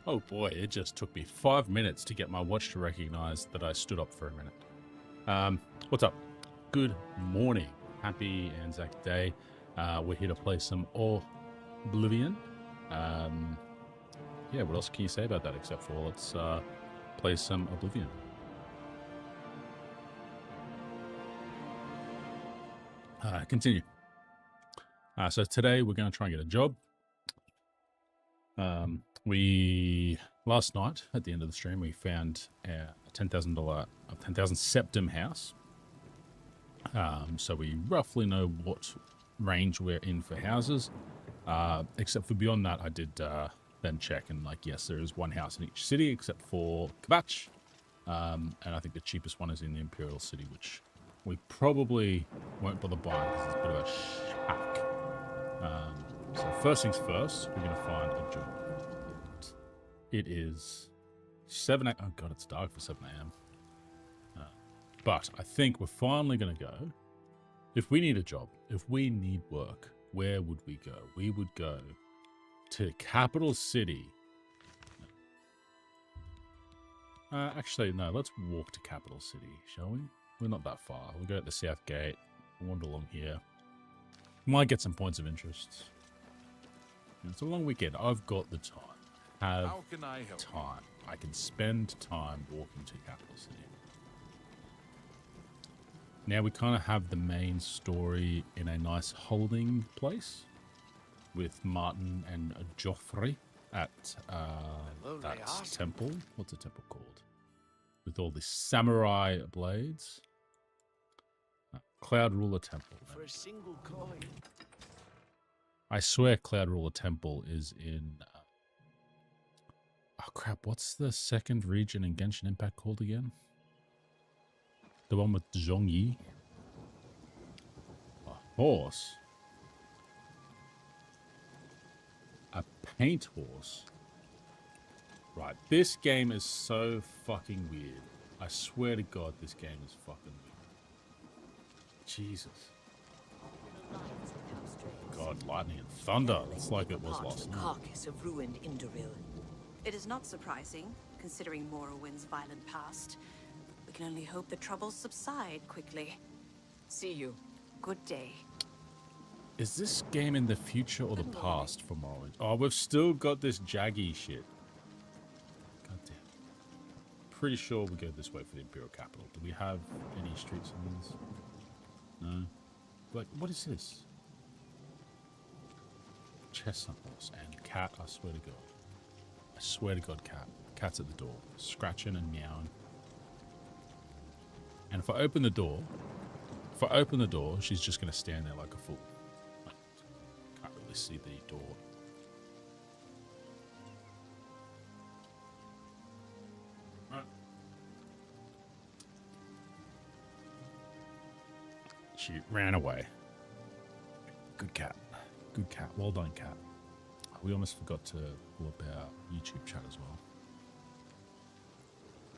Oh boy, it just took me 5 minutes to get my watch to recognize that I stood up for a minute. What's up? Good morning. Happy Anzac Day. We're here to play some Oblivion. Yeah, what else can you say about that except for let's play some Oblivion. Continue. So today we're going to try and get a job. We last night at the end of the stream we found a $10,000 septum house. So we roughly know what range we're in for houses. Except for beyond that, I did then check and yes, there is one house in each city except for Kabach. And I think the cheapest one is in the Imperial City, which we probably won't bother buying because it's a bit of a shack. So first things first, we're going to find a job. It is 7 a.m. Oh god, it's dark for 7 a.m. But I think we're finally going to go. If we need a job, if we need work, where would we go? We would go to Capital City. Actually, no, let's walk to Capital City, shall we? We're not that far. We'll go at the South Gate, wander along here. Might get some points of interest. It's a long weekend. I've got the time. How can I help time. I can spend time walking to Capital City. Now we kind of have the main story in a nice holding place with Martin and Joffrey at that temple. What's the temple called? With all the samurai blades. Cloud Ruler Temple. For a single coin. I swear Cloud Ruler Temple is in... oh crap, what's the second region in Genshin Impact called again? The one with Zhongyi. A horse. A paint horse. Right, this game is so fucking weird. I swear to God, this game is fucking weird. Jesus. God, lightning and thunder. It's like it was last night. Carcass of ruined Indoril. It is not surprising, considering Morrowind's violent past. We can only hope the troubles subside quickly. See you. Good day. Is this game in the future or the past for Morrowind? Oh, we've still got this jaggy shit. God damn. Pretty sure we go this way for the Imperial Capital. Do we have any street signs? No. Like, what is this? Chestnut horse and cat, I swear to God. I swear to God, cat. Cat's at the door. Scratching and meowing. And if I open the door, she's just going to stand there like a fool. Can't really see the door. Right. She ran away. Good cat. Good cat. Well done, cat. We almost forgot to pull up our YouTube chat as well.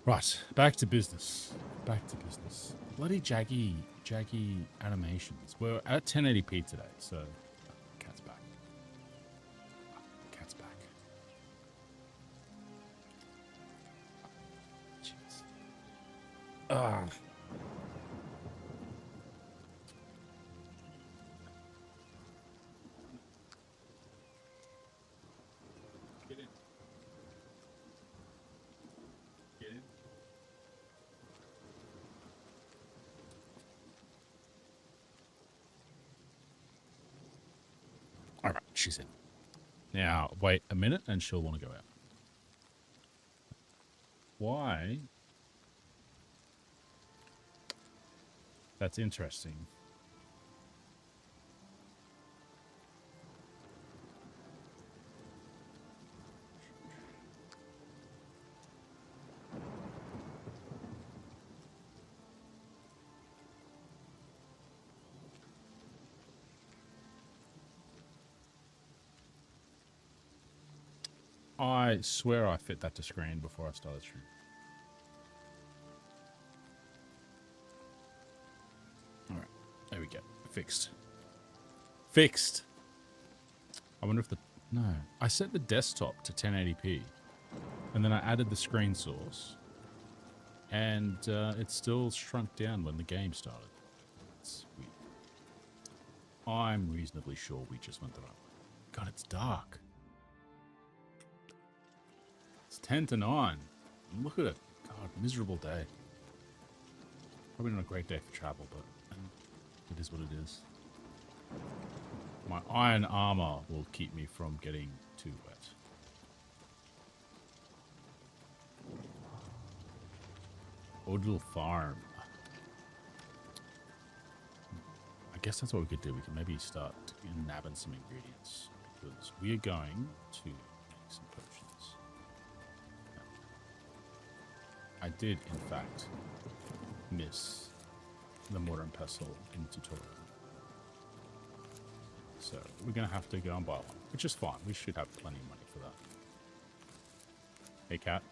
Right, back to business. Back to business. Bloody jaggy animations. We're at 1080p today, so cat's back. Cat's back. Jeez. Ah. Get in. Get in. All right, she's in. Now, wait a minute and she'll want to go out. Why? That's interesting. I swear I fit that to screen before I started stream. Alright, there we go. Fixed. Fixed! I wonder if the... No. I set the desktop to 1080p. And then I added the screen source, and it still shrunk down when the game started. It's weird. I'm reasonably sure we just went the right way. God, it's dark. It's 10 to 9. Look at it. God, miserable day. Probably not a great day for travel, but it is what it is. My iron armor will keep me from getting too wet. Odal Farm. I guess that's what we could do. We can maybe start nabbing some ingredients, because we are going to make some potions. I did, in fact, miss the mortar and pestle in the tutorial. So we're going to have to go and buy one, which is fine. We should have plenty of money for that. Hey, cat.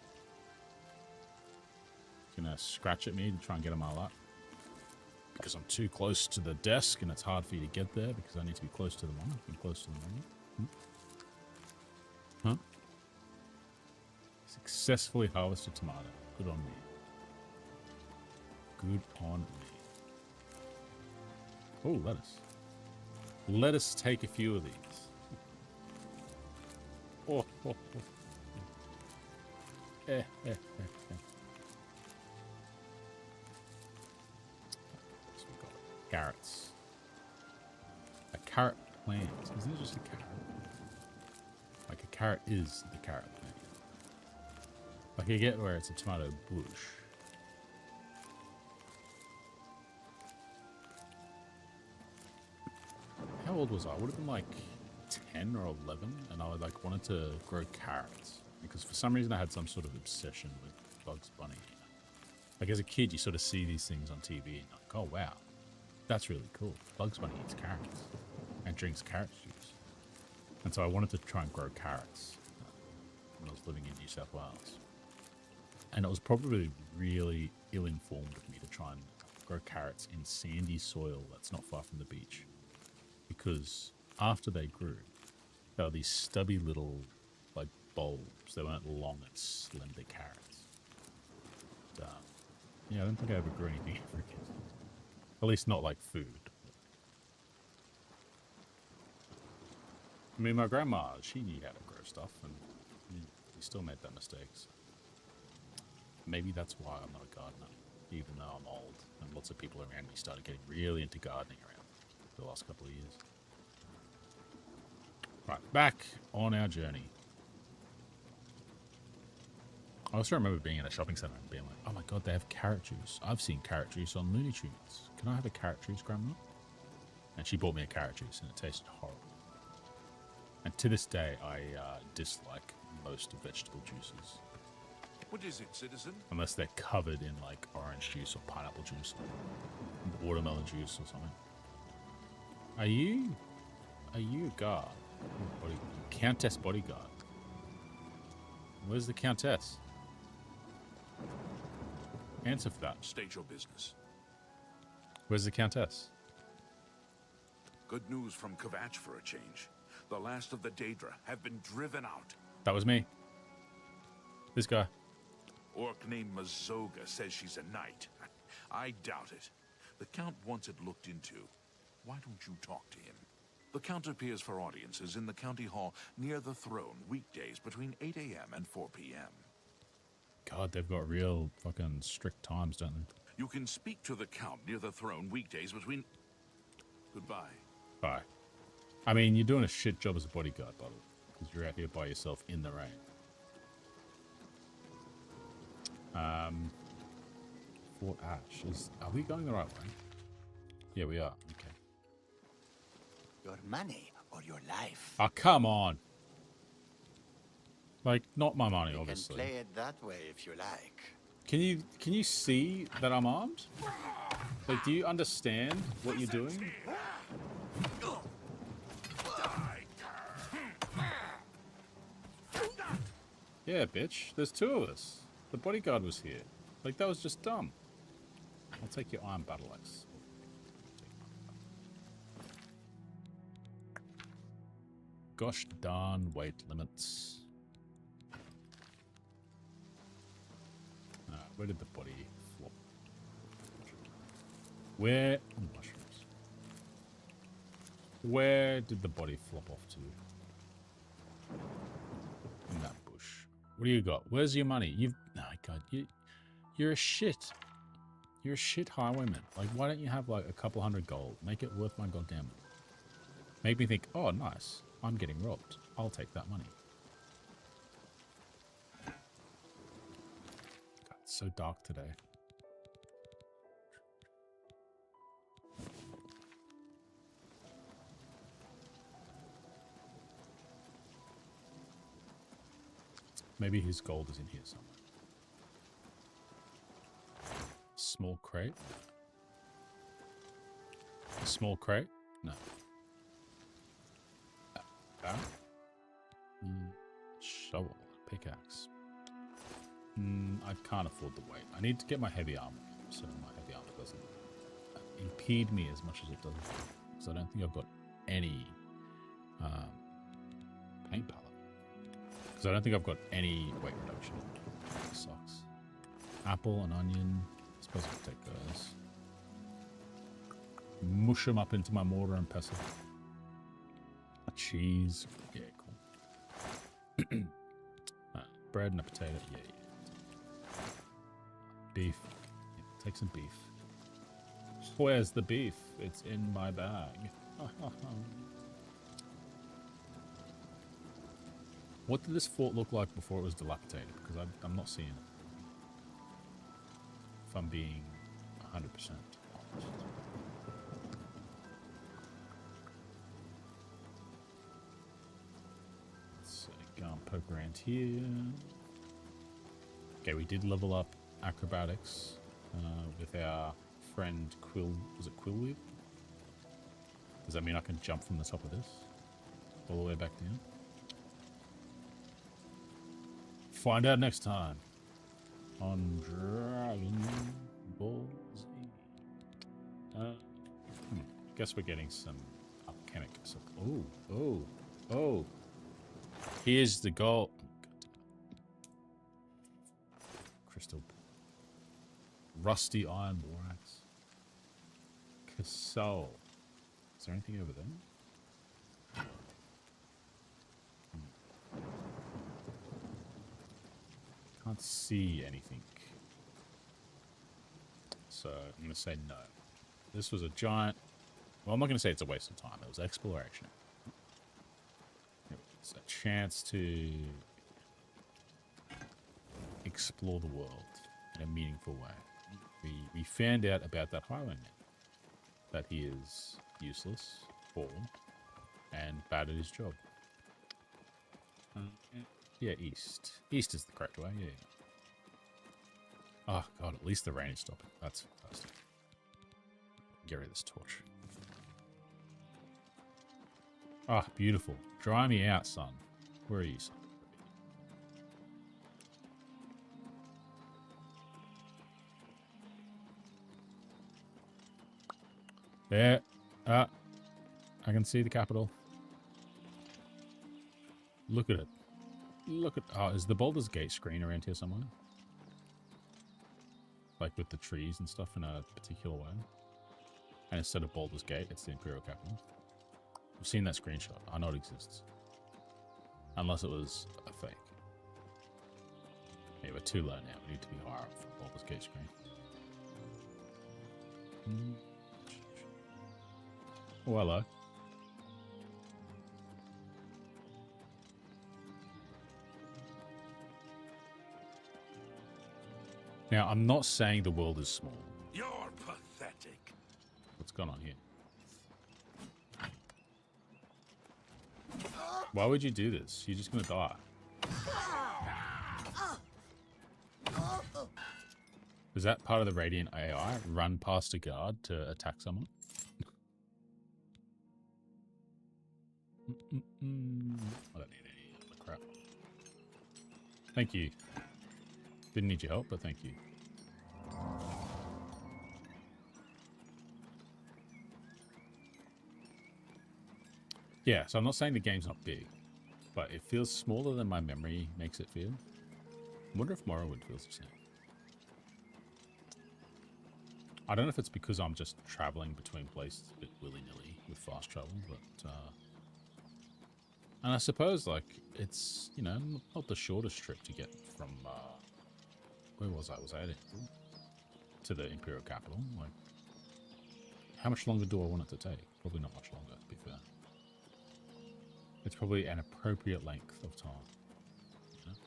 Gonna scratch at me to try and get a mile up. Because I'm too close to the desk and it's hard for you to get there because I need to be close to the monitor. Be close to the monitor. Huh? Successfully harvested tomato. Good on me. Good on me. Oh, lettuce. Let us take a few of these. Oh, oh, oh. So we got carrots. A carrot plant. Isn't it just a carrot? Like a carrot is the carrot plant. Like you get where it's a tomato bush. How old was I? I would have been like 10 or 11, and I like wanted to grow carrots because for some reason I had some sort of obsession with Bugs Bunny. Like as a kid, you sort of see these things on TV and you're like, oh wow, that's really cool. Bugs Bunny eats carrots and drinks carrot juice. And so I wanted to try and grow carrots when I was living in New South Wales. And it was probably really ill-informed of me to try and grow carrots in sandy soil that's not far from the beach. Because after they grew, they were these stubby little, like, bulbs. They weren't long and slim, they're carrots. And, yeah, I don't think I ever grew anything ever again. At least not like food. I mean, my grandma, she knew how to grow stuff, and we still made that mistake. So maybe that's why I'm not a gardener, even though I'm old, and lots of people around me started getting really into gardening around the last couple of years. Right, back on our journey. I also remember being in a shopping centre and being like, oh my god, they have carrot juice. I've seen carrot juice on Looney Tunes. Can I have a carrot juice, Grandma? And she bought me a carrot juice and it tasted horrible. And to this day, I dislike most vegetable juices. What is it, citizen? Unless they're covered in like orange juice or pineapple juice or watermelon juice or something. Are you a guard? Countess bodyguard. Where's the Countess? Answer for that. State your business. Where's the Countess? Good news from Kvatch for a change. The last of the Daedra have been driven out. That was me. This guy. Orc named Mazoga says she's a knight. I doubt it. The Count wants it looked into. Why don't you talk to him? The Count appears for audiences in the county hall near the throne weekdays between 8 a.m. and 4 p.m. God, they've got real fucking strict times, don't they? You can speak to the Count near the throne weekdays between... Goodbye. Bye. I mean, you're doing a shit job as a bodyguard, buddy. Because you're out here by yourself in the rain. Fort Ash. Are we going the right way? Yeah, we are. Okay. Your money or your life. Oh, come on. Like, not my money, You obviously. can play it that way if you like. Can you see that I'm armed? Like, do you understand what you're doing? Yeah, bitch. There's two of us. The bodyguard was here. Like, that was just dumb. I'll take your iron battle axe. Gosh darn weight limits. Where did the body flop? Where? Oh, mushrooms. Where did the body flop off to? In that bush. What do you got? Where's your money? You've... Oh, God. You're a shit. You're a shit highwayman. Like, why don't you have, like, a couple hundred gold? Make it worth my goddamn money. Make me think, oh, nice. I'm getting robbed. I'll take that money. God, it's so dark today. Maybe his gold is in here somewhere. Small crate? A small crate? No. Shovel. Pickaxe. I can't afford the weight. I need to get my heavy armor, so my heavy armor doesn't impede me as much as it does. Because I don't think I've got any paint palette. Because I don't think I've got any weight reduction. That sucks. Apple and onion. I suppose I can take those. Mush them up into my mortar and pestle. A cheese. Yeah, cool. Bread and a potato. Yeah. Beef. Yeah, take some beef. Where's the beef? It's in my bag. What did this fort look like before it was dilapidated? Because I'm not seeing it. If I'm being 100% honest. So go and poke around here. Okay, we did level up acrobatics with our friend Quill. Was it Quillweave? Does that mean I can jump from the top of this all the way back down? Find out next time on Dragon Ball Z. Guess we're getting some alchemic stuff. Oh. Here's the gold. Crystal. Rusty iron borax. Casol. Is there anything over there? Can't see anything. So I'm going to say no. This was a giant... Well, I'm not going to say it's a waste of time. It was exploration. It was a chance to explore the world in a meaningful way. We found out about that highwayman. That he is useless, poor, and bad at his job. Yeah, east. East is the correct way, yeah. Oh, God, at least the rain is stopping. That's fantastic. Get rid of this torch. Ah, beautiful. Dry me out, son. Where are you, son? There. I can see the capital. Look at it. Look at... Oh, is the Baldur's Gate screen around here somewhere? Like with the trees and stuff in a particular way. And instead of Baldur's Gate, it's the Imperial capital. I've seen that screenshot. I know it exists. Unless it was a fake. Yeah, we're too low now. We need to be higher up for the Baldur's Gate screen. Oh, hello. Now, I'm not saying the world is small. You're pathetic. What's going on here? Why would you do this? You're just gonna die. Is that part of the Radiant AI? Run past a guard to attack someone? I don't need any other crap. Thank you. Didn't need your help, but thank you. Yeah, so I'm not saying the game's not big, but it feels smaller than my memory makes it feel. I wonder if Morrowind feels the same. I don't know if it's because I'm just traveling between places a bit willy-nilly with fast travel, but and I suppose like it's, you know, not the shortest trip to get from where was I? Was I at it? To the Imperial capital? Like, how much longer do I want it to take? Probably not much longer, to be fair. It's probably an appropriate length of time. You know?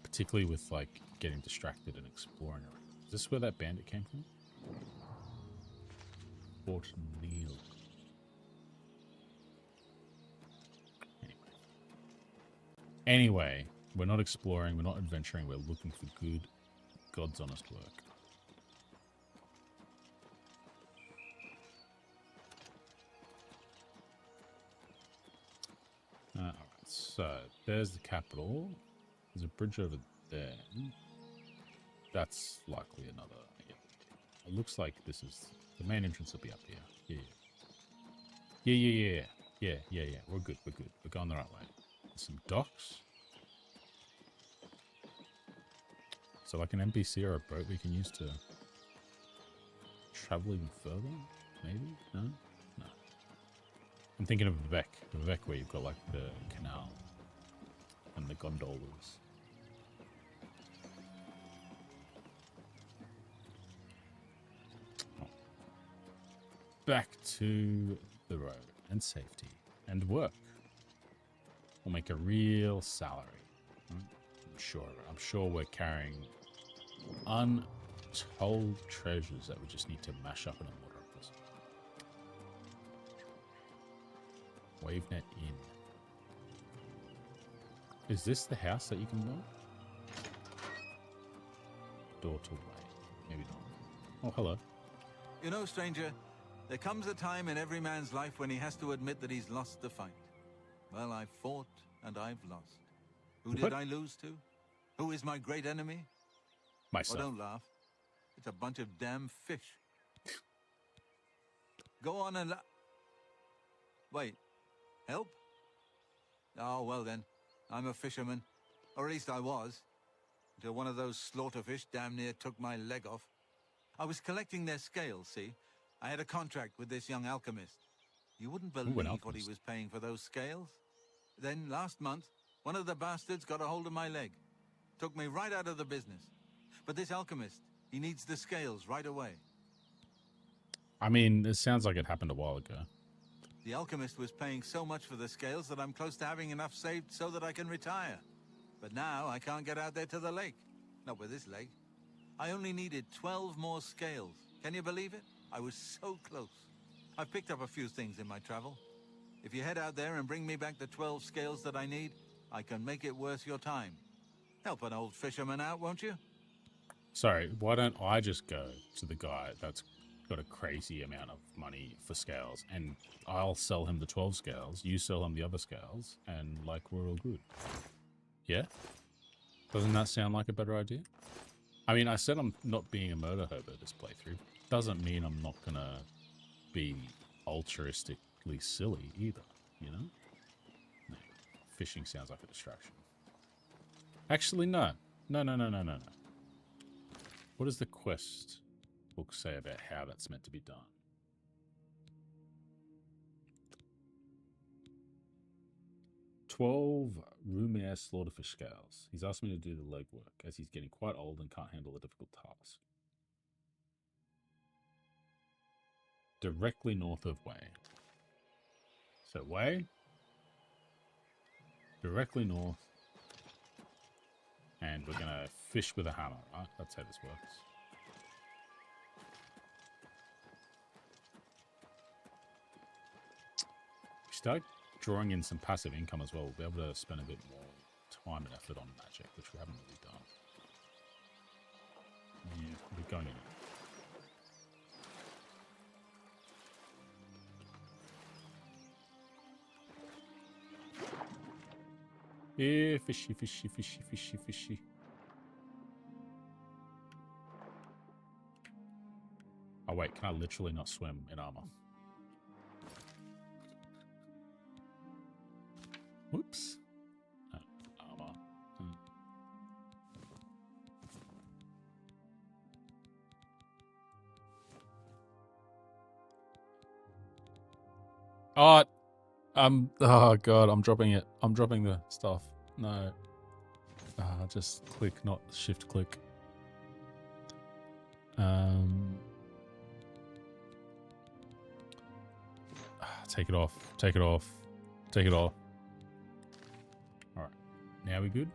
Particularly with, like, getting distracted and exploring around. Is this where that bandit came from? Fort Neil. Anyway, we're not exploring, we're not adventuring, we're looking for good, God's honest work. Alright, so there's the capital. There's a bridge over there. That's likely another. Yeah. It looks like this is the main entrance will be up here. Yeah. We're good. We're going the right way. There's some docks. So like an NPC or a boat we can use to travel even further? Maybe? No? No. I'm thinking of Vivek. Vivek where you've got like the canal and the gondolas. Oh. Back to the road and safety and work. We'll make a real salary. I'm sure we're carrying untold treasures that we just need to mash up in a moderate prison. Wavenet Inn. Is this the house that you can buy? Door to way. Maybe not. Oh, hello. You know, stranger, there comes a time in every man's life when he has to admit that he's lost the fight. Well, I've fought and I've lost. Who did I lose to? Who is my great enemy? Myself. Oh, don't laugh. It's a bunch of damn fish. Go on and wait. Help? Oh, well then. I'm a fisherman. Or at least I was. Until one of those slaughterfish damn near took my leg off. I was collecting their scales, see? I had a contract with this young alchemist. You wouldn't believe what he was paying for those scales. Then, last month, one of the bastards got a hold of my leg. Took me right out of the business. But this alchemist, he needs the scales right away. I mean, it sounds like it happened a while ago. The alchemist was paying so much for the scales that I'm close to having enough saved so that I can retire. But now I can't get out there to the lake. Not with this leg. I only needed 12 more scales. Can you believe it? I was so close. I've picked up a few things in my travel. If you head out there and bring me back the 12 scales that I need, I can make it worth your time. Help an old fisherman out, won't you? Sorry, why don't I just go to the guy that's got a crazy amount of money for scales, and I'll sell him the 12 scales, you sell him the other scales, and like we're all good. Yeah? Doesn't that sound like a better idea? I mean, I said I'm not being a murder hobo this playthrough. Doesn't mean I'm not gonna be altruistically silly either, you know? No. Fishing sounds like a distraction. Actually, no. No. What does the quest book say about how that's meant to be done? "12 Rumaire slaughterfish scales. He's asked me to do the legwork, as he's getting quite old and can't handle a difficult task. Directly north of Way. So Way, directly north, and we're gonna fish with a hammer, right? That's how this works. We start drawing in some passive income as well. We'll be able to spend a bit more time and effort on magic, which we haven't really done. Yeah, we're going in. Yeah, fishy. Oh wait, can I literally not swim in armor? Whoops. Armor. Oh, oh god, I'm dropping it. I'm dropping the stuff. No. Just click, not shift click. Take it off. Take it off. Take it off. Alright. Now we good?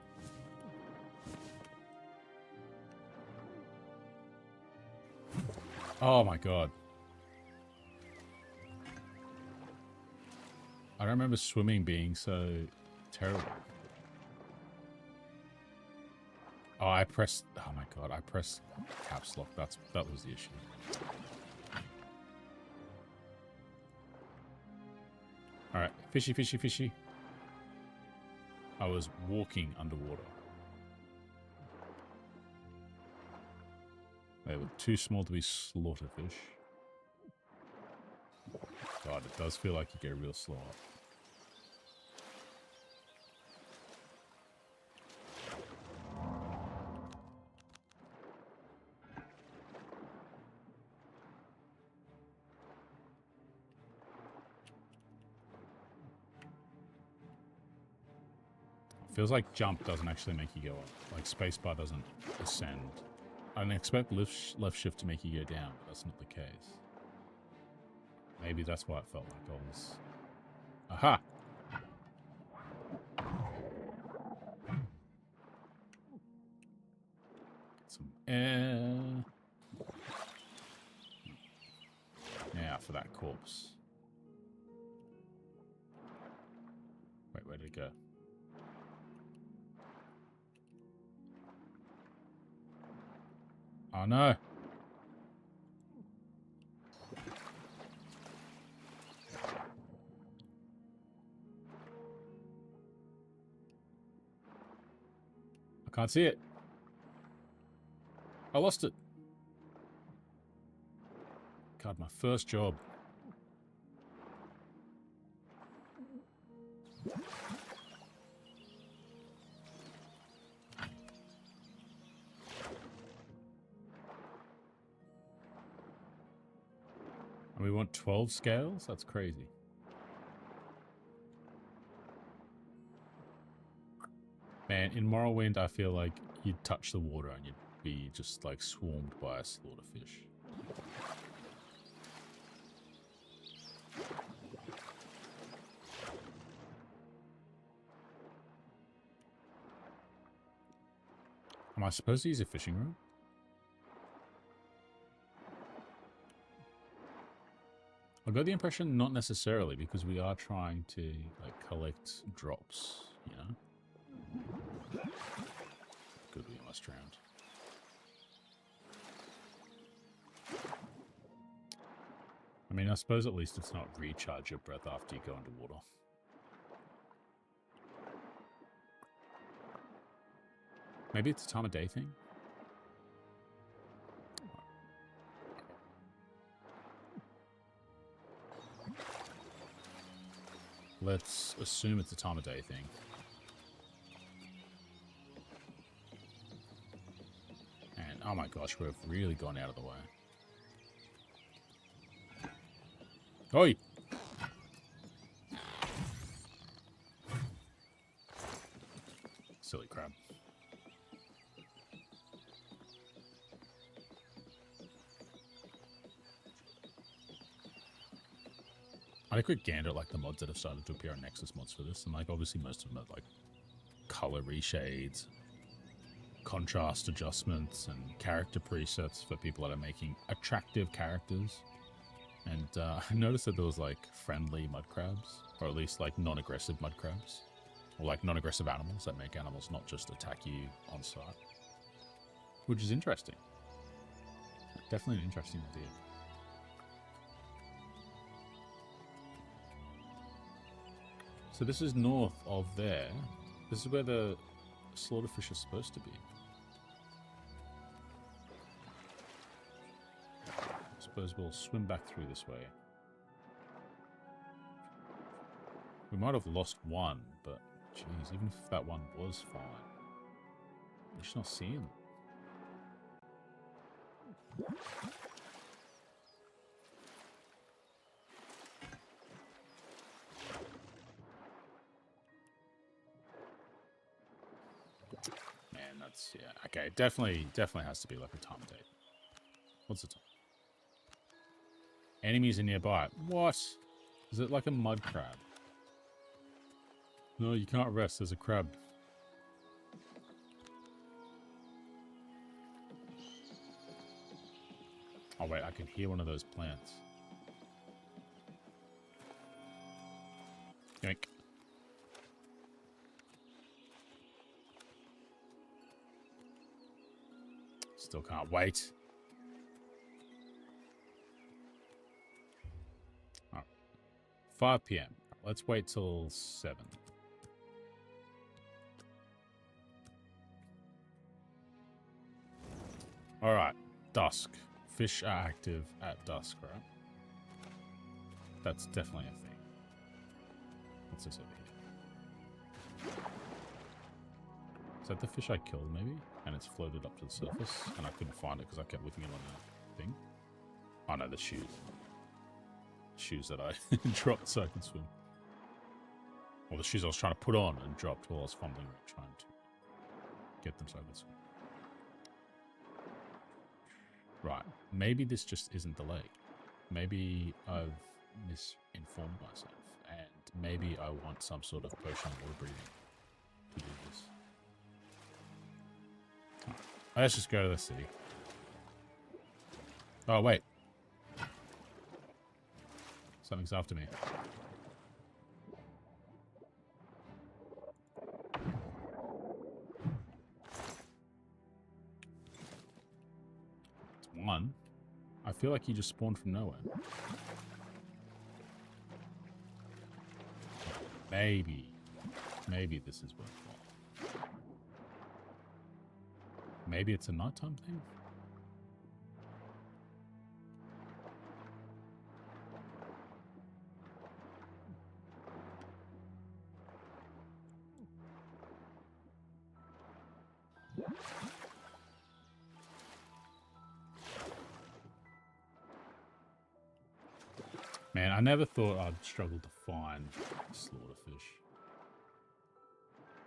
Oh my god. I don't remember swimming being so terrible. Oh, I pressed... Oh my god, I pressed caps lock. That was the issue. Alright, fishy, fishy, fishy. I was walking underwater. They were too small to be slaughterfish. God, it does feel like you get real slow up. Feels like jump doesn't actually make you go up. Like spacebar doesn't ascend. I didn't expect left shift to make you go down, but that's not the case. Maybe that's why it felt like I was... Aha! Some air. Now for that corpse. Wait, where did it go? Oh no! I can't see it. I lost it. God, my first job. And we want 12 scales? That's crazy. Man, in Morrowind, I feel like you'd touch the water and you'd be just like swarmed by a slaughterfish. Am I supposed to use a fishing rod? I got the impression not necessarily, because we are trying to like collect drops, you know? Good, we almost drowned. I mean, I suppose at least it's not recharge your breath after you go underwater. Maybe it's a time of day thing? Let's assume it's a time of day thing. And oh my gosh, we've really gone out of the way. Oi! Silly crab. I had a quick gander at like the mods that have started to appear on Nexus mods for this, and like obviously most of them are like color reshades, contrast adjustments, and character presets for people that are making attractive characters. And I noticed that there was like friendly mud crabs, or at least like non-aggressive mud crabs, or like non-aggressive animals that make animals not just attack you on sight, which is interesting. Definitely an interesting idea. So this is north of there. This is where the slaughterfish is supposed to be. I suppose we'll swim back through this way. We might have lost one, but jeez, even if that one was fine, we're just not seeing them. that's, yeah. Okay, definitely has to be like a time date. What's the time? Enemies are nearby. What? Is it like a mud crab? No, you can't rest. There's a crab. Oh, wait. I can hear one of those plants. Yoink. Still can't wait. All right. 5 p.m. Let's wait till 7. All right. Dusk. Fish are active at dusk, right? That's definitely a thing. What's this over here? Is that the fish I killed, maybe? And it's floated up to the surface, and I couldn't find it because I kept looking it on the thing. Oh no, the shoes. Shoes that I dropped so I could swim. Or the shoes I was trying to put on and dropped while I was fumbling trying to get them so I could swim. Right, maybe this just isn't the lake. Maybe I've misinformed myself, and maybe I want some sort of potion of water breathing to do this. Right, let's just go to the city. Oh, wait. Something's after me. One, I feel like he just spawned from nowhere. Maybe this is worthwhile. Maybe it's a nighttime thing? Man, I never thought I'd struggle to find slaughterfish.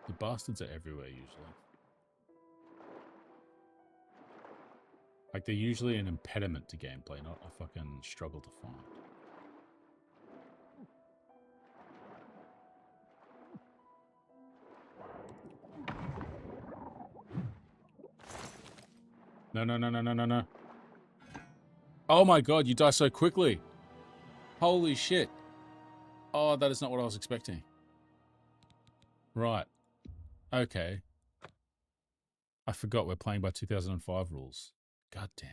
The bastards are everywhere usually. Like, they're usually an impediment to gameplay, not a fucking struggle to find. No. Oh my god, you die so quickly. Holy shit. Oh, that is not what I was expecting. Right. Okay. I forgot we're playing by 2005 rules. God damn.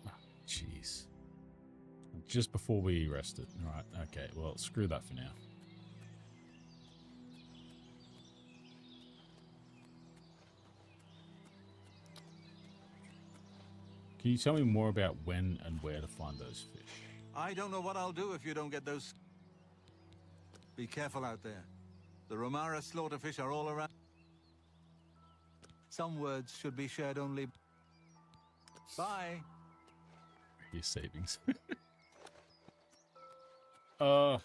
Oh, jeez. Just before we rested. Right, okay. Well, screw that for now. Can you tell me more about when and where to find those fish? I don't know what I'll do if you don't get those. Be careful out there. The Romara slaughterfish are all around. Some words should be shared only. Bye. Your savings. That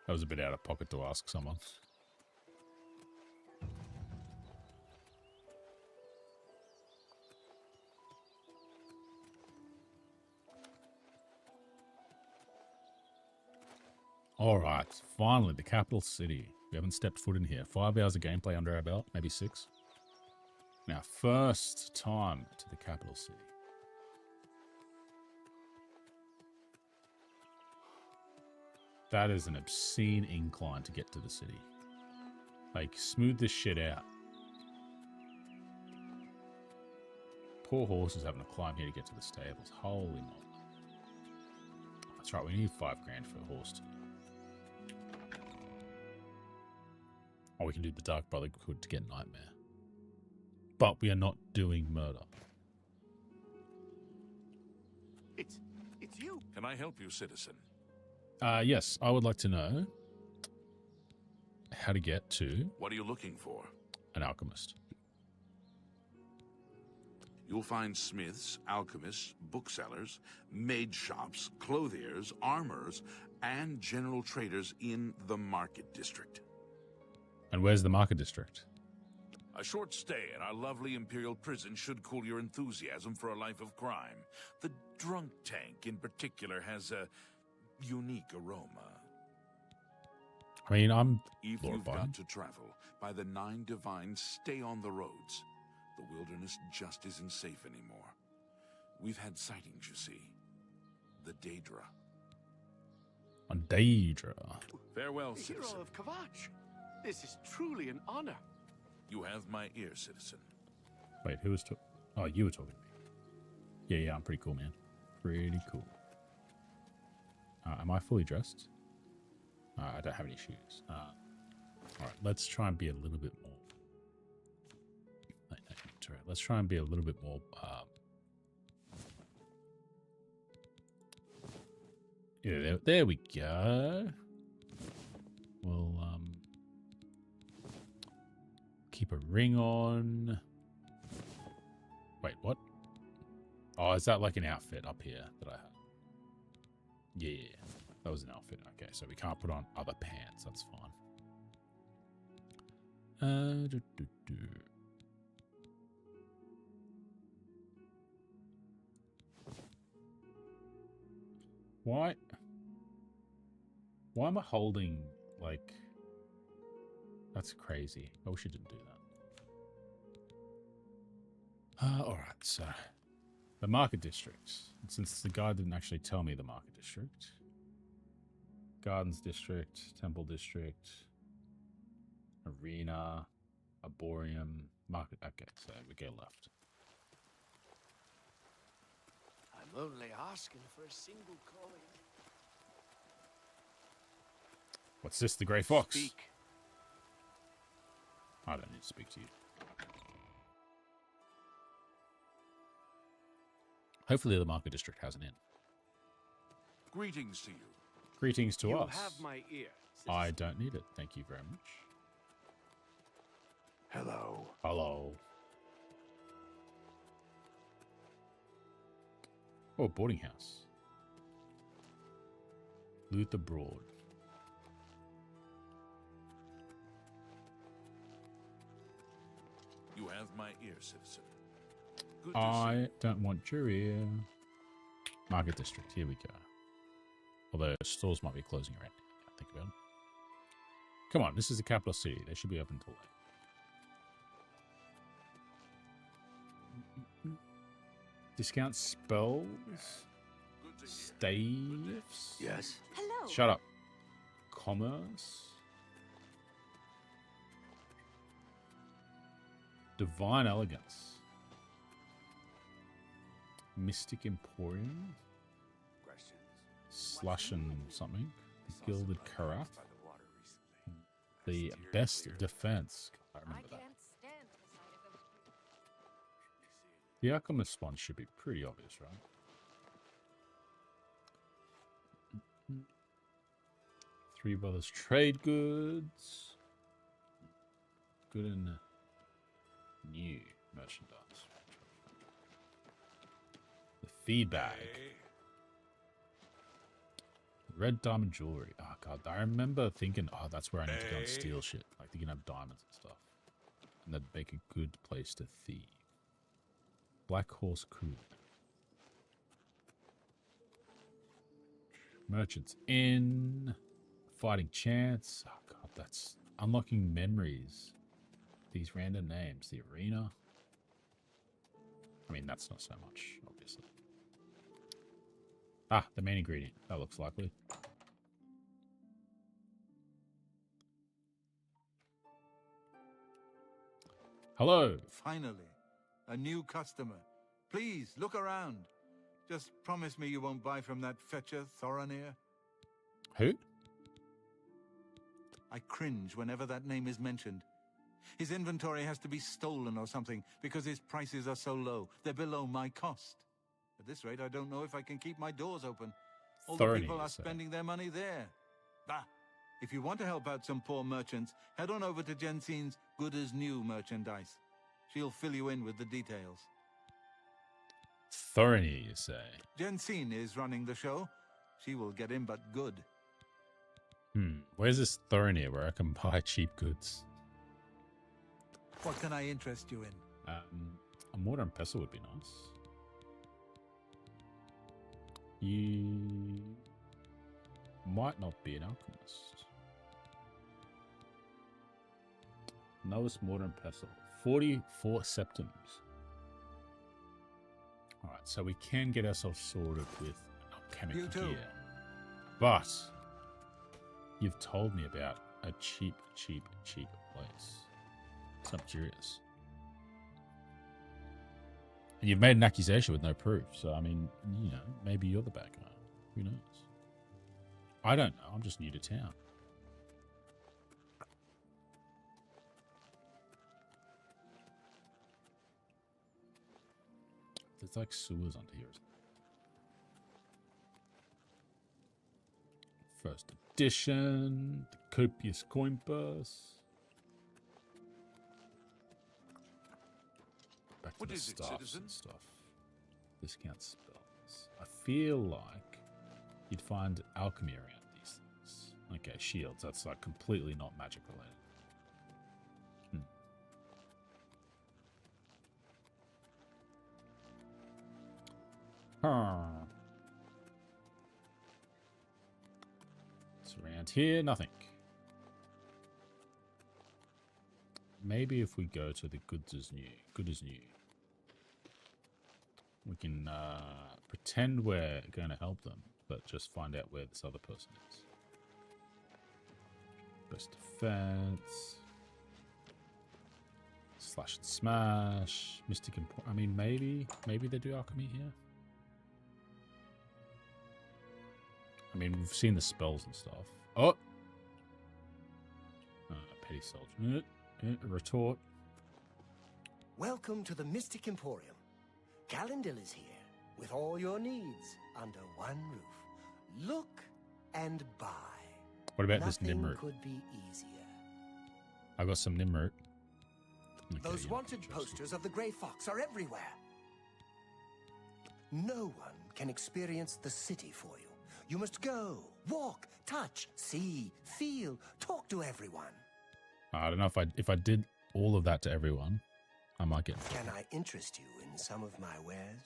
was a bit out of pocket to ask someone. Alright, finally, the capital city. We haven't stepped foot in here. 5 hours of gameplay under our belt, maybe 6. Now, first time to the capital city. That is an obscene incline to get to the city. Like, smooth this shit out. Poor horses having to climb here to get to the stables. Holy moly. That's right, we need 5 grand for a horse too. Or we can do the Dark Brotherhood to get Nightmare. But we are not doing murder. It's you. Can I help you, citizen? Yes, I would like to know how to get to What are you looking for? an alchemist. You'll find smiths, alchemists, booksellers, maid shops, clothiers, armorers, and general traders in the market district. And where's the market district? A short stay at our lovely Imperial prison should cool your enthusiasm for a life of crime. The drunk tank, in particular, has a unique aroma. I mean, I'm If Lord you've Byron. got to travel by the 9 Divines, stay on the roads. The wilderness just isn't safe anymore. We've had sightings, you see. The Daedra. on Daedra. Farewell, The hero citizen. of Kavach. This is truly an honor. You have my ear, citizen. Wait, who was talking? Oh, you were talking to me. Yeah, I'm pretty cool, man. Pretty cool. Am I fully dressed? I don't have any shoes. All right, let's try and be a little bit more. Let's try and be a little bit more. Yeah, there we go. We'll keep a ring on. Wait, what? Oh, is that like an outfit up here that I have? Yeah, that was an outfit. Okay, so we can't put on other pants. That's fine. Why am I holding, like... That's crazy. I wish I didn't do that. Alright, so... The market district. Since the guy didn't actually tell me the market district. Gardens district, temple district, arena, arboreum, market... Okay, so we go left. I'm only asking for a single coin. What's this, the Grey Fox? Speak. I don't need to speak to you. Hopefully the market district has an inn. Greetings to you. Greetings to You us. have my ear. I don't need it. Thank you very much. Hello. Hello. Oh, boarding house. Luther Broad. You have my ear, citizen. Good to see I don't want your ear. Market district. Here we go. Although stores might be closing around. I think about it. Come on, this is the capital city. They should be open until late. Discount spells. Good to hear. Staves. Yes. Hello. Shut up. Commerce. Divine Elegance. Mystic Emporium. Questions? Slush and something. The Gilded Carafe. By the water recently. The Best Defense. I remember that. stand the sight of them. The Alchemist one should be pretty obvious, right? Three Brothers Trade Goods. Good and new merchandise. The Feedbag. Red Diamond Jewelry. Oh, God. I remember thinking, oh, that's where I need to go and steal shit. Like, you can have diamonds and stuff. And that'd make a good place to thieve. Black Horse Coup. Merchant's Inn. Fighting Chance. Oh, God, that's unlocking memories. These random names. The Arena. I mean, that's not so much, obviously. Ah, the main ingredient. That looks likely. Hello. Finally, a new customer. Please, look around. Just promise me you won't buy from that fetcher, Thoronir. Who? I cringe whenever that name is mentioned. His inventory has to be stolen or something, because his prices are so low. They're below my cost. At this rate, I don't know if I can keep my doors open. All the Thoronir, people are you say? spending their money there. Bah! If you want to help out some poor merchants, head on over to Jensine's Good as New merchandise. She'll fill you in with the details. Thorny, you say? Jensine is running the show. She will get in but good. Where's this Thorny where I can buy cheap goods? What can I interest you in? A mortar and pestle would be nice. You might not be an alchemist. Novice mortar and pestle. 44 septums. Alright, so we can get ourselves sorted with alchemical gear. But you've told me about a cheap place. So I'm curious. And you've made an accusation with no proof. So, I mean, you know, maybe you're the bad guy. Who knows? I don't know. I'm just new to town. There's like sewers under here. First edition. The copious coin purse. Back to What the is it, staffs citizen? and stuff. Discount spells. I feel like you'd find alchemy around these things. Okay, shields. That's like completely not magic related. It's around here, nothing. Maybe if we go to the good is new, we can pretend we're going to help them, but just find out where this other person is. Best defense. Slash and smash. Mystic and... I mean, maybe they do alchemy here. I mean, we've seen the spells and stuff. Oh! Petty soldier. Retort. Welcome to the Mystic Emporium. Galendil is here, with all your needs under one roof. Look and buy. What about Nothing this Nimrod? could be easier. I got some Nimrod. Okay, Those you're not wanted interested. posters of the Grey Fox are everywhere. No one can experience the city for you. You must go, walk, touch, see, feel, talk to everyone. I don't know if I did all of that to everyone, I might get... Can I interest you in some of my wares?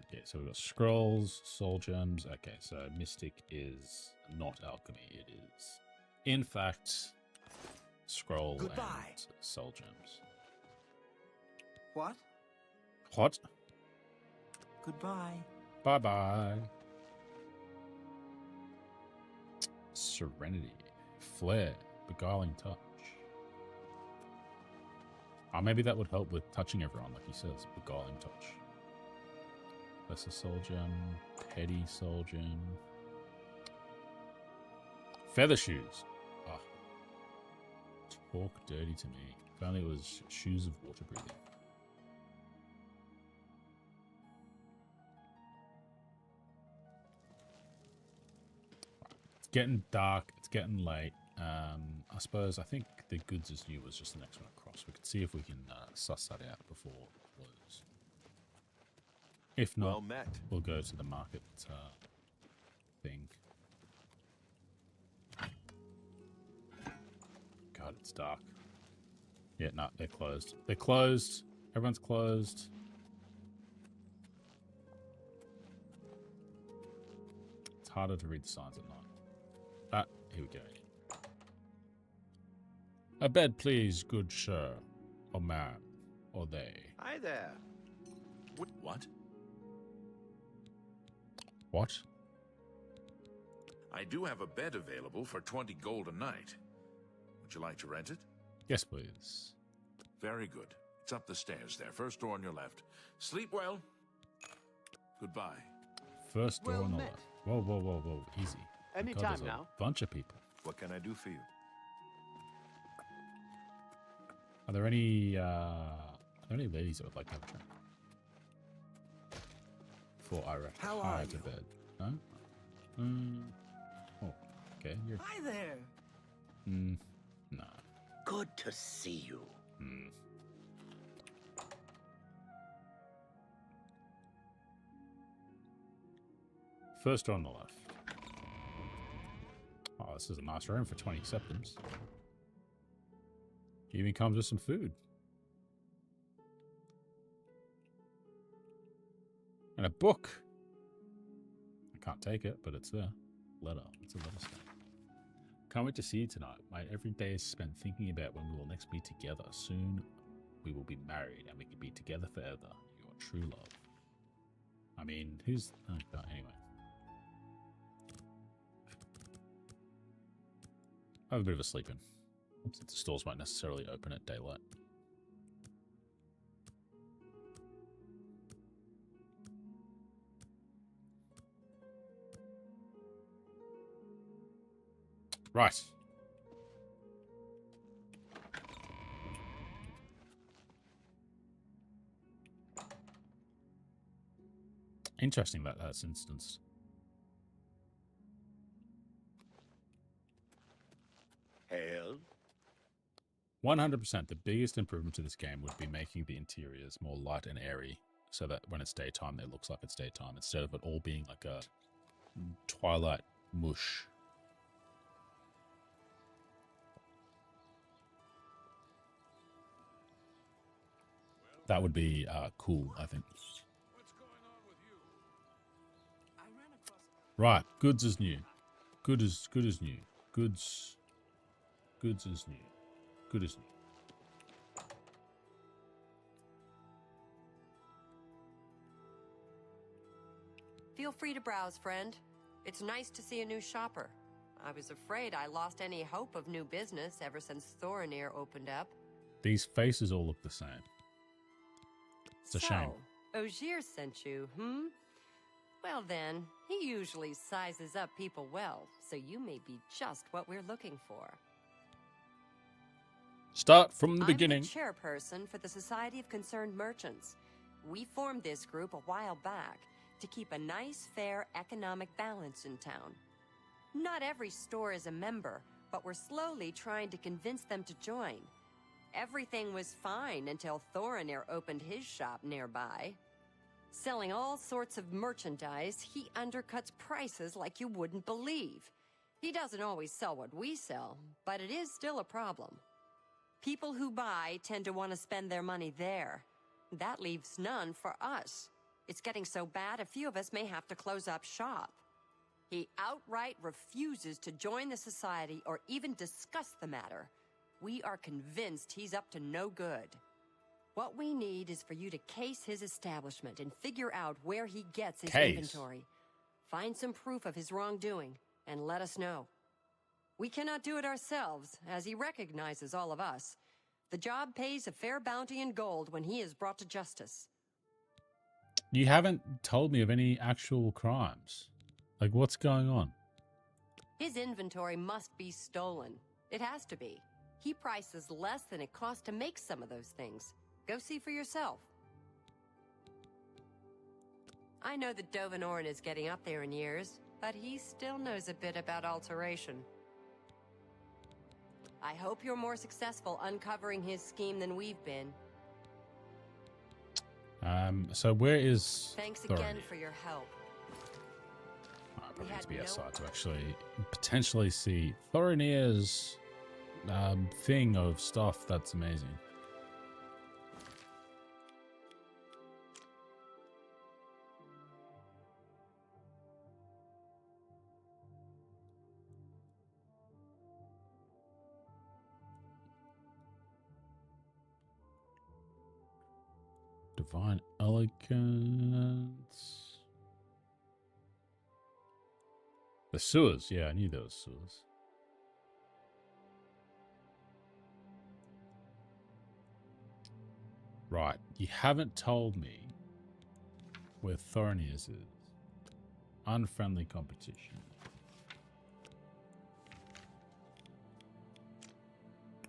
Okay, so we've got scrolls, soul gems. Okay, so mystic is not alchemy. It is, in fact, scroll Goodbye. and soul gems. What? What? Goodbye. Bye-bye. Serenity. Flair. Beguiling touch. Oh, maybe that would help with touching everyone, like he says. Beguiling touch. Lesser soul gem. Petty soul gem. Feather shoes. Ah. Talk dirty to me. If only it was shoes of water breathing. It's getting dark. It's getting late. I suppose I think the goods is new was just the next one across. We could see if we can suss that out before close. If not, Well met. we'll go to the market thing. God, it's dark. Yeah, no, they're closed. They're closed. Everyone's closed. It's harder to read the signs at night. Ah, here we go. A bed, please, good sir, or ma'am, or they. Hi there. What? What? I do have a bed available for 20 gold a night. Would you like to rent it? Yes, please. Very good. It's up the stairs there. First door on your left. Sleep well. Goodbye. First door Well on the met. left. Whoa, whoa, whoa, whoa. Easy. Any God, time there's now. a bunch of people. What can I do for you? Are there any ladies that would like to have a drink? Before I How are retire to you? bed. No? Oh, okay. You're... Hi there. No. Good to see you. First door on the left. Oh, this is a nice room for 20 septums. Even comes with some food. And a book. I can't take it, but it's there. Letter. It's a letter stamp. Can't wait to see you tonight. My every day is spent thinking about when we will next be together. Soon we will be married and we can be together forever. Your true love. I mean, who's... Oh, God, anyway. I have a bit of a sleep in. Since the stores won't necessarily open at daylight. Right. Interesting that that's instanced. Hail. 100%. The biggest improvement to this game would be making the interiors more light and airy so that when it's daytime, it looks like it's daytime instead of it all being like a twilight mush. That would be cool, I think. Right, goods is new. Good is new. Goods is new. Good is new. Feel free to browse, friend. It's nice to see a new shopper. I was afraid I lost any hope of new business ever since Thorinir opened up. These faces all look the same. It's a shame. Ogier sent you, hmm? Well then, he usually sizes up people well, so you may be just what we're looking for. Start from the beginning. I'm the chairperson for the Society of Concerned Merchants. We formed this group a while back to keep a nice, fair economic balance in town. Not every store is a member, but we're slowly trying to convince them to join. Everything was fine until Thorinir opened his shop nearby. Selling all sorts of merchandise, he undercuts prices like you wouldn't believe. He doesn't always sell what we sell, but it is still a problem. People who buy tend to want to spend their money there. That leaves none for us. It's getting so bad a few of us may have to close up shop. He outright refuses to join the society or even discuss the matter. We are convinced he's up to no good. What we need is for you to case his establishment and figure out where he gets his inventory. Find some proof of his wrongdoing and let us know. We cannot do it ourselves, as he recognizes all of us. The job pays a fair bounty in gold when he is brought to justice. You haven't told me of any actual crimes. Like, what's going on? His inventory must be stolen. It has to be. He prices less than it costs to make some of those things. Go see for yourself. I know that Dovanoran is getting up there in years, but he still knows a bit about alteration. I hope you're more successful uncovering his scheme than we've been. So where is Thanks Thorinir? again for your help. I probably need to be outside to actually potentially see Thorinir's thing of stuff. That's amazing. Divine elegance. The sewers. Yeah, I knew there was sewers. Right. You haven't told me where Thorinir's is. Unfriendly competition.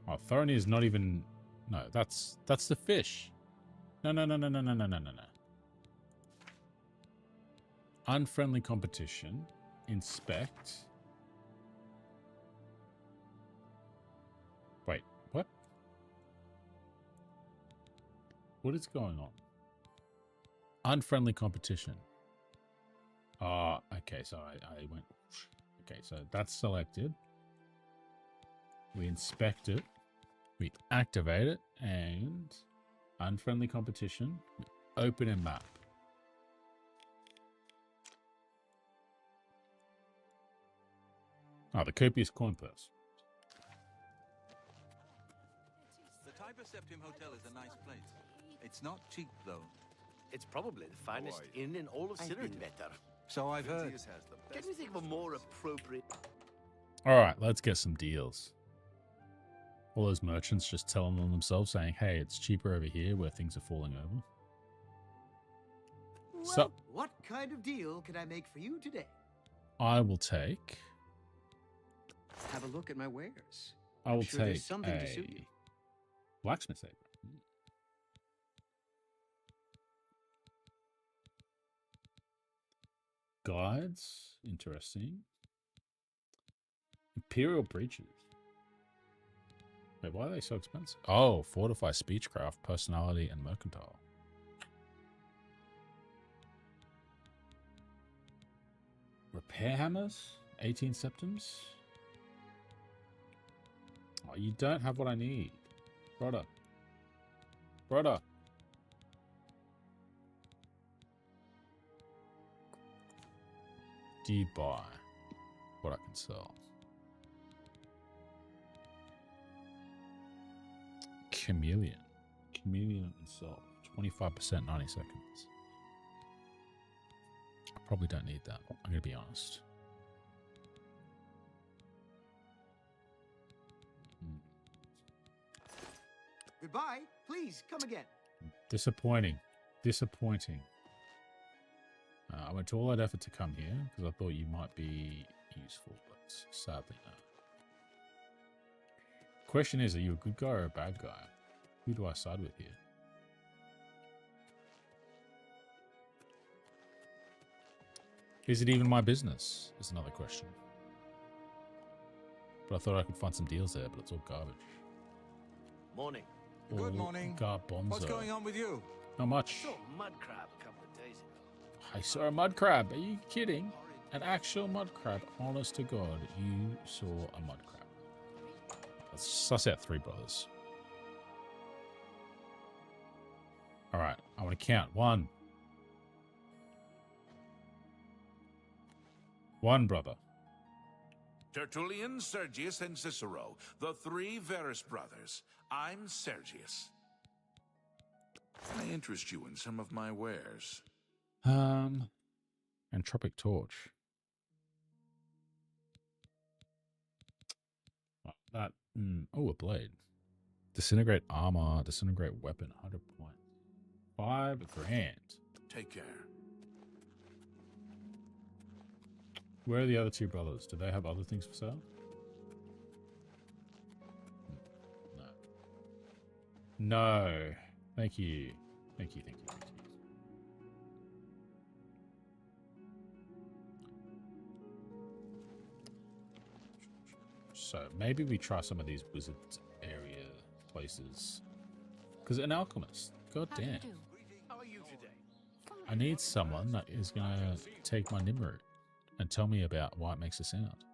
Oh, Thorinir's not even... No, that's the fish. No. Unfriendly competition. Inspect. Wait, what? What is going on? Unfriendly competition. Oh, okay, so I went... Okay, so that's selected. We inspect it. We activate it, and unfriendly competition. We open a map. Oh, the copious coin purse. The Tiber Septim Hotel is a nice place. It's not cheap, though. It's probably the finest inn in all of Cirenmetter. So I've heard. Can we think of a more appropriate... All right, let's get some deals. All those merchants just telling on themselves, saying, hey, it's cheaper over here where things are falling over. Well, So- what kind of deal can I make for you today? I will take... Have a look at my wares. I will sure there's take something to a suit you. blacksmith saber. Guides, interesting. Imperial breeches. Wait, why are they so expensive? Oh, fortify speechcraft, personality, and mercantile. Repair hammers, 18 septums. Oh, you don't have what I need, brother. Brother. Do you buy what I can sell? Chameleon. Chameleon itself. 25%, 90 seconds. I probably don't need that. I'm going to be honest. Goodbye. Please, come again. Disappointing. Disappointing. I went to all that effort to come here because I thought you might be useful, but sadly no. Question is, are you a good guy or a bad guy? Who do I side with here? Is it even my business? Is another question. But I thought I could find some deals there, but it's all garbage. Morning. Good All morning. Garbonzo. What's going on with you? Not much. Saw a mud crab a couple of days ago. I saw a mud crab. Are you kidding? An actual mud crab. Honest to God, you saw a mud crab. Let's suss out three brothers. All right, I want to count. One. One brother. Tertullian, Sergius, and Cicero, the three Verus brothers. I'm Sergius. Can I interest you in some of my wares? Entropic torch. That. Oh, a blade. Disintegrate armor. Disintegrate weapon. 100 points. 5 grand. Take care. Where are the other two brothers? Do they have other things for sale? No. No. Thank you. Thank you, thank you, thank you. So maybe we try some of these wizard area places. Because an alchemist, god damn. How are you today? I need someone that is going to take my Nimrod and tell me about why it makes a sound.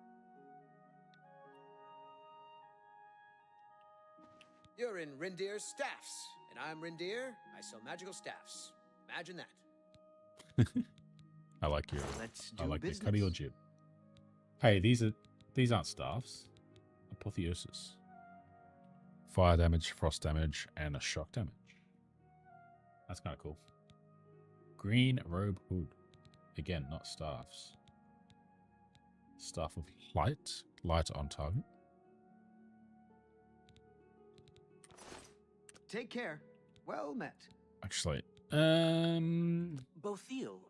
You're in Rindir's staffs, and I'm Rindir. I sell magical staffs. Imagine that. I like your Let's I do like business. the cutty or jib. Hey, these aren't staffs. Apotheosis. Fire damage, frost damage, and a shock damage. That's kind of cool. Green robe hood. Again, not staffs. Staff of light. Light on target. Take care. Well met. Actually, Bothiel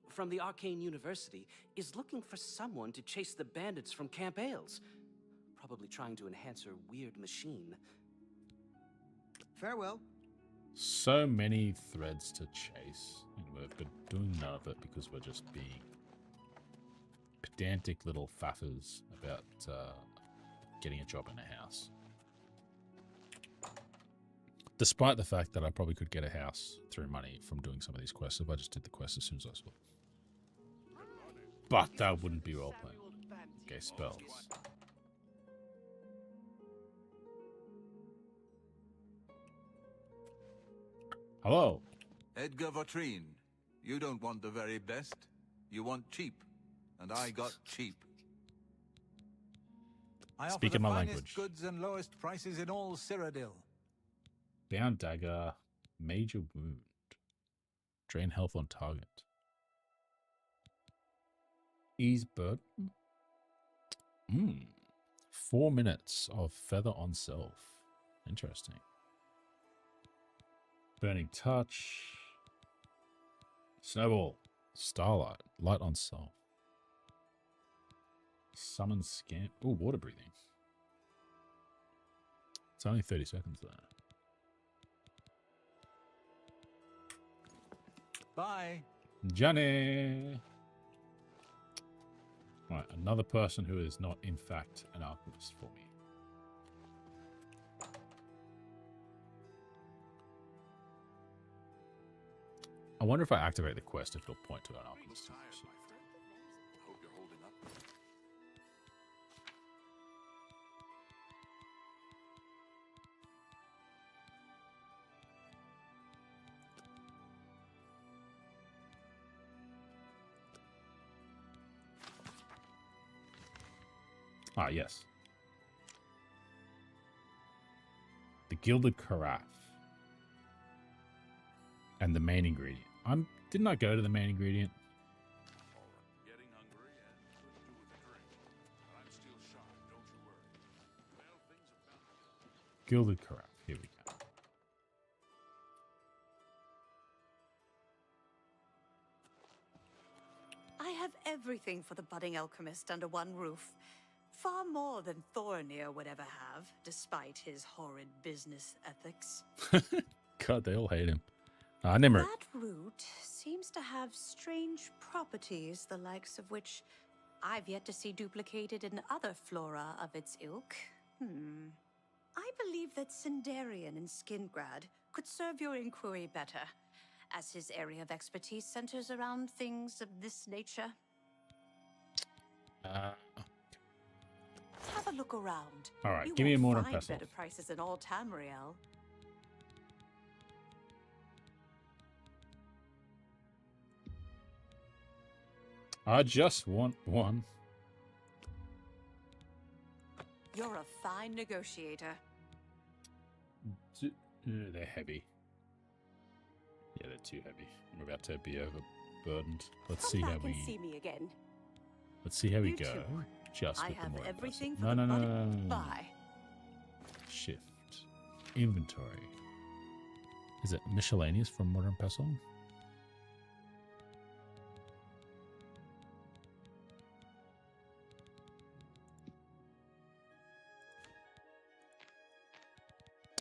from the Arcane University is looking for someone to chase the bandits from Camp Ailes. Probably trying to enhance her weird machine. Farewell. so many threads to chase, and we've been doing none of it because we're just being pedantic little faffers about getting a job in a house. Despite the fact that I probably could get a house through money from doing some of these quests if I just did the quest as soon as I saw. But that wouldn't be role playing. Okay, spells. Hello. Edgar Vautrin, you don't want the very best. You want cheap. And I got cheap. I offer Speaking the my finest language. goods and lowest prices in all Cyrodiil. Bound dagger. Major wound. Drain health on target. Ease burden. 4 minutes of feather on self. Interesting. Burning touch. Snowball. Starlight. Light on self. Summon scamp. Oh, water breathing. It's only 30 seconds there. Bye. Johnny. Right, another person who is not, in fact, an alchemist for me. I wonder if I activate the quest if it'll point to an alchemist. Tired, my friend. Hope you're holding up. Ah, yes. The gilded carafe. And the main ingredient. Didn't I go to the main ingredient? All right. Getting hungry and could do with a drink. But I'm still shy, don't you worry. Well, things are bound to Gilded carafe. Here we go. I have everything for the budding alchemist under one roof. Far more than Thornir would ever have, despite his horrid business ethics. God, they all hate him. I never. That root seems to have strange properties, the likes of which I've yet to see duplicated in other flora of its ilk. I believe that Sindarian in Skingrad could serve your inquiry better, as his area of expertise centers around things of this nature. Have a look around. All right, You give me a won't mortar find pestle. better prices in all Tamriel. I just want one. You're a fine negotiator. They're heavy. Yeah, they're too heavy. I'm about to be overburdened. Let's see Come how back we. and see me again. Let's see how we You go. too. Just I with the have mortar everything pestle. for No, the no, no, budding. no, no, no. Bye. Shift. Inventory. Is it miscellaneous from mortar and pestle?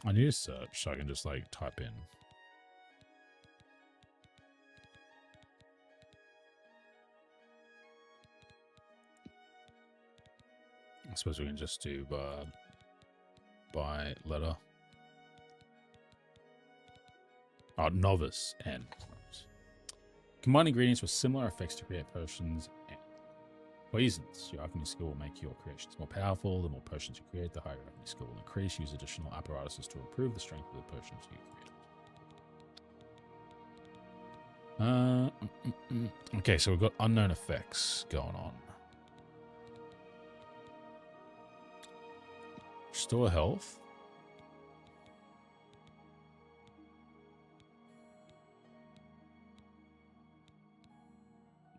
I need to search so I can just like type in. I suppose we can just do by letter. Oh, novice and combine ingredients with similar effects to create potions and poisons. Your alchemy skill will make your creations more powerful. The more potions you create, the higher your alchemy skill will increase. Use additional apparatuses to improve the strength of the potions you create. Okay, so we've got unknown effects going on. Restore health.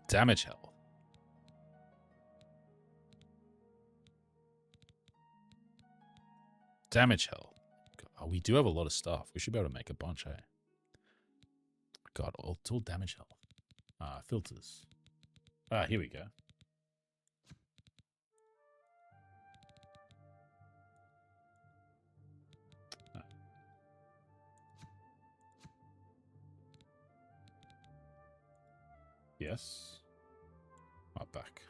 Damage health. Damage health. Oh, we do have a lot of stuff. We should be able to make a bunch, eh? God, it's all damage health. Filters. Here we go. Yes. Back.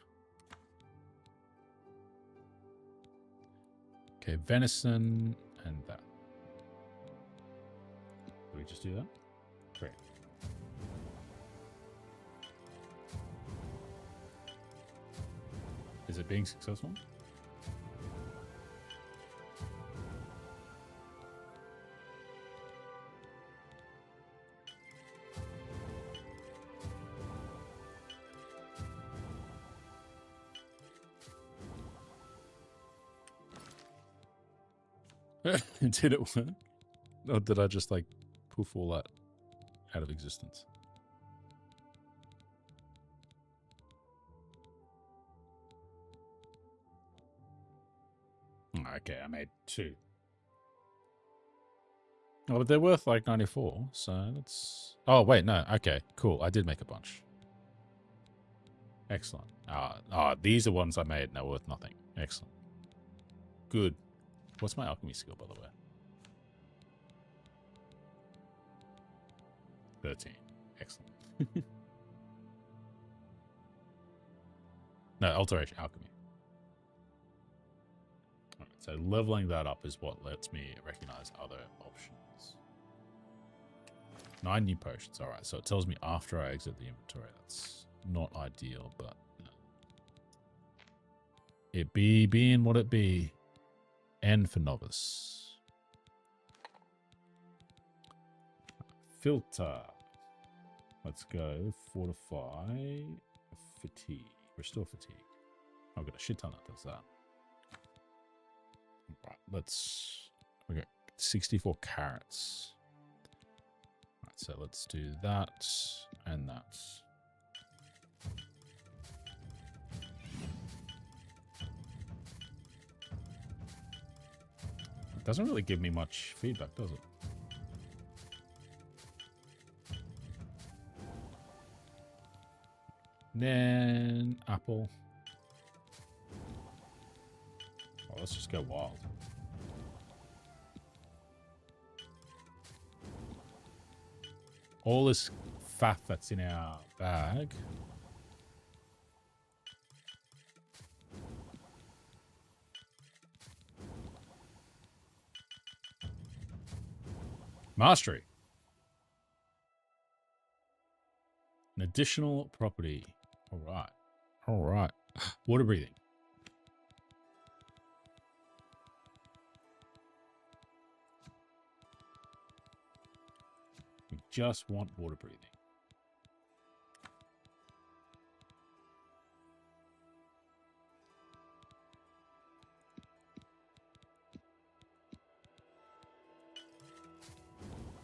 Okay, venison and that. Do we just do that? Great. Is it being successful? Did it work? Or did I just like poof all that out of existence? Okay, I made 2. Oh, but they're worth like 94, so that's... Oh, wait, no. Okay, cool. I did make a bunch. Excellent. These are ones I made and they're worth nothing. Excellent. Good. What's my alchemy skill, by the way? 13. Excellent. No, alteration, alchemy. Alright, so leveling that up is what lets me recognize other options. 9 new potions. Alright, so it tells me after I exit the inventory. That's not ideal, but it be being what it be. N for novice. Filter. Let's go. Fortify. Fatigue. Restore fatigue. I've got a shit ton that does that. Right, let's... We got 64 carrots. Right, so let's do that and that. It doesn't really give me much feedback, does it? Then apple. Oh, let's just go wild. All this faff that's in our bag. Mastery. An additional property. All right. All right. Water breathing. We just want water breathing.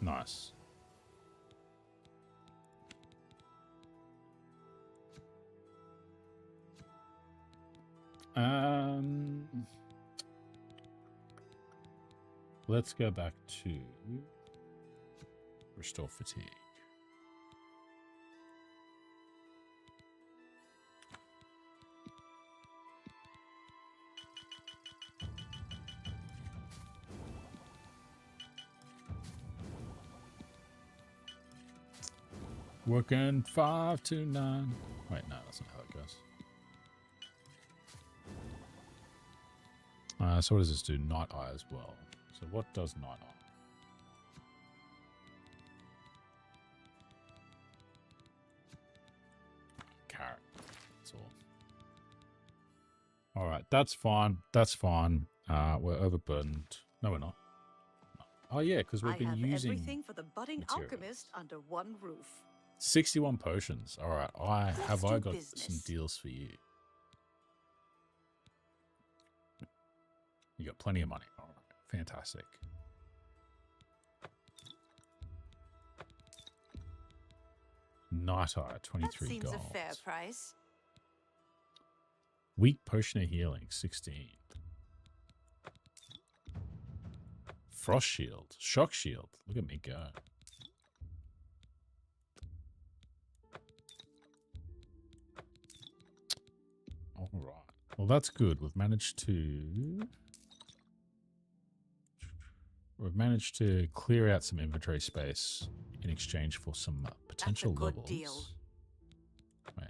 Nice. Let's go back to restore fatigue. Working 5 to 9. Wait, no, that's not how it goes. So what does this do? Night Eye as well. So what does Night Eye? Carrot. That's all. All right, that's fine. That's fine. We're overburdened. No, we're not. No. Oh yeah, because we've been using everything for the budding materials. alchemist under one roof. 61 potions. All right, I got business. some deals for you. You got plenty of money. All right, fantastic. Night Eye, 23 That seems gold. a fair price. Weak potion of healing, 16. Frost shield, shock shield. Look at me go. All right. Well, that's good. We've managed to clear out some inventory space in exchange for some potential That's a good levels. deal. Wait.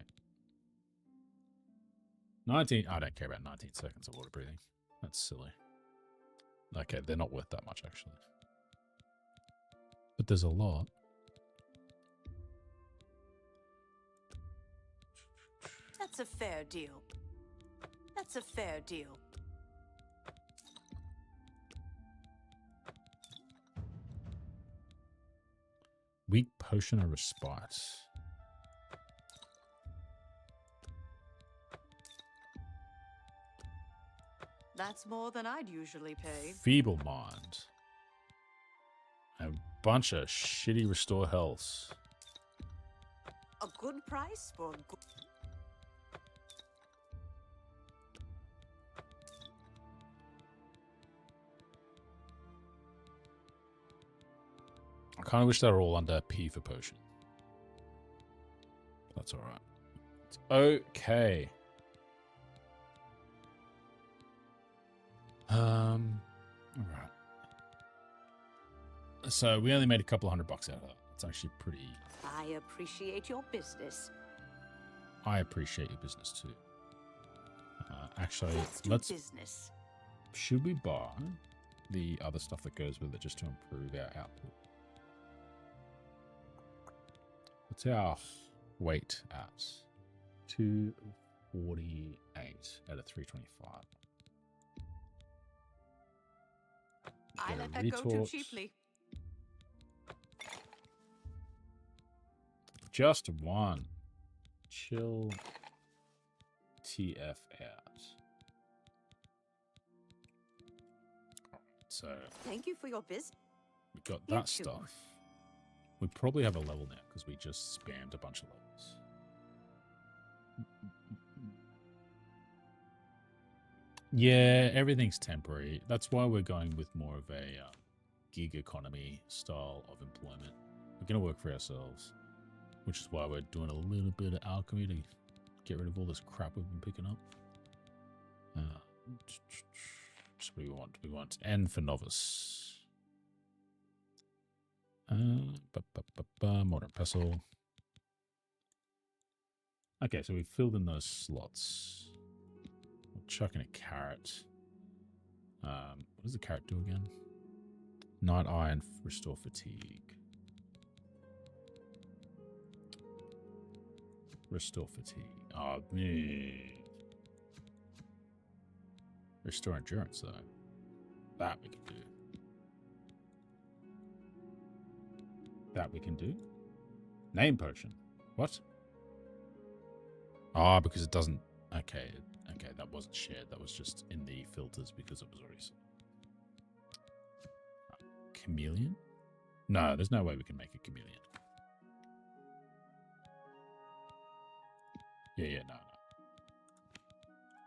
19. I don't care about 19 seconds of water breathing. That's silly. Okay, they're not worth that much actually. But there's a lot. That's a fair deal. That's a fair deal. Weak potion of respite. That's more than I'd usually pay. Feeble mind. A bunch of shitty restore health. A good price for good. I kind of wish they were all under P for potion. That's all right. It's okay. All right. So we only made a couple $100 out of that. It's actually pretty. I appreciate your business. I appreciate your business too. Actually, Let's do business. Should we buy the other stuff that goes with it just to improve our output? What's our weight at? 248 out of 325. I Get a let that go too retort. cheaply. Just one. Chill. TF out. So Thank you for your business. we got You that too. stuff. We probably have a level now because we just spammed a bunch of levels. Yeah, everything's temporary. That's why we're going with more of a gig economy style of employment. We're going to work for ourselves, which is why we're doing a little bit of alchemy to get rid of all this crap we've been picking up. So we want N for novice. Modern pestle. Okay, so we've filled in those slots. We'll chuck in a carrot. What does the carrot do again? Night eye and restore fatigue. Restore fatigue. Oh, me. Restore endurance, though. That we can do. That we can do. Name potion. What? Ah, because it doesn't. Okay, okay, that wasn't shared. That was just in the filters because it was already. Chameleon? No, there's no way we can make a chameleon. Yeah, no.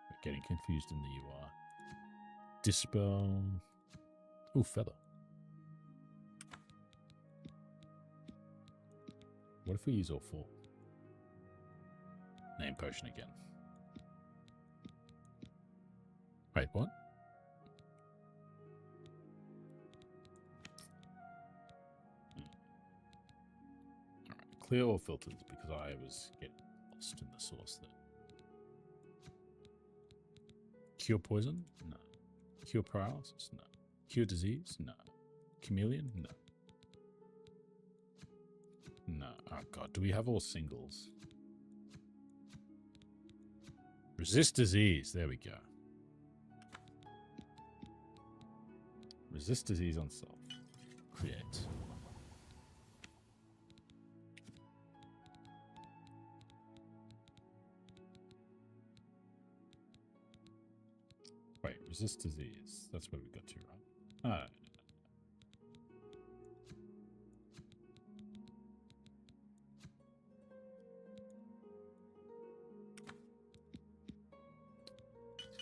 We're getting confused in the UI. Dispel. Oh, feather. What if we use all four? Name potion again. Wait, what? Alright, clear all filters because I was getting lost in the source there. Cure poison? No. Cure paralysis? No. Cure disease? No. Chameleon? No. No. Oh god, do we have all singles? Resist disease. There we go. Resist disease on self. Create. Wait, resist disease. That's where we got to, right? Oh.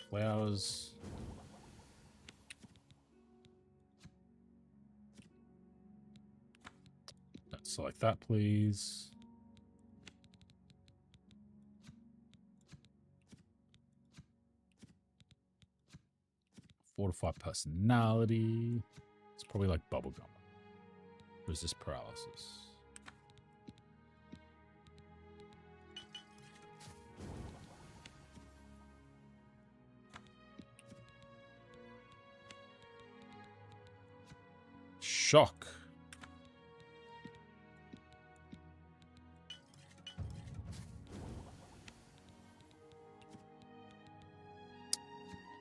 Flowers. Let's select that, please. Fortify personality. It's probably like bubblegum. Resist paralysis. Shock.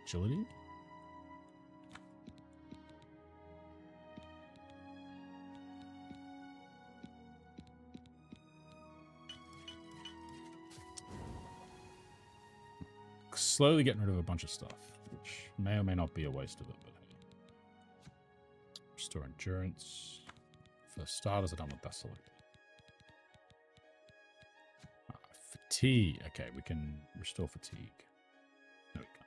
agility. Slowly getting rid of a bunch of stuff, which may or may not be a waste of it, but hey. Restore endurance. For starters, I don't want that selected. Fatigue. Okay, we can restore fatigue. No, we can't.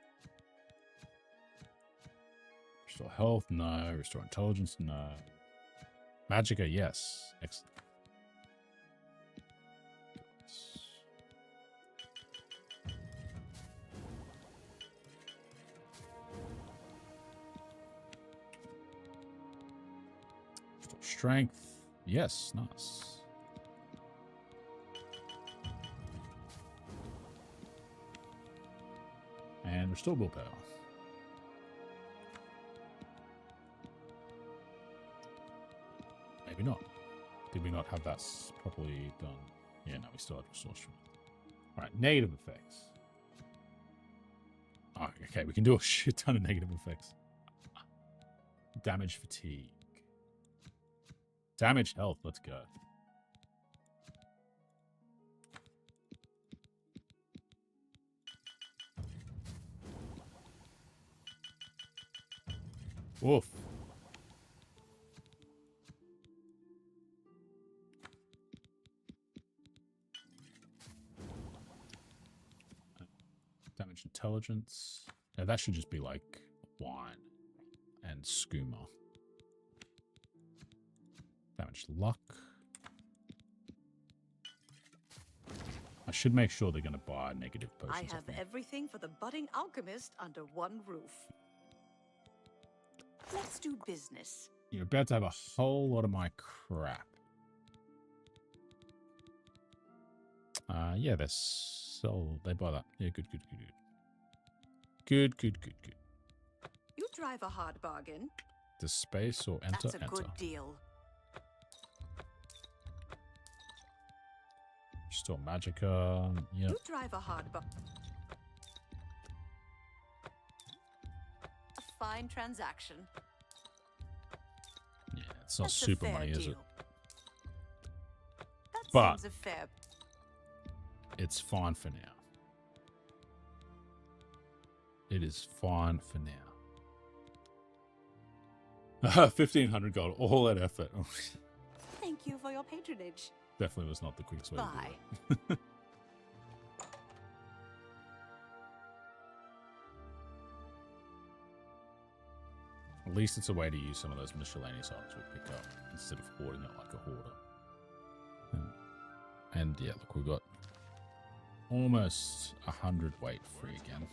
Restore health? No. Restore intelligence? No. Magicka? Yes. Excellent. Restore strength? Yes. Nice. And restore willpower. Maybe not. Did we not have that properly done? Yeah, no, we still had restore strength. Alright, negative effects. Oh, okay, we can do a shit ton of negative effects. Damage fatigue. Damage health, let's go. Woof. Damage intelligence. Yeah, that should just be like wine and skooma. Damage luck. I should make sure they're going to buy negative potions. I have everything for the budding alchemist under one roof. Let's do business. You're about to have a whole lot of my crap. Yeah, they buy that. Yeah, good. Good. You drive a hard bargain. Does space or enter? That's a good deal. Restore magicka. Yeah. You drive a hard bargain. A fine transaction. Yeah, it's not That's super a fair money, is deal. it? That But seems a fair. it's fine for now. It is fine for now. 1,500 gold. All that effort. Thank you for your patronage. Definitely was not the quickest way to Bye. do it. At least it's a way to use some of those miscellaneous items we pick up instead of hoarding it like a hoarder. And yeah, look, we've got almost 100 weight free again.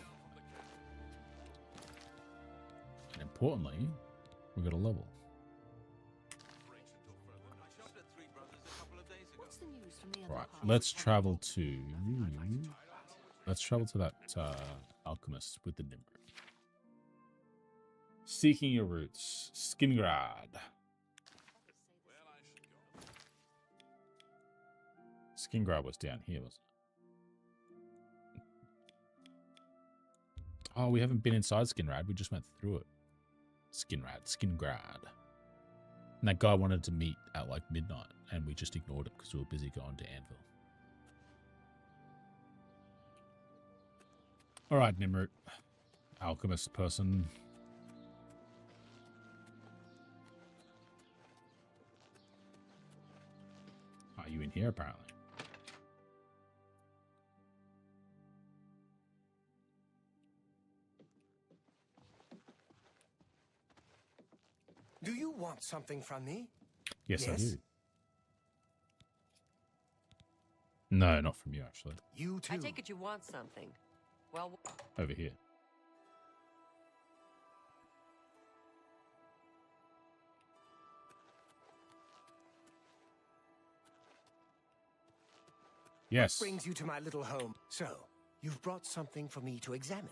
And importantly, we got a level. What's the news from the other Right, half? let's travel to that alchemist with the Nimrod. Seeking your roots, Skingrad. Skingrad was down here, wasn't it? Oh, we haven't been inside Skingrad. We just went through it. Skingrad. And that guy wanted to meet at like midnight, and we just ignored it because we were busy going to Anvil. All right, Nimrod, alchemist person. Are you in here? Apparently. Do you want something from me? Yes, I do. No, not from you, actually. You too. I take it you want something. Well, Over here. Yes. Brings you to my little home. So, you've brought something for me to examine.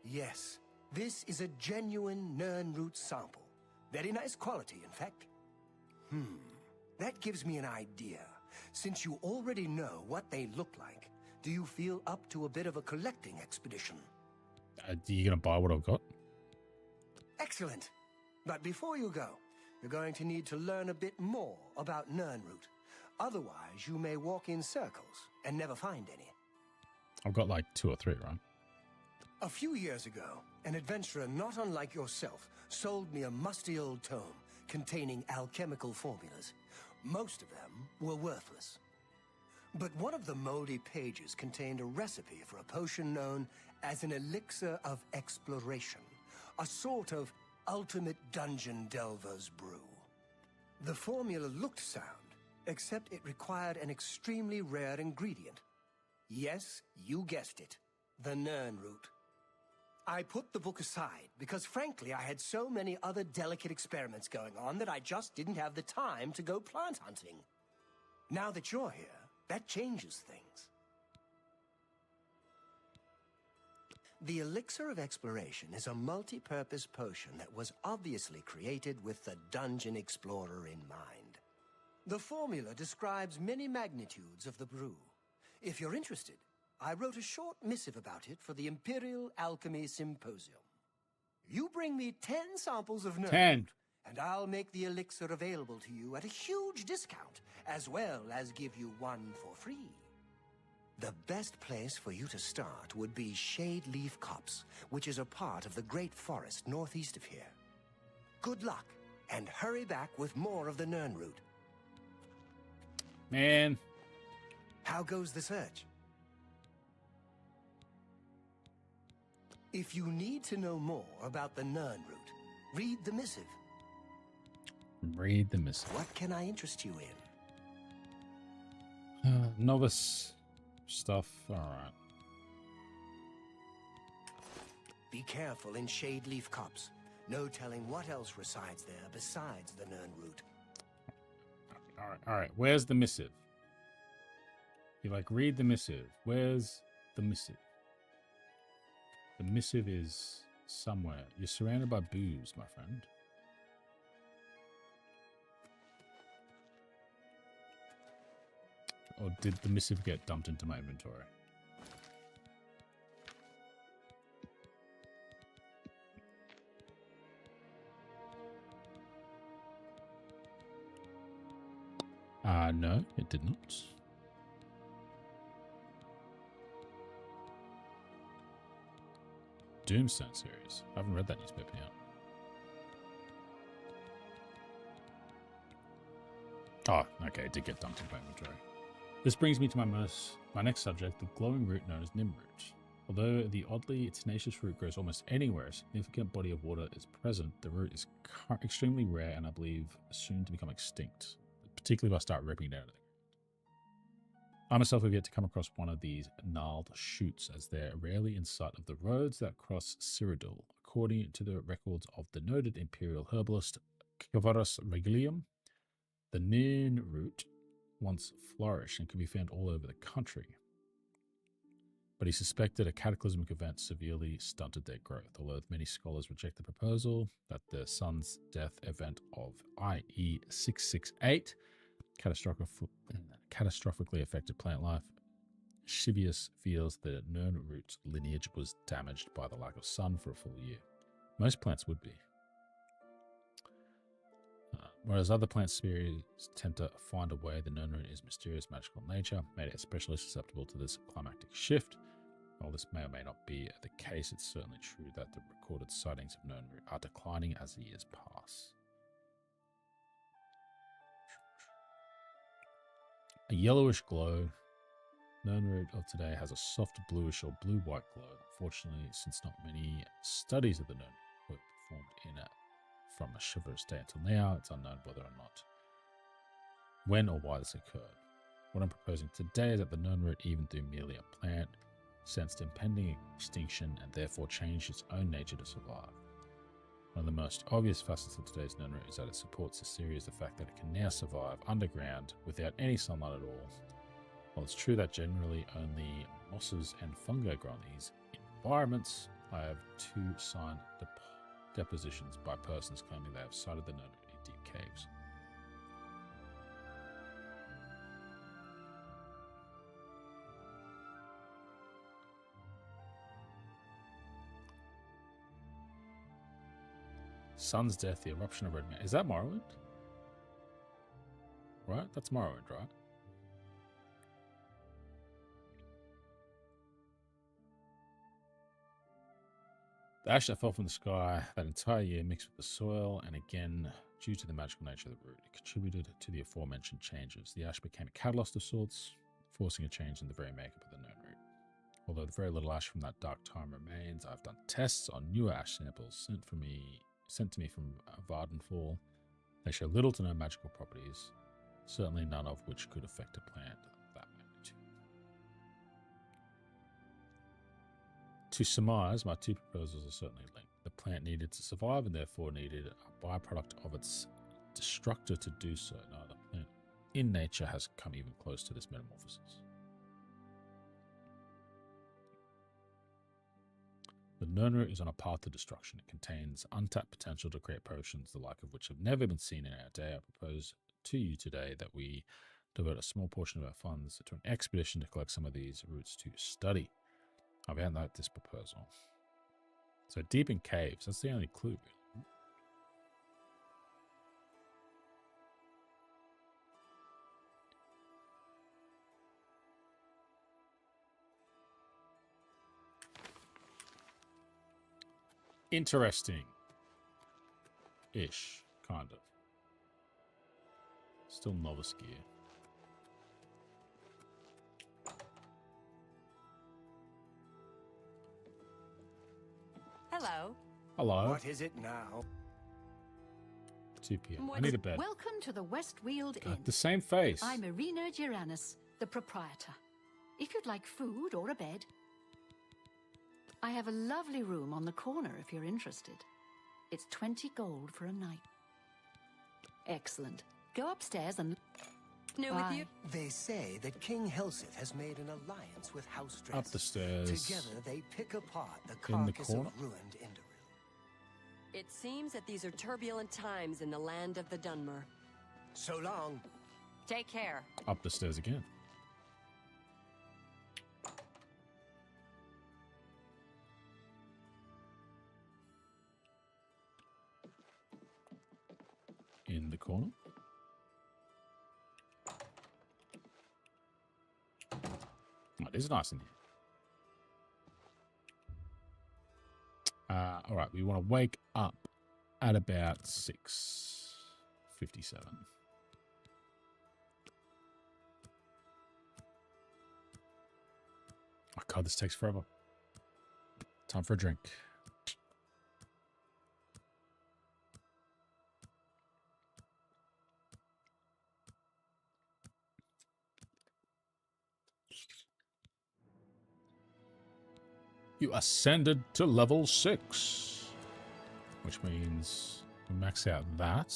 Yes, this is a genuine Nirnroot sample. Very nice quality, in fact. That gives me an idea. Since you already know what they look like, Do you feel up to a bit of a collecting expedition? Are you going to buy what I've got? Excellent. But before you go, you're going to need to learn a bit more about Nirnroot. Otherwise, you may walk in circles and never find any. I've got like 2 or 3, right? A few years ago, an adventurer not unlike yourself sold me a musty old tome containing alchemical formulas. Most of them were worthless. But one of the moldy pages contained a recipe for a potion known as an elixir of exploration, a sort of ultimate dungeon delver's brew. The formula looked sound, except it required an extremely rare ingredient. Yes, you guessed it, the Nirnroot. I put the book aside because, frankly, I had so many other delicate experiments going on that I just didn't have the time to go plant hunting. Now that you're here, that changes things. The Elixir of Exploration is a multi-purpose potion that was obviously created with the Dungeon Explorer in mind. The formula describes many magnitudes of the brew. If you're interested, I wrote a short missive about it for the Imperial Alchemy Symposium. You bring me 10 samples of Nirn, 10. and I'll make the elixir available to you at a huge discount, as well as give you one for free. The best place for you to start would be Shade Leaf Copse, which is a part of the Great Forest northeast of here. Good luck, and hurry back with more of the Nirnroot. Man. How goes the search? If you need to know more about the Nirnroot, read the missive. Read the missive. What can I interest you in? Novice stuff. All right. Be careful in Shade Leaf Copse. No telling what else resides there besides the Nirnroot. All right. Where's the missive? You like read the missive. Where's the missive? The missive is somewhere. You're surrounded by booze, my friend. Or did the missive get dumped into my inventory? No, it did not. Doomstone series. I haven't read that newspaper yet. Oh, okay, it did get dumped into my inventory. This brings me to my next subject, the glowing root known as Nimroot. Although the oddly tenacious root grows almost anywhere a significant body of water is present, the root is extremely rare and I believe soon to become extinct, particularly if I start ripping down it. I myself have yet to come across one of these gnarled shoots, as they're rarely in sight of the roads that cross Cyrodiil. According to the records of the noted imperial herbalist Cavaris Regilium, the Nirnroot once flourished and could be found all over the country. But he suspected a cataclysmic event severely stunted their growth, although many scholars reject the proposal that the sun's death event of IE 668 catastrophically affected plant life. Shivius feels that Nirnroot's lineage was damaged by the lack of sun for a full year. Most plants would be. Whereas other plant species tend to find a way, the Nirnroot is mysterious magical nature, made it especially susceptible to this climactic shift. While this may or may not be the case, it's certainly true that the recorded sightings of Nirnroot are declining as the years pass. A yellowish glow. Nirnroot of today has a soft bluish or blue-white glow. Unfortunately, since not many studies of the Nirnroot were performed in it from a chivalrous day until now, it's unknown whether or not when or why this occurred. What I'm proposing today is that the Nirnroot, even though merely a plant, sensed impending extinction and therefore changed its own nature to survive. One of the most obvious facets of today's Nirnroot is that it supports the theory of the fact that it can now survive underground without any sunlight at all. While it's true that generally only mosses and fungi grow in these environments, I have 2 signed depositions by persons claiming they have sighted the Nirnroot in deep caves. Sun's death, the eruption of Red Man. Is that Morrowind? Right? That's Morrowind, right? The ash that fell from the sky that entire year mixed with the soil, and again, due to the magical nature of the root, it contributed to the aforementioned changes. The ash became a catalyst of sorts, forcing a change in the very makeup of the known root. Although the very little ash from that dark time remains, I've done tests on newer ash samples sent to me from Vardenfall. They show little to no magical properties, certainly none of which could affect a plant of that magnitude. To surmise, my two proposals are certainly linked. The plant needed to survive and therefore needed a byproduct of its destructor to do so. Neither plant in nature has come even close to this metamorphosis. The Nirnroot is on a path to destruction. It contains untapped potential to create potions, the like of which have never been seen in our day. I propose to you today that we devote a small portion of our funds to an expedition to collect some of these roots to study. I've outlined this proposal. So deep in caves, that's the only clue. Interesting. Ish, kind of. Still novice gear. Hello. Hello. What is it now? 2 p.m. I need a bed. Welcome to the Westweald Inn. The same face. I'm Irina Girannis, the proprietor. If you'd like food or a bed, I have a lovely room on the corner if you're interested. It's 20 gold for a night. Excellent. Go upstairs and... New with you? They say that King Helseth has made an alliance with House Dress. Up the stairs. Together they pick apart the In the carcass corner. of ruined Enderil. It seems that these are turbulent times in the land of the Dunmer. So long. Take care. Up the stairs again. In the corner. Oh, it is nice in here. All right, we want to wake up at about 6:57. Oh God, this takes forever. Time for a drink. You ascended to level 6, which means we max out that.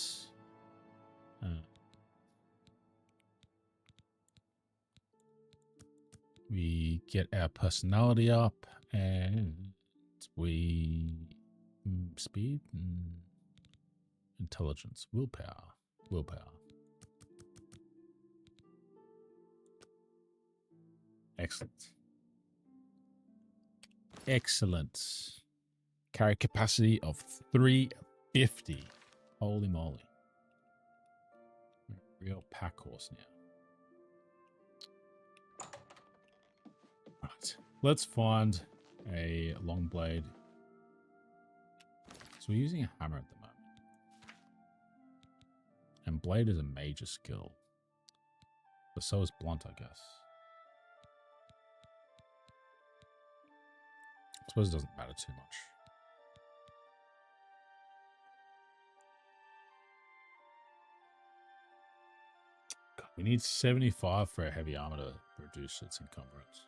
We get our personality up, and we speed, intelligence, willpower. Excellent. Carry capacity of 350. Holy moly. Real pack horse now. Right. Let's find a long blade. So we're using a hammer at the moment. And blade is a major skill. But so is blunt, I guess. I suppose it doesn't matter too much. God, we need 75 for a heavy armor to reduce its encumbrance.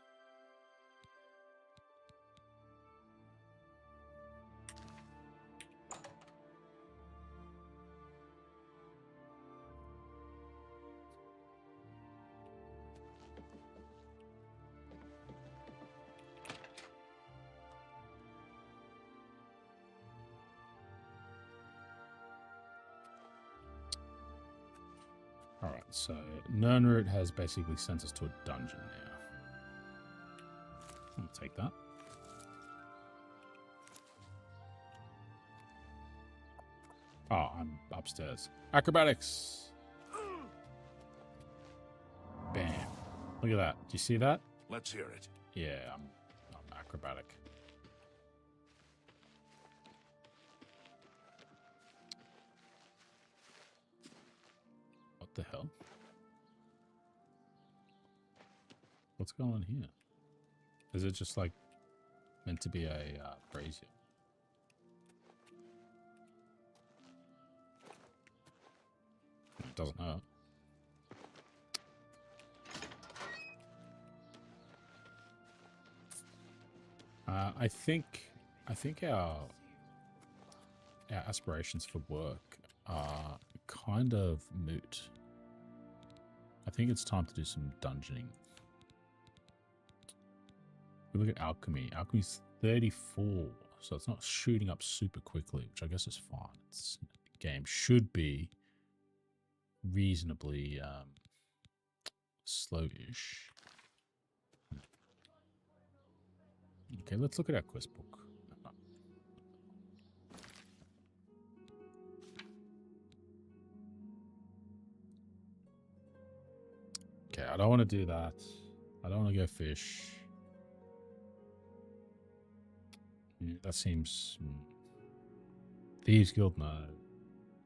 Alright, so Nirnroot has basically sent us to a dungeon now. I'll take that. Oh, I'm upstairs. Acrobatics. Bam. Look at that. Do you see that? Let's hear it. Yeah, I'm acrobatic. What the hell? What's going on here? Is it just like meant to be a brazier? It doesn't hurt. I think our aspirations for work are kind of moot. I think it's time to do some dungeoning. We look at alchemy. Alchemy's 34, so it's not shooting up super quickly, which I guess is fine. It's, the game should be reasonably slowish. Okay, let's look at our quest book. Okay, I don't want to do that. I don't want to go fish. Yeah, that seems... Thieves Guild, no.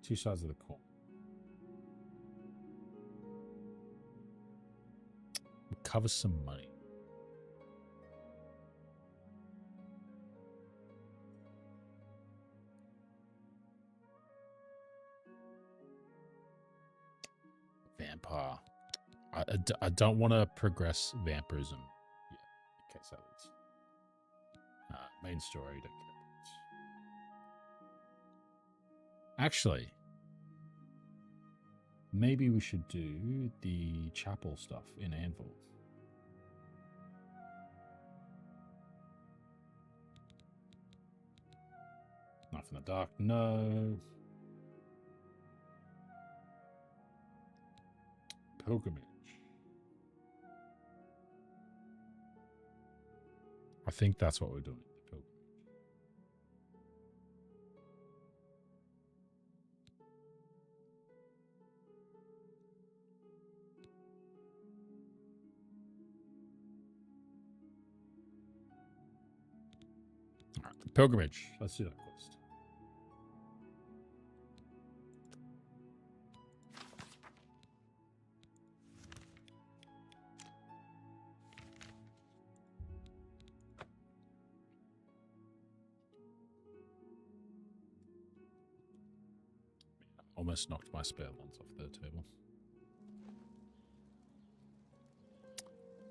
Two sides of the coin. Recover some money. Vampire. I don't want to progress vampirism. Yeah, okay, so it's main story. Don't care about. Actually, maybe we should do the chapel stuff in Anvil. Knife in the dark, no. Pilgrimage. I think that's what we're doing. The pilgrimage. All right, the pilgrimage. Let's do that quest. Almost knocked my spare ones off the table.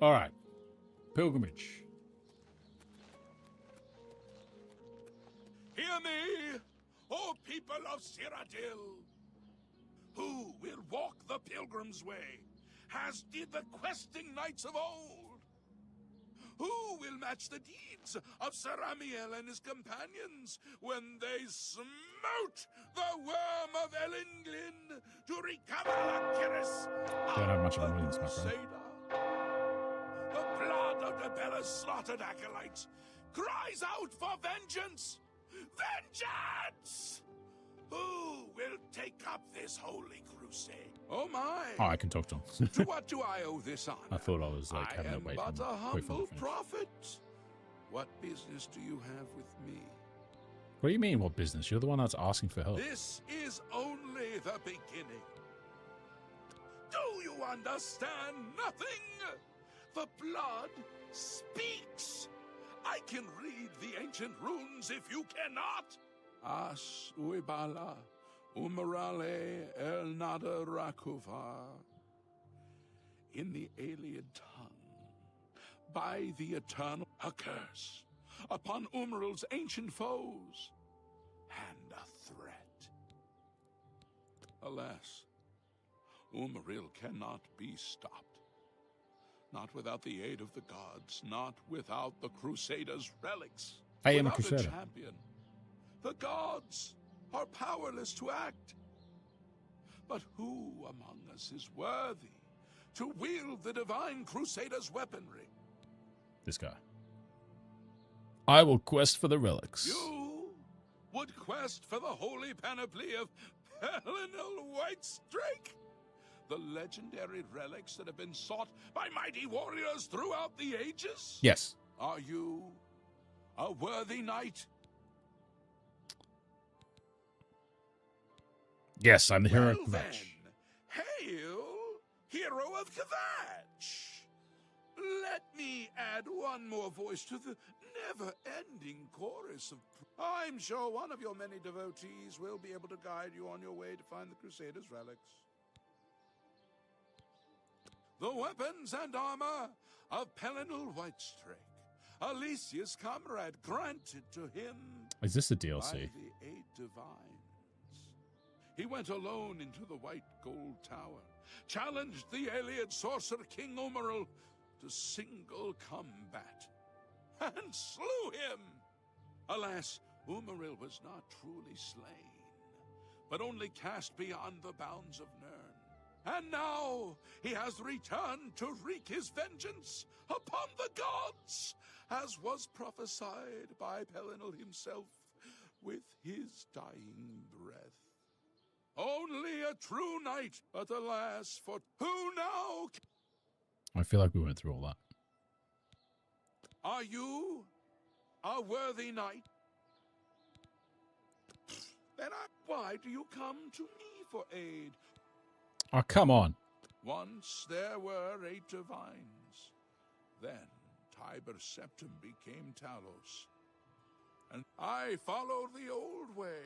All right. Pilgrimage. Hear me, O people of Cyrodiil. Who will walk the pilgrim's way, as did the questing knights of old? Who will match the deeds of Sir Amiel and his companions when they smote the worm of Elendil to recover Lakiris? Don't have much of an audience, my friend. The blood of the Bella's slaughtered acolytes cries out for vengeance! Vengeance! Who will take up this holy crusade? Oh my! Oh, I can talk to him. To what do I owe this honor? I thought I was like having to wait. I am but a wait for him humble to finish. prophet. What business do you have with me? What do you mean, what business? You're the one that's asking for help. This is only the beginning. Do you understand nothing? The blood speaks. I can read the ancient runes if you cannot. As uibala, umarale el nada rakuva. In the alien tongue, by the eternal, a curse upon Umaral's ancient foes, and a threat. Alas, Umaril cannot be stopped. Not without the aid of the gods, not without the Crusaders' relics. I am a Without Crusader. champion, the gods are powerless to act. But who among us is worthy to wield the divine Crusaders' weaponry? This guy. I will quest for the relics. You would quest for the holy panoply of Pelinal Whitestrake? The legendary relics that have been sought by mighty warriors throughout the ages? Yes. Are you a worthy knight? Yes, I'm the hero Well of then, Kvatch. hail, hero of Kvatch! Let me add one more voice to the never-ending chorus of... I'm sure one of your many devotees will be able to guide you on your way to find the Crusaders' relics. The weapons and armor of Pelinal Whitestrake, Alicia's comrade, granted to him Is this a by DLC? the 8 divines. He went alone into the White Gold Tower, challenged the alien sorcerer King Umaril to single combat, and slew him. Alas, Umaril was not truly slain, but only cast beyond the bounds of Nirn. And now he has returned to wreak his vengeance upon the gods, as was prophesied by Pelinal himself with his dying breath. Only a true knight, but alas, for who now? I feel like we went through all that. Are you a worthy knight? Then why do you come to me for aid? Oh, come on. Once there were 8 divines. Then Tiber Septim became Talos. And I followed the old way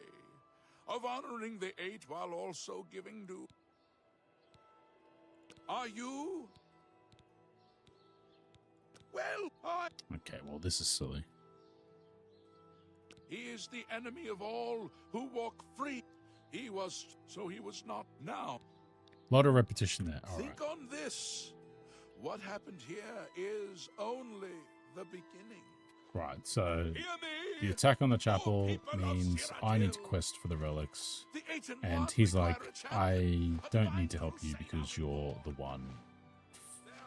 of honoring the 8 while also giving due. Are you? Well, Okay, well, this is silly. He is the enemy of all who walk free. He was, so he was not now. A lot of repetition there. All Think right. on this. What happened here is only the beginning. Right, so Hear me, the attack on the chapel people of means I need to Cyrodiil. quest for the relics. The 8 and And 1 he's require like, a champion, I a don't divine need to help you crusader. because you're the one.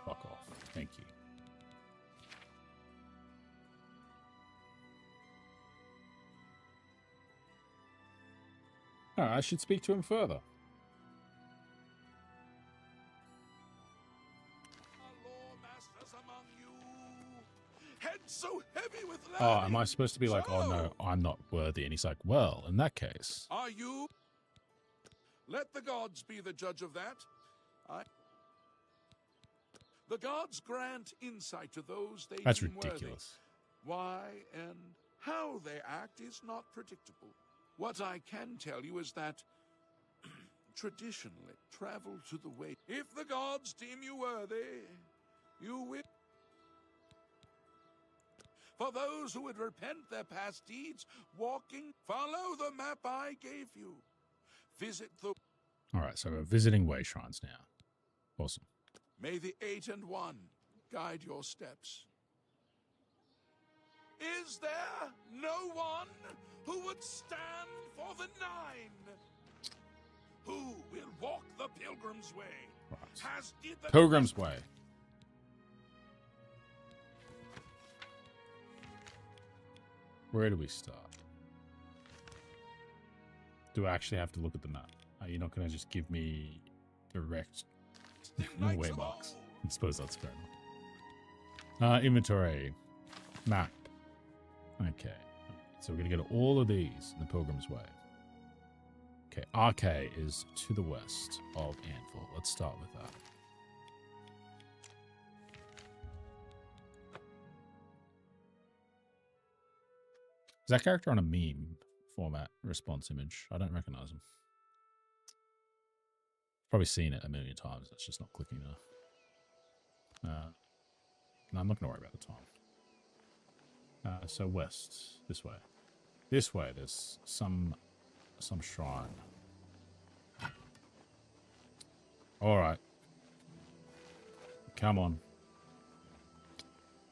Fuck off. Thank you. Oh, I should speak to him further. Law masters among you, heads so heavy with Oh, am learning. I supposed to be like, oh no, I'm not worthy? And he's like, well, in that case. Are you? Let the gods be the judge of that. The gods grant insight to those they That's deem ridiculous. worthy. Why and how they act is not predictable. What I can tell you is that traditionally travel to the way. If the gods deem you worthy, you will. For those who would repent their past deeds, follow the map I gave you. Visit the... All right, so we're visiting way shrines now. Awesome. May the 8 and 1 guide your steps. Is there no one who would stand for the 9? Who will walk the pilgrim's way? Right. Has did the Pilgrim's Way. Where do we start? Do I actually have to look at the map? Are you not going to just give me direct waymarks? I suppose that's fair enough. Inventory. Map. Okay. So we're going to go to all of these in the Pilgrim's Way. Okay, RK is to the west of Anvil. Let's start with that. Is that character on a meme format response image? I don't recognize him. Probably seen it a million times. It's just not clicking enough. No, I'm not going to worry about the time. So west, this way. This way, there's some shrine. All right. Come on.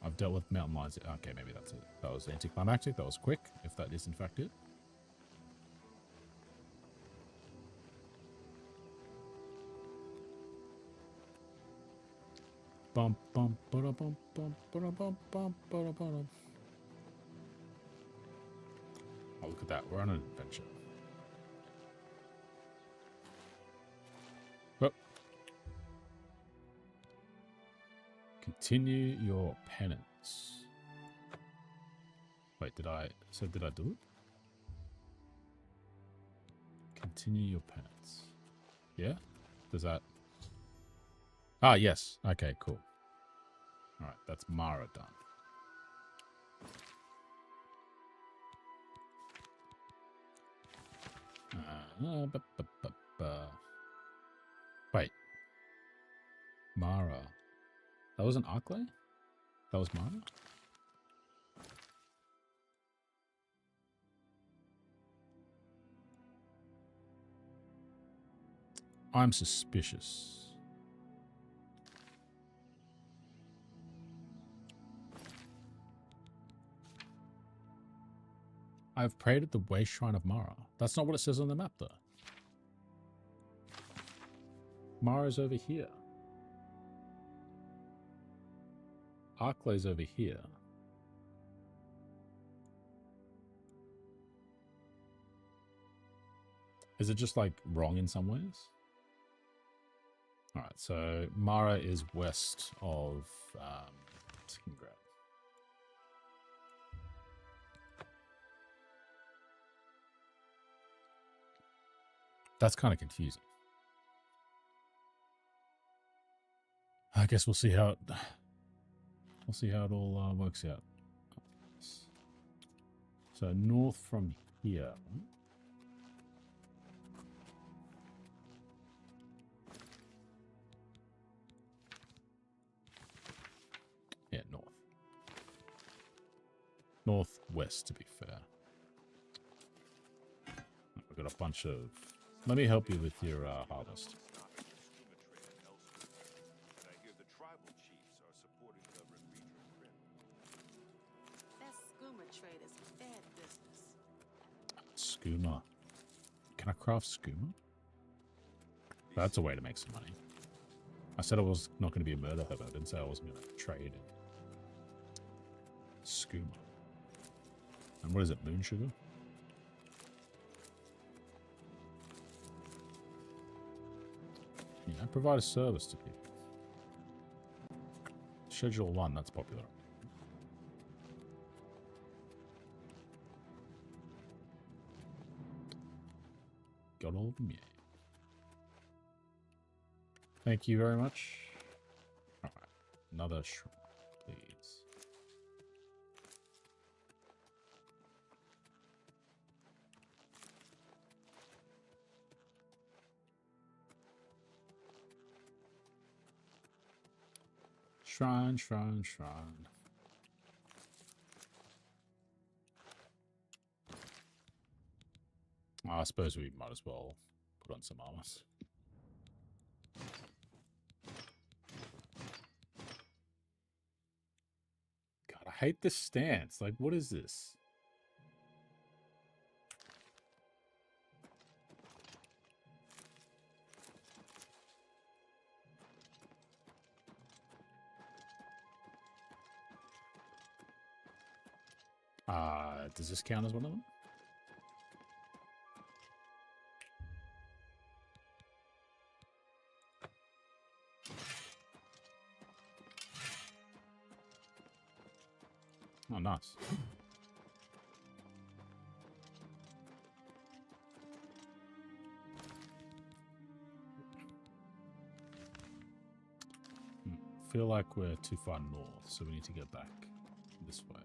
I've dealt with mountain lions. Okay, maybe that's it. That was anticlimactic. That was quick, if that is in fact it. Bum bum ba bum bum ba bum bum ba bum. Oh, look at that. We're on an adventure. Well, continue your penance. Wait, did I do it? Continue your penance. Yeah? Does that... Ah, yes. Okay, cool. Alright, that's Mara done. Wait. Mara. That wasn't Arklay? That was Mara? I'm suspicious. I've prayed at the Way Shrine of Mara. That's not what it says on the map, though. Mara's over here. Arklay's over here. Is it just, like, wrong in some ways? Alright, so Mara is west of Skingrad. That's kind of confusing. I guess we'll see how it all works out. So north from here. Yeah, north. Northwest, to be fair. We've got a bunch of... Let me help you with your harvest. That skooma trade is bad business. Skooma. Can I craft skooma? That's a way to make some money. I said I was not going to be a murder hobo. I didn't say I wasn't going to trade in skooma. And what is it? Moon sugar? You know, provide a service to people. Schedule 1, that's popular. Got all of them, yeah. Thank you very much. Alright, another shrine, please. Shrine, shrine, shrine. I suppose we might as well put on some armor. God, I hate this stance. Like, what is this? Does this count as one of them? Oh, nice. Feel like we're too far north, so we need to get back this way.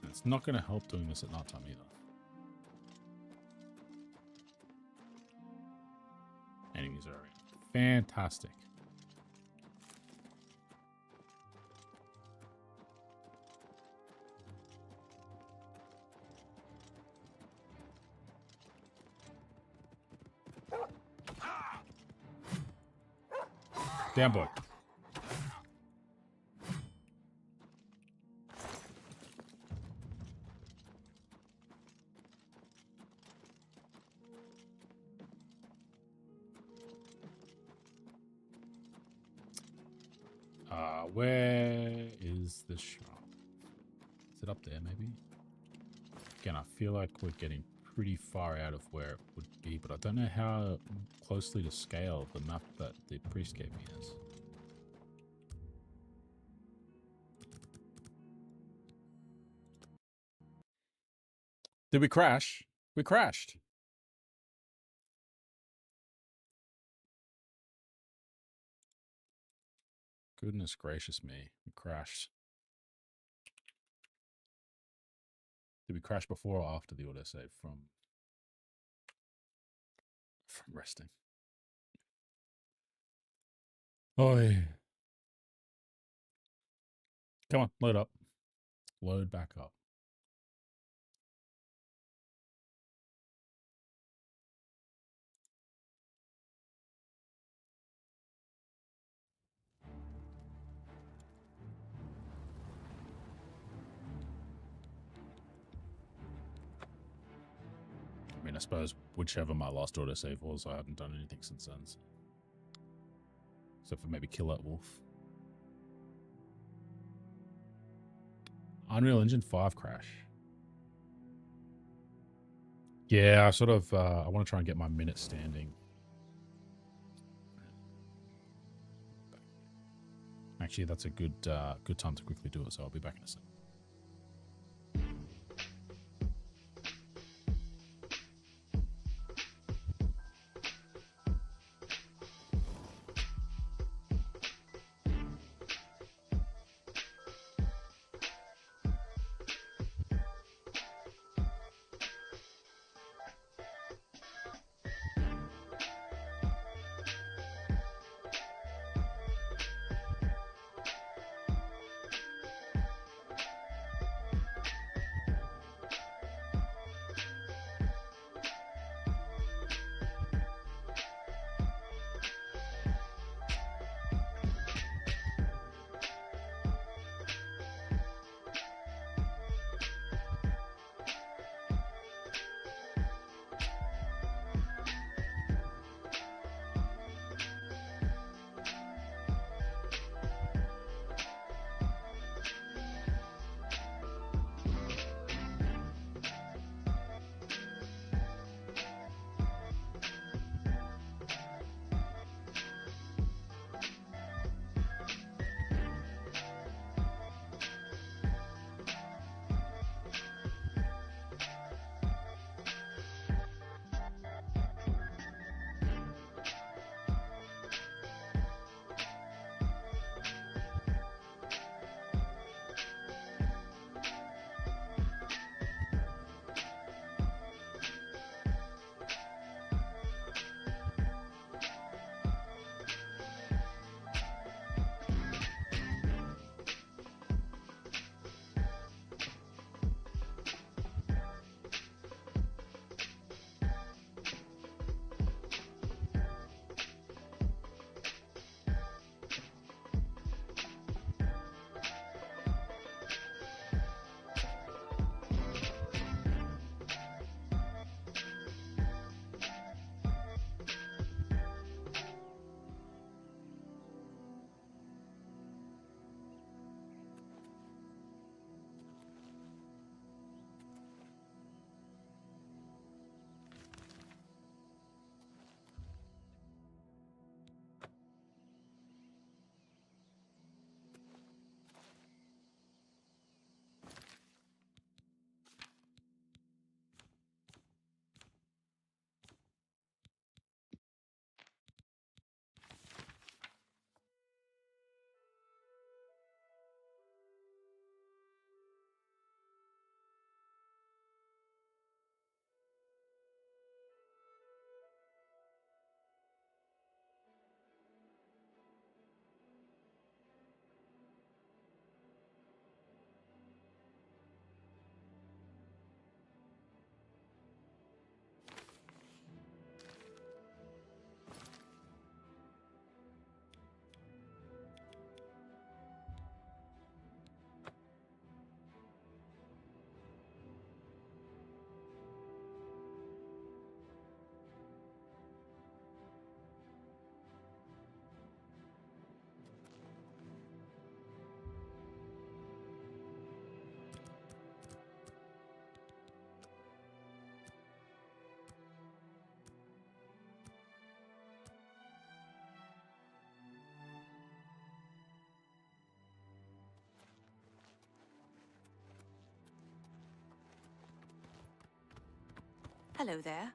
And it's not going to help doing this at night time either. Enemies are around. Fantastic. Damn boy. Where is the shrine? Is it up there, maybe? Again, I feel like we're getting pretty far out of where it would be, but I don't know how closely to scale the map that the priest gave me is. Did we crash? We crashed. Goodness gracious me. We crashed. Did we crash before or after the autosave from resting? Oi. Come on, load up. Load back up. I mean, I suppose whichever my last autosave was, I haven't done anything since then. So. Except for maybe kill that wolf. Unreal Engine 5 crash. Yeah, I sort of, I want to try and get my minute standing. Actually, that's a good good time to quickly do it, so I'll be back in a second. Hello there.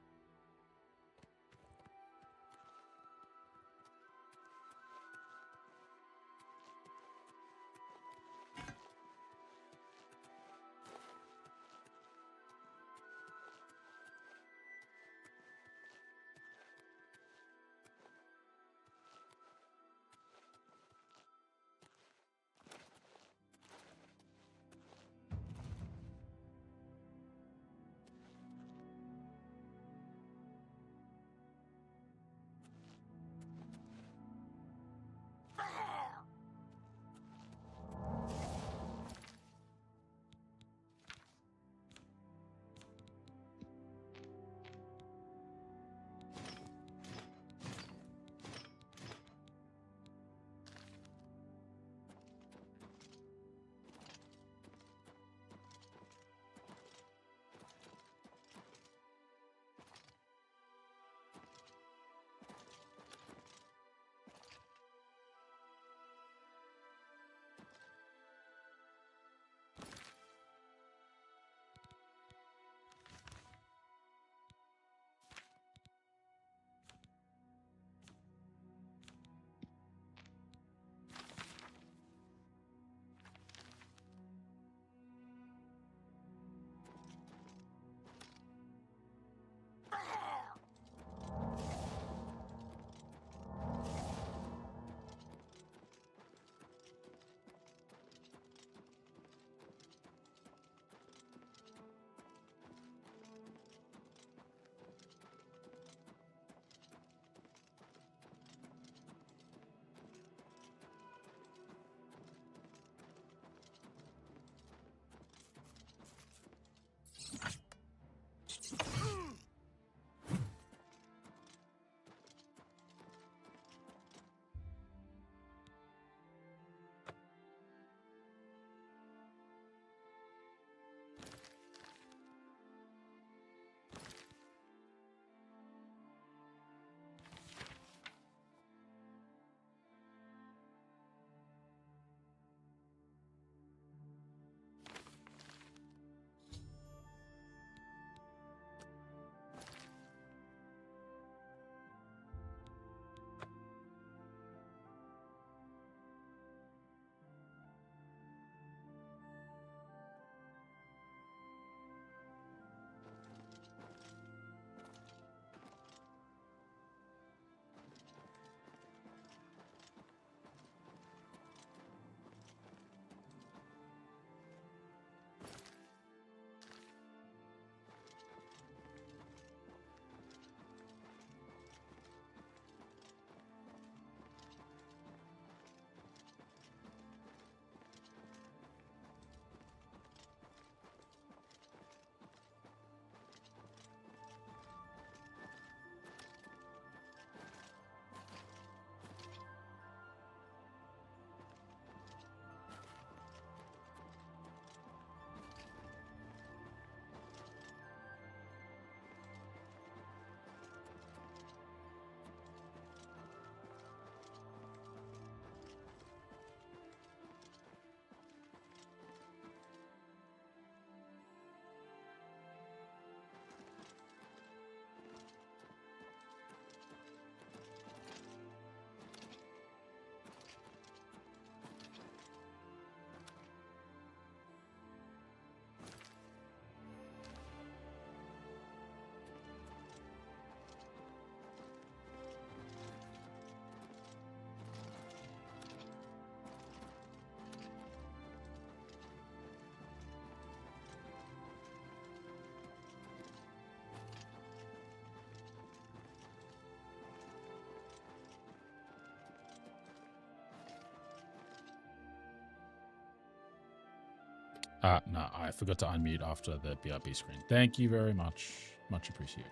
No, I forgot to unmute after the BRB screen. Thank you very much. Much appreciated.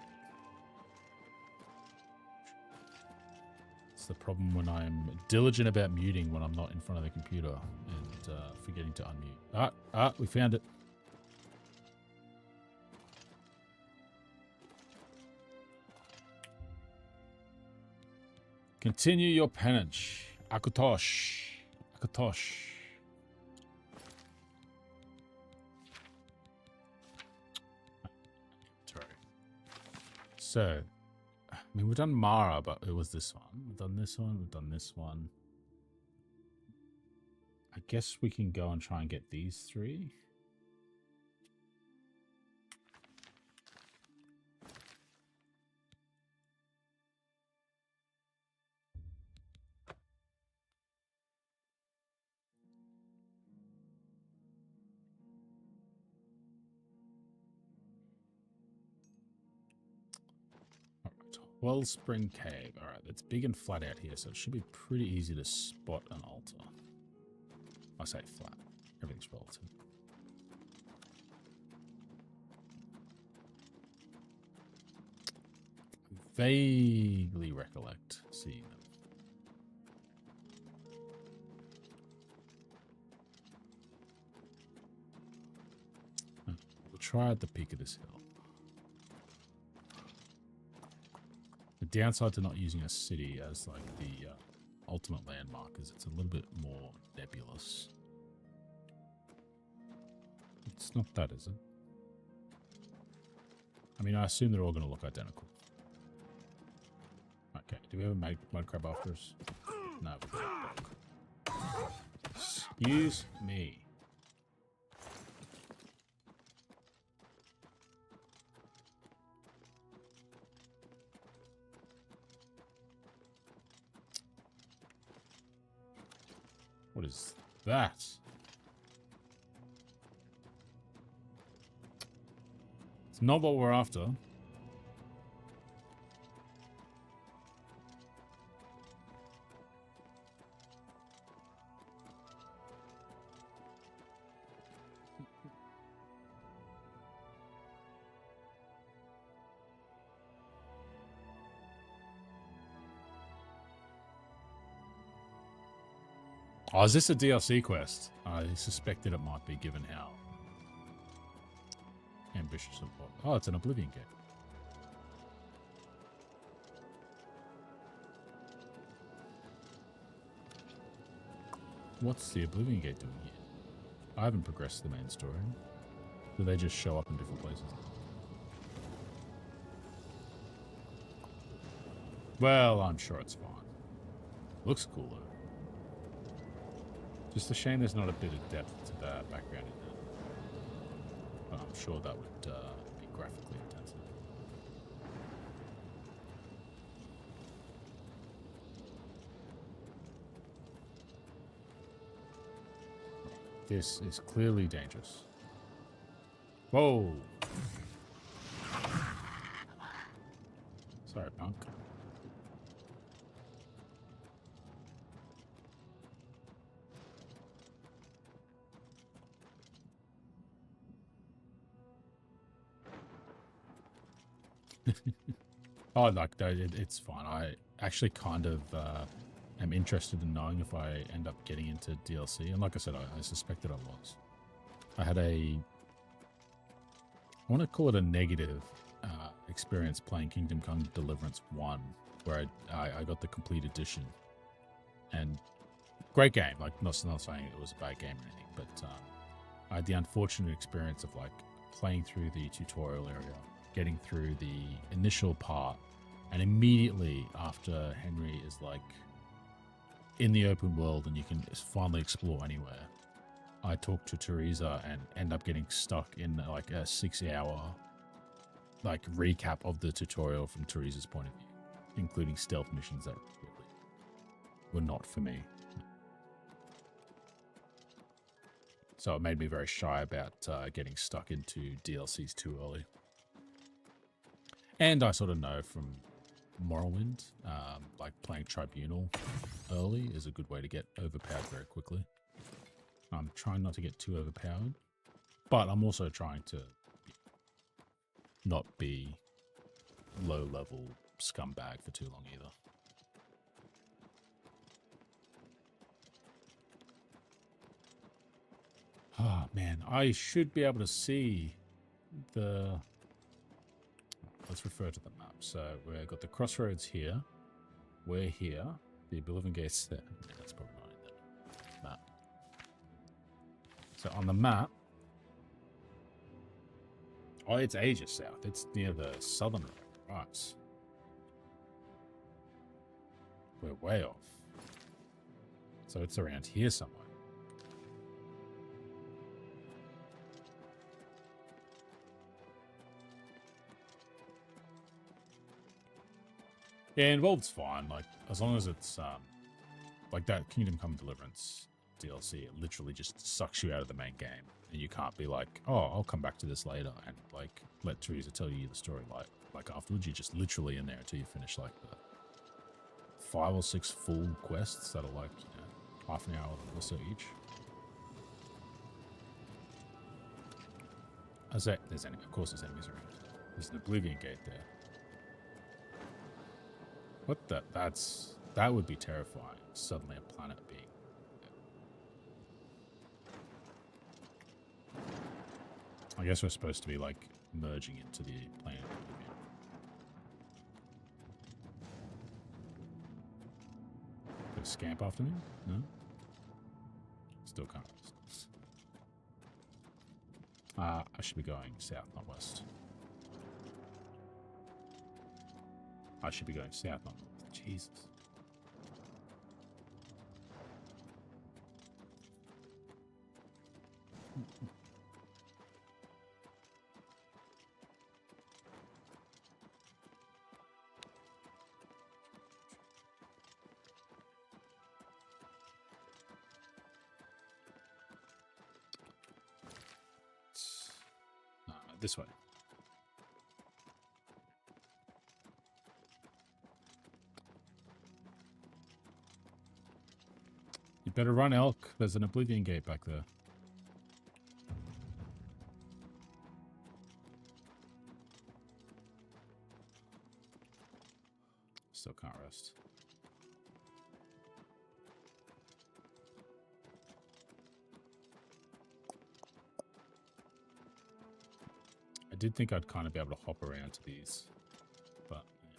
It's the problem when I'm diligent about muting when I'm not in front of the computer and forgetting to unmute. We found it. Continue your penance. Akutosh. Akutosh. Sorry. So, I mean, we've done Mara, but it was this one. We've done this one. We've done this one. I guess we can go and try and get these three. Wellspring Cave. Alright, it's big and flat out here, so it should be pretty easy to spot an altar. I say flat. Everything's relative. Vaguely recollect seeing them. We'll try at the peak of this hill. The downside to not using a city as like the ultimate landmark is it's a little bit more nebulous. It's not that, is it? I mean, I assume they're all going to look identical. Okay, do we have a mud crab after us? No, we got a dog. Excuse me. What is that? It's not what we're after. Oh, is this a DLC quest? I suspected it might be, given how ambitious it was. Oh, it's an Oblivion Gate. What's the Oblivion Gate doing here? I haven't progressed the main story. Do they just show up in different places? Well, I'm sure it's fine. Looks cool, though. Just a shame there's not a bit of depth to the background in there. But I'm sure that would be graphically intensive. This is clearly dangerous. Whoa! Sorry, punk. Oh, like, no, it's fine. I actually kind of am interested in knowing if I end up getting into DLC. And like I said, I suspected I was. I had I want to call it a negative experience playing Kingdom Come Deliverance 1, where I got the complete edition. And great game. Like, not saying it was a bad game or anything, but I had the unfortunate experience of, like, playing through the tutorial area, getting through the initial part, and immediately after Henry is like in the open world and you can finally explore anywhere, I talk to Teresa and end up getting stuck in like a 6-hour like recap of the tutorial from Teresa's point of view, including stealth missions that really were not for me. So it made me very shy about getting stuck into DLCs too early. And I sort of know from Morrowind, like playing Tribunal early is a good way to get overpowered very quickly. I'm trying not to get too overpowered, but I'm also trying to not be low-level scumbag for too long either. Oh, man, I should be able to see the... Let's refer to the map. So we've got the crossroads here. We're here. The Oblivion Gate's there. Yeah, that's probably not in the map. So on the map... Oh, it's Asia South. It's near the southern road, Right. We're way off. So it's around here somewhere. Yeah, involved's fine. Like, as long as it's like that Kingdom Come Deliverance DLC, it literally just sucks you out of the main game, and you can't be like, oh, I'll come back to this later, and like let Teresa tell you the story like afterwards. You're just literally in there until you finish like the 5 or 6 full quests that are like, you know, half an hour or so each. Of course there's enemies around. There's an Oblivion Gate there. What the? That would be terrifying. Suddenly a planet being. I guess we're supposed to be like merging into the planet. Gonna scamp after me? No? Still can't. I should be going south, not west. I should be going south, not north. Jesus. This way. You better run, Elk. There's an Oblivion Gate back there. Still can't rest. I did think I'd kind of be able to hop around to these, but yeah.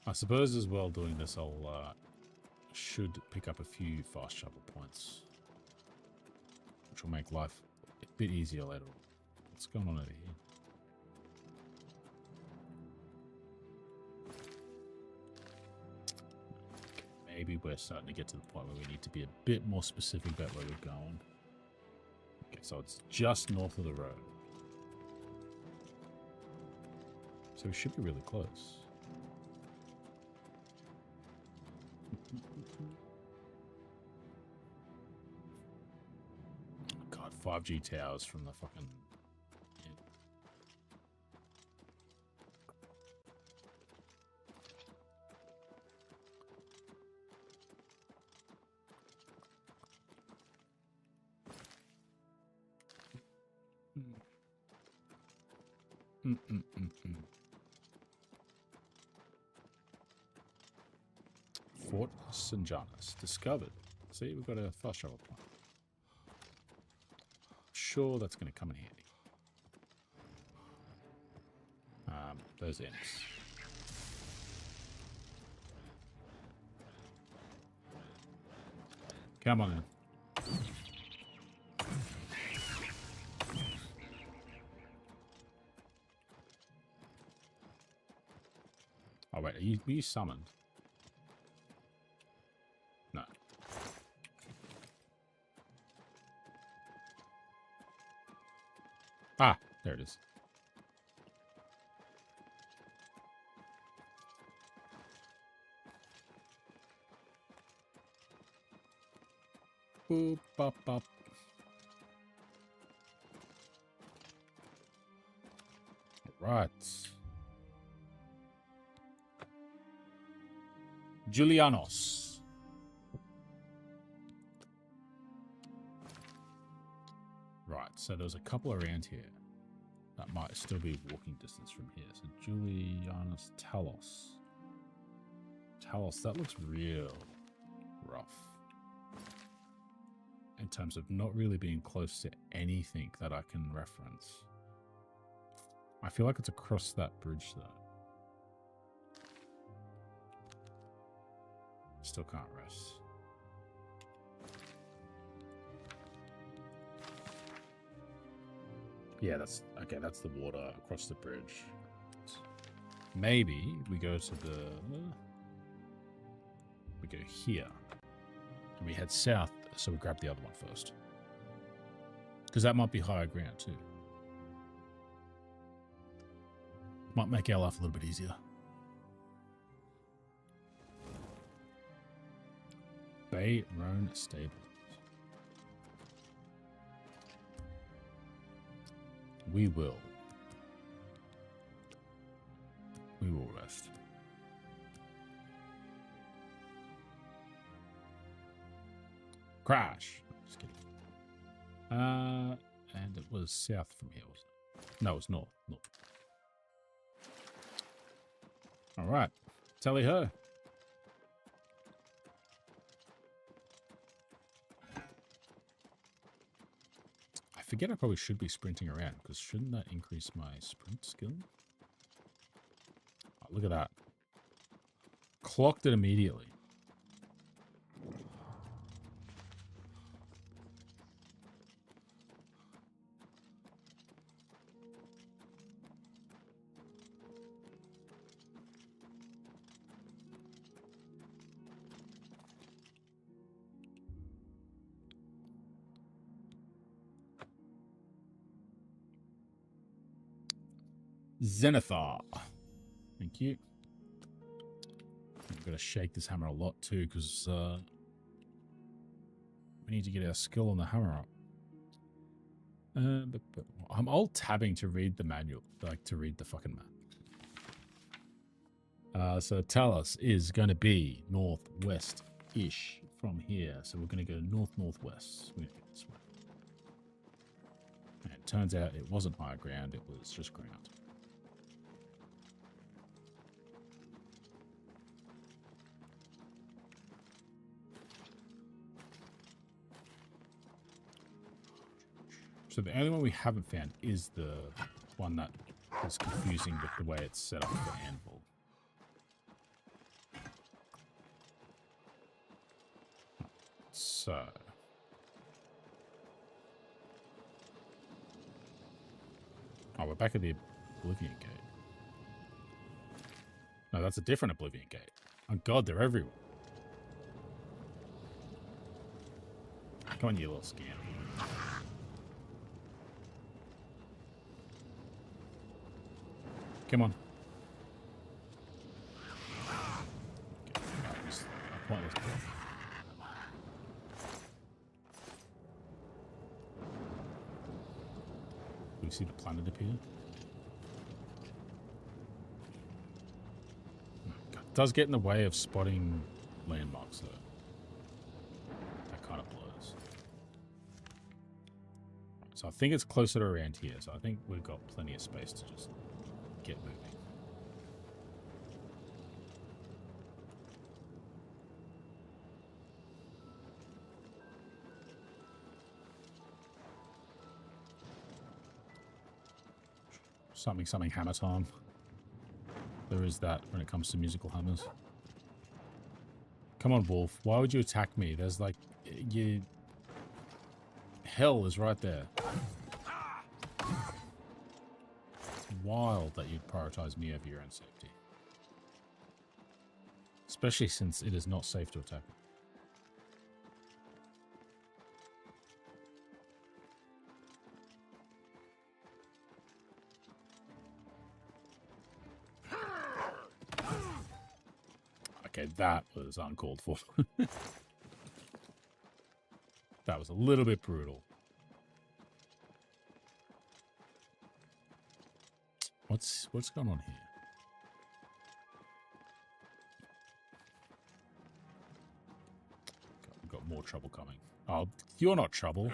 I suppose as well doing this, I'll should pick up a few fast travel points, which will make life a bit easier later on. What's going on over here? Maybe we're starting to get to the point where we need to be a bit more specific about where we're going. Okay, so it's just north of the road. So we should be really close. God, 5G towers from the fucking... Fort St. John's discovered. See, we've got a fast travel point. Sure, that's going to come in handy. Those ends. Come on in. Oh wait, were you summoned? No. Ah, there it is. Boop, bop, bop. Right. Julianos. Right, so there's a couple around here that might still be walking distance from here. So Julianos Talos. Talos, that looks real rough. In terms of not really being close to anything that I can reference. I feel like it's across that bridge though. Still can't rest. Yeah, that's okay. That's the water across the bridge. maybe we go to the... We go here. And we head south, so we grab the other one first. Because that might be higher ground, too. Might make our life a little bit easier. Bay Roan Stable. We will rest. Crash. Just kidding. And it was south from here, wasn't it? No, it was north. North. All right. Tally ho. I forget I probably should be sprinting around, because shouldn't that increase my sprint skill? Oh, look at that. Clocked it immediately. Zenithar. Thank you. I'm going to shake this hammer a lot too, because we need to get our skill on the hammer up. But I'm alt-tabbing to read the manual, like to read the fucking map. So Talos is going to be northwest-ish from here. So we're going to go north-northwest. We're going to go this way. And it turns out it wasn't higher ground, it was just ground. So the only one we haven't found is the one that is confusing with the way it's set up for anvil. So... Oh, we're back at the Oblivion Gate. No, that's a different Oblivion Gate. Oh god, they're everywhere. Come on, you little scam. Come on. Okay, that was a pointless block. Do we see the planet appear? God, it does get in the way of spotting landmarks, though. That kind of blows. So I think it's closer to around here, so I think we've got plenty of space to just get moving. Something hammer time. There is that when it comes to musical hammers. Come on, Wolf. Why would you attack me? There's like... Hell is right there. It's wild that you'd prioritize me over your own safety. Especially since it is not safe to attack me. Okay, that was uncalled for. That was a little bit brutal. What's going on here? God, we've got more trouble coming. Oh, you're not trouble.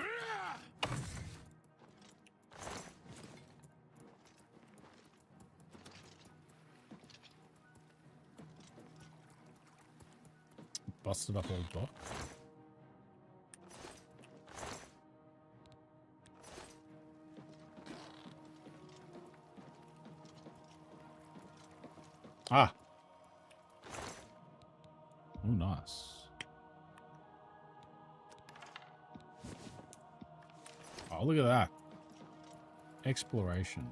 Busted up old dock. Ah. Oh, nice. Oh, look at that. Exploration.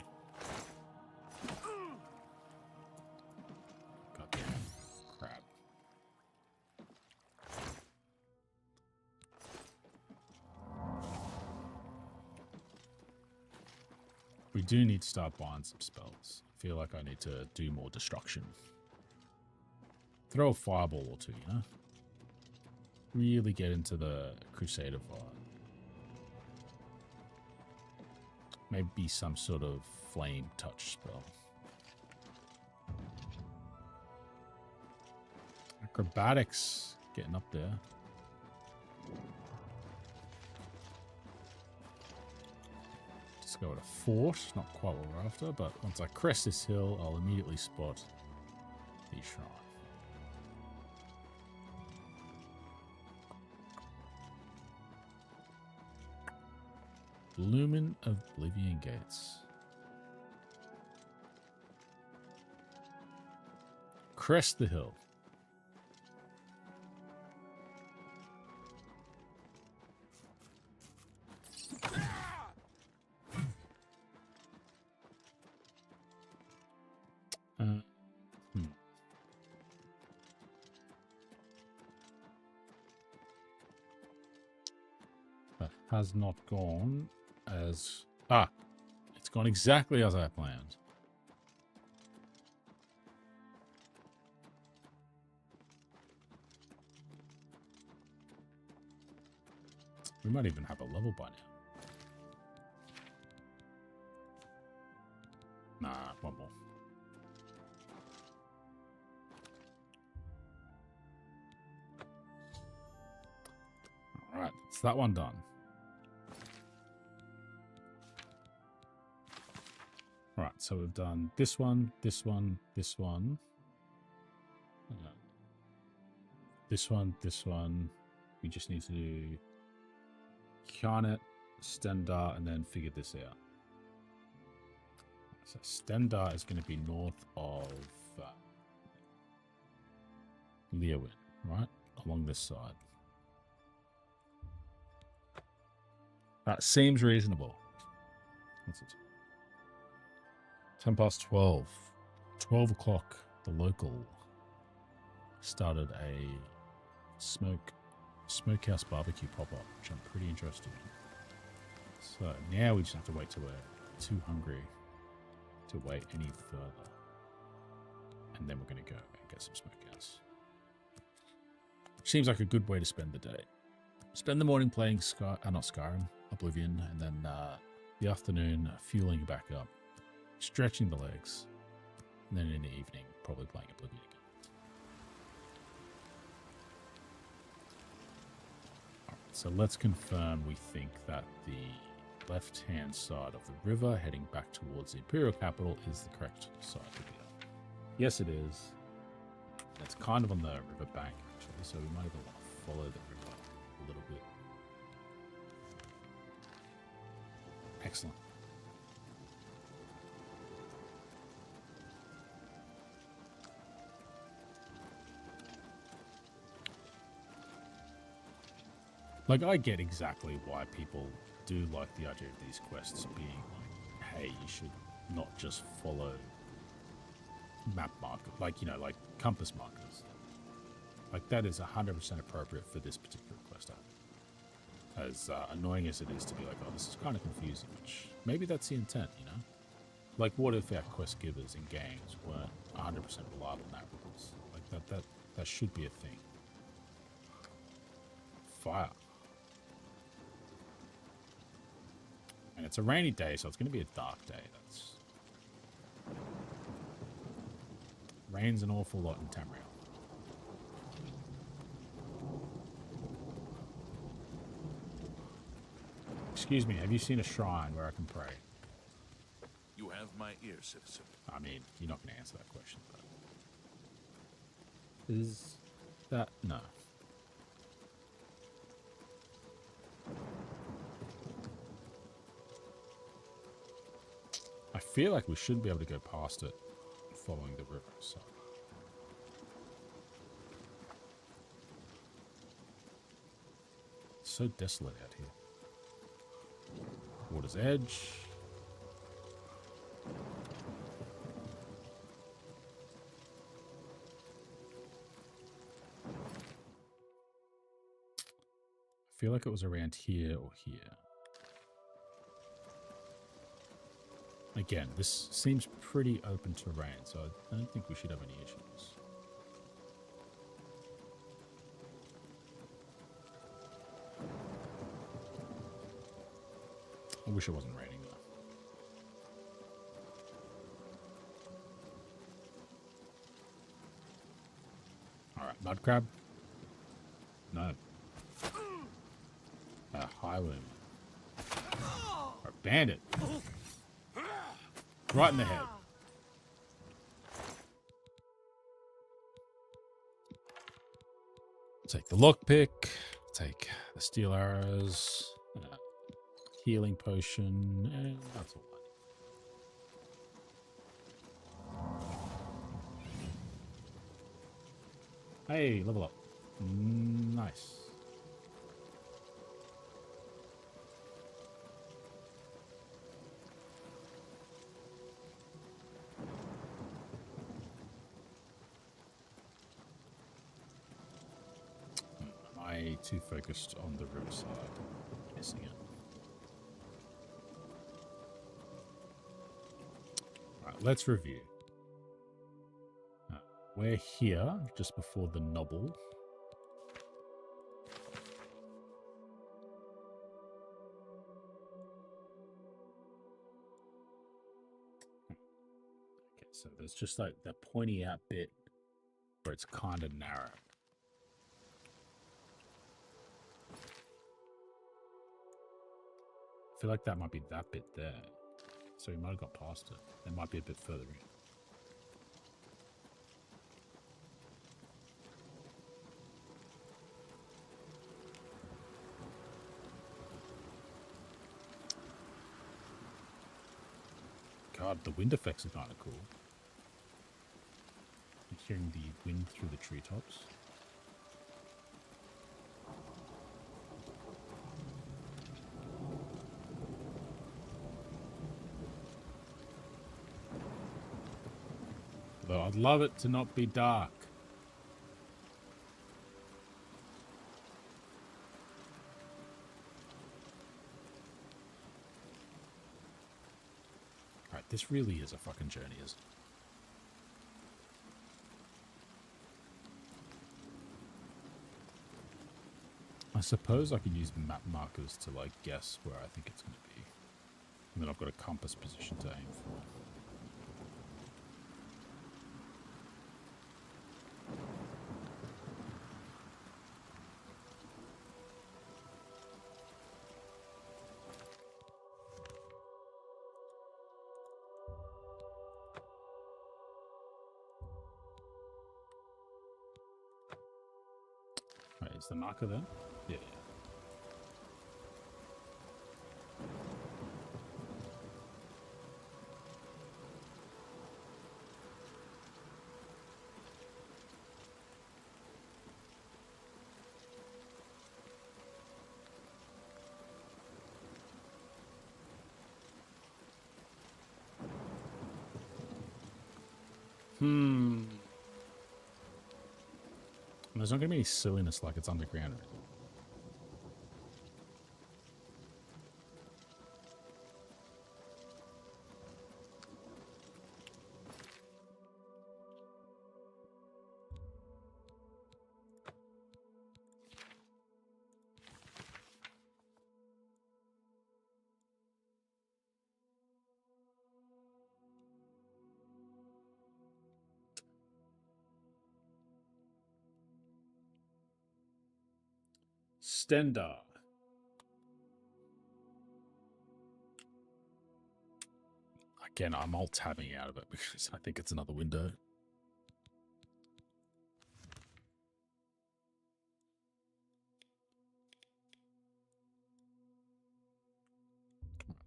We do need to start buying some spells. I feel like I need to do more destruction. Throw a fireball or two, you know? Really get into the Crusader vibe. Maybe some sort of flame touch spell. Acrobatics, getting up there. Just go at a fort, not quite what we're after, but once I crest this hill, I'll immediately spot the shrine. Lumen of Oblivion Gates. Crest the hill. That has not gone as... Ah! It's gone exactly as I planned. We might even have a level by now. Nah, one more. Alright, that's that one done. Alright, so we've done this one, this one, this one. This one, this one. We just need to do Kjarnet, Stendar, and then figure this out. So Stendar is going to be north of Leowin, right? Along this side. That seems reasonable. What's it? 10 past 12. 12 o'clock, the local started a smokehouse barbecue pop-up, which I'm pretty interested in. So now we just have to wait till we're too hungry to wait any further. And then we're going to go and get some smokehouse. Which seems like a good way to spend the day. Spend the morning playing Skyrim, Oblivion, and then the afternoon fueling back up, stretching the legs, and then in the evening probably playing Oblivion again. So let's confirm we think that the left-hand side of the river heading back towards the Imperial capital is the correct side to be on. Yes, it is. It's kind of on the river bank, actually, so we might even want to follow the river a little bit. Excellent. Like, I get exactly why people do like the idea of these quests being like, hey, you should not just follow map markers, like, you know, like compass markers. Like, that is 100% appropriate for this particular quest. As annoying as it is to be like, oh, this is kind of confusing, which maybe that's the intent, you know? Like, what if our quest givers in games weren't 100% reliable narrators? Like, that should be a thing. Fire. And it's a rainy day, so it's going to be a dark day. Rains an awful lot in Tamriel. Excuse me, have you seen a shrine where I can pray? You have my ear, citizen. I mean, you're not going to answer that question, but... Is that... No. I feel like we should be able to go past it following the river, so... It's so desolate out here. Water's edge. I feel like it was around here or here. Again, this seems pretty open terrain, so I don't think we should have any issues. I wish it wasn't raining though. Alright, mud crab? No. A highwayman. Or a bandit. Right in the head. Take the lockpick. Take the steel arrows. Healing potion. And that's all I need. Hey, level up. Nice. Am I too focused on the riverside? Missing it. Alright, let's review. We're here, just before the Noble. Okay, so there's just like the pointy out bit where it's kind of narrow. I feel like that might be that bit there. So we might have got past it. It might be a bit further in. God, the wind effects are kind of cool. I'm hearing the wind through the treetops. Though I'd love it to not be dark. Alright, this really is a fucking journey, isn't it? I suppose I could use map markers to, like, guess where I think it's going to be. And then I've got a compass position to aim for. Right, is the marker there? Yeah. There's not going to be any silliness like it's underground or anything. Stendar. Again, I'm alt tabbing out of it because I think it's another window.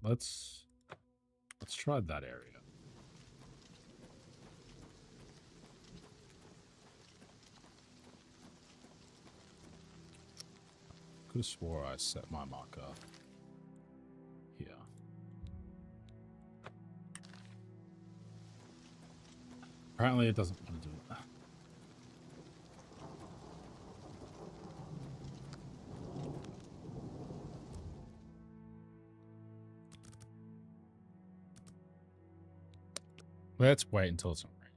Let's try that area. Could have swore I set my marker here. Apparently it doesn't want to do it. Let's wait until it's on rain.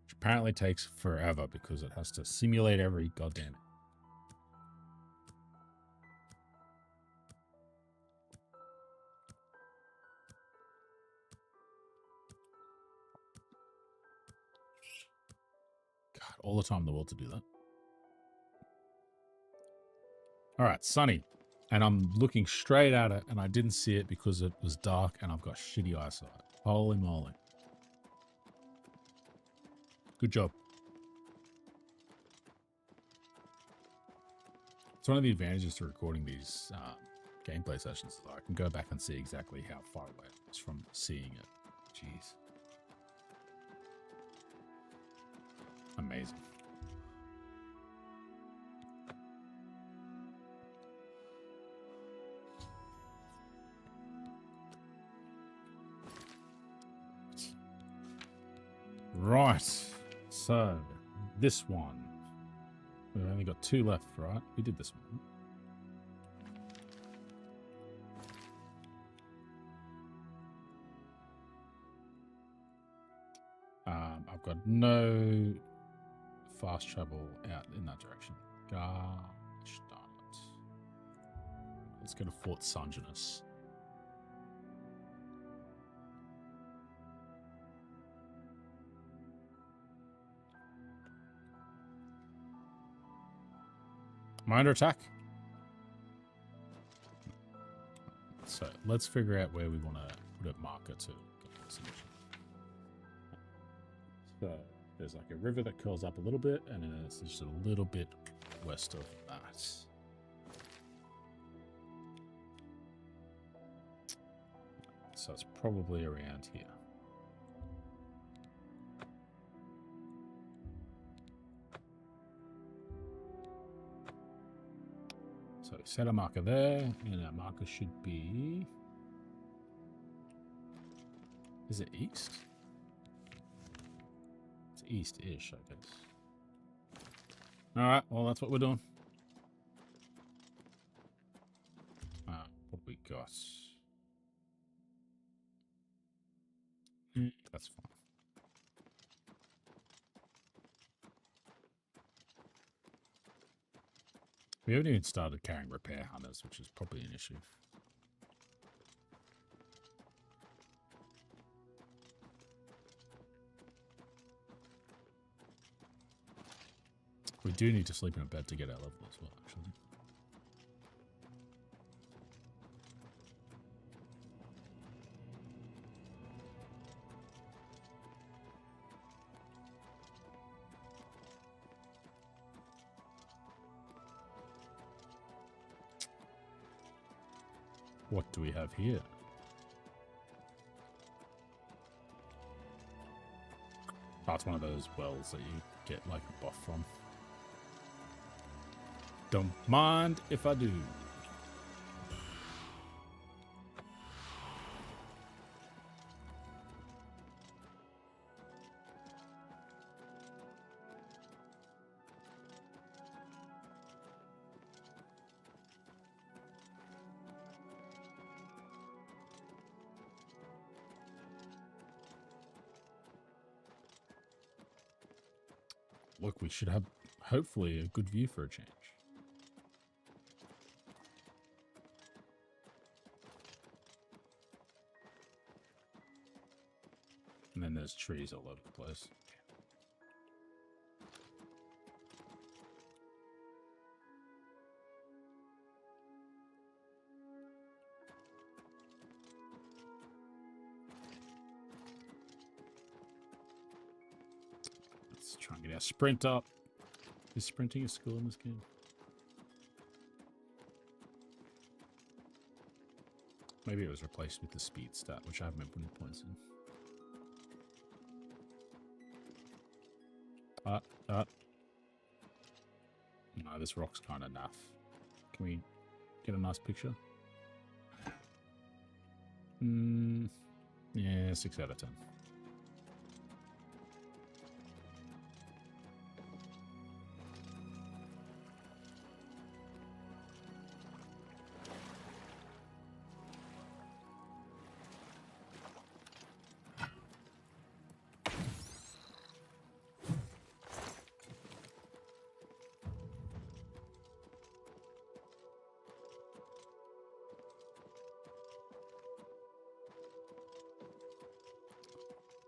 Which apparently takes forever because it has to simulate every goddamn. God, all the time in the world to do that. All right, sunny. And I'm looking straight at it, and I didn't see it because it was dark, and I've got shitty eyesight. Holy moly. Good job. It's one of the advantages to recording these gameplay sessions. Is I can go back and see exactly how far away it was from seeing it. Jeez. Amazing. Right. So, this one. We've only got 2 left, right? We did this one. I've got no fast travel out in that direction. Gosh darn it. Let's go to Fort Sanginus. Am I under attack? So let's figure out where we want to put a marker to get this mission. So there's like a river that curls up a little bit, and then it's just a little bit west of that. So it's probably around here. So set a marker there, and our marker should be... Is it east? It's east-ish, I guess. Alright, well, that's what we're doing. What we got? That's fine. We haven't even started carrying repair hunters, which is probably an issue. We do need to sleep in a bed to get our level as well, actually. What do we have here? Oh, it's one of those wells that you get like a buff from. Don't mind if I do. Look, we should have hopefully a good view for a change. And then there's trees all over the place. Let's try and get our sprint up. Is sprinting a skill in this game? Maybe it was replaced with the speed stat, which I haven't been putting points in. No, this rock's kind of naff. Can we get a nice picture? Yeah, 6 out of 10.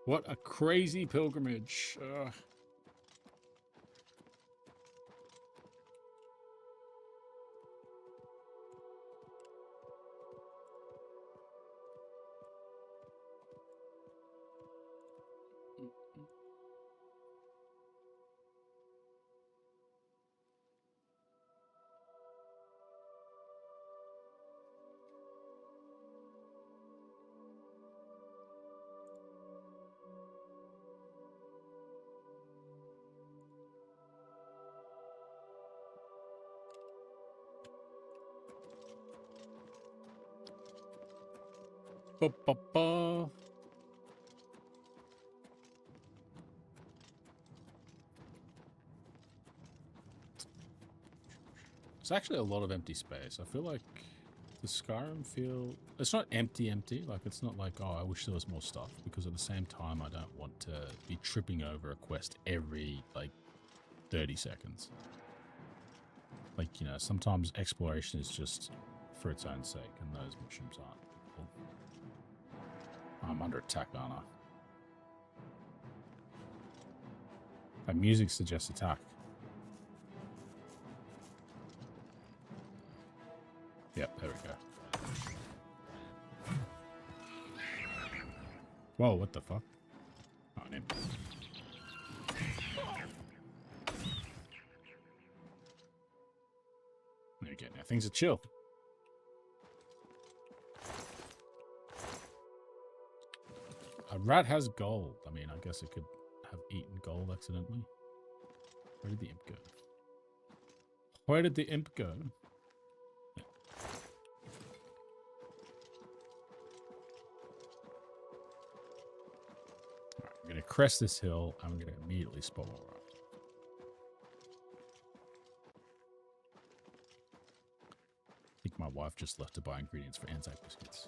What a crazy pilgrimage. Ba, ba, ba. It's actually a lot of empty space. I feel like the Skyrim feel... It's not empty, like it's not like, oh, I wish there was more stuff, because at the same time, I don't want to be tripping over a quest every, like, 30 seconds. Like, you know, sometimes exploration is just for its own sake, and those mushrooms aren't cool. I'm under attack, aren't I? That music suggests attack. Yep, there we go. Whoa, what the fuck? Oh, an imp. There you go. Now things are chill. A rat has gold. I mean, I guess it could have eaten gold accidentally. Where did the imp go? Where did the imp go? Yeah. Alright, we're going to crest this hill, and we're going to immediately spot where we're at. I think my wife just left to buy ingredients for Anzac biscuits.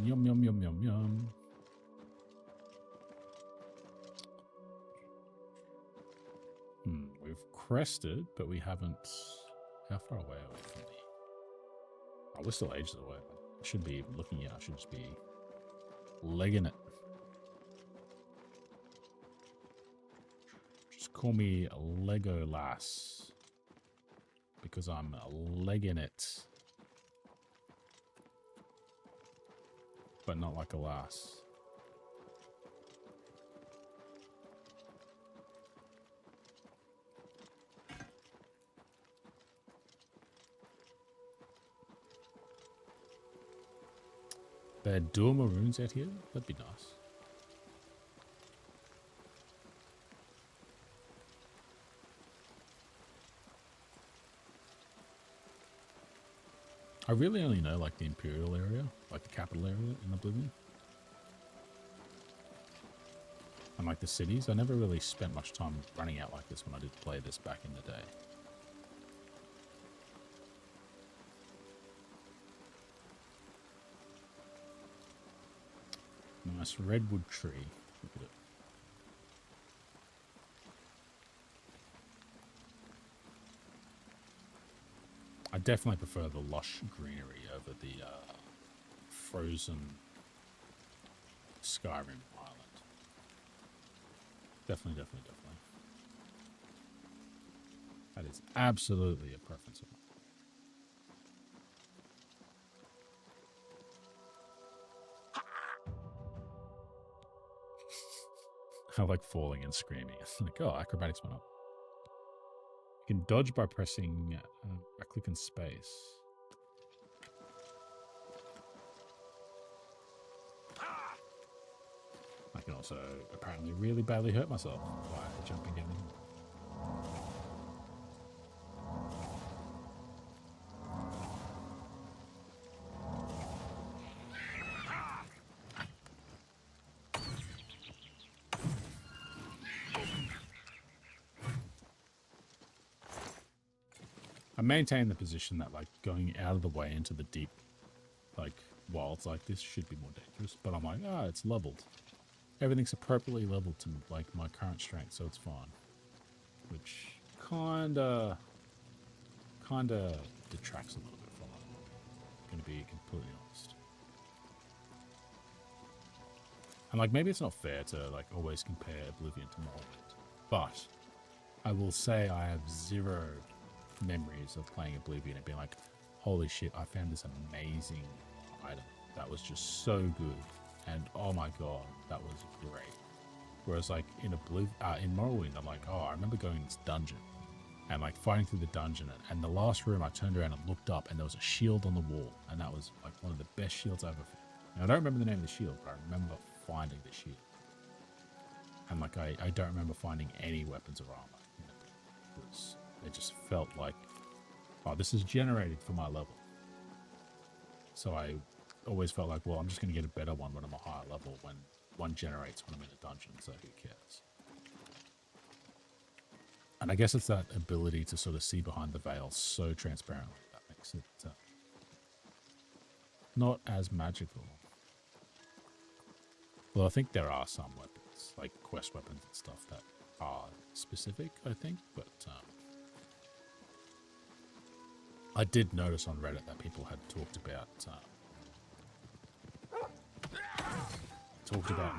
Yum, yum, yum, yum, yum. We've crested, but we haven't... How far away are we from the... Oh, we're still ages away. I shouldn't be even looking yet. I should just be legging it. Just call me Lego Lass. Because I'm legging it. But not like a lass. There are dual maroons out here? That'd be nice. I really only know like the Imperial area, like the capital area in Oblivion. And like the cities. I never really spent much time running out like this when I did play this back in the day. Nice redwood tree. Look at it. I definitely prefer the lush greenery over the frozen Skyrim island. Definitely. That is absolutely a preference of mine. I like falling and screaming. It's like, oh, acrobatics went up. You can dodge by pressing right click and space. I can also apparently really badly hurt myself by jumping down here. I maintain the position that like going out of the way into the deep like wilds like this should be more dangerous, but I'm like, it's leveled. Everything's appropriately leveled to like my current strength, so it's fine. Which kinda detracts a little bit from it. I'm gonna be completely honest. And like maybe it's not fair to like always compare Oblivion to Morrowind, but I will say I have zero memories of playing Oblivion and being like, holy shit, I found this amazing item that was just so good, and oh my god, that was great. Whereas like in Morrowind, I'm like, oh, I remember going in this dungeon and like fighting through the dungeon, and the last room I turned around and looked up and there was a shield on the wall, and that was like one of the best shields I've ever found. And I don't remember the name of the shield, but I remember finding the shield. And like I don't remember finding any weapons or armor. It just felt like, oh, this is generated for my level. So I always felt like, well, I'm just going to get a better one when I'm a higher level, when one generates when I'm in a dungeon, so who cares? And I guess it's that ability to sort of see behind the veil so transparently that makes it not as magical. Well, I think there are some weapons, like quest weapons and stuff, that are specific, I think, but I did notice on Reddit that people had talked about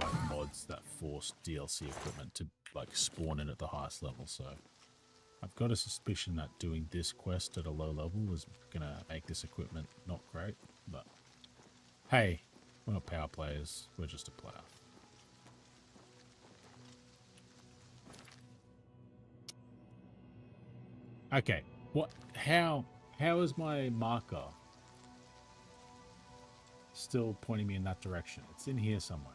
like mods that force DLC equipment to like spawn in at the highest level. So I've got a suspicion that doing this quest at a low level is gonna make this equipment not great. But hey, we're not power players, we're just a player. Okay, what? How is my marker still pointing me in that direction? It's in here somewhere.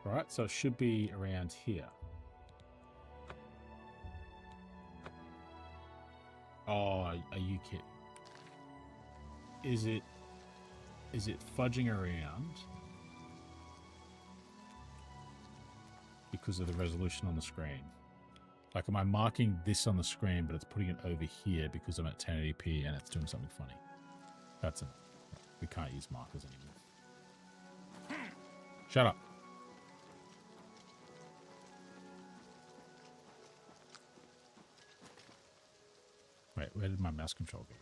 Right, so it should be around here. Oh, are you kidding? Is it fudging around because of the resolution on the screen? Like, am I marking this on the screen, but it's putting it over here because I'm at 1080p and it's doing something funny? That's enough. We can't use markers anymore. Shut up. Wait, where did my mouse control go?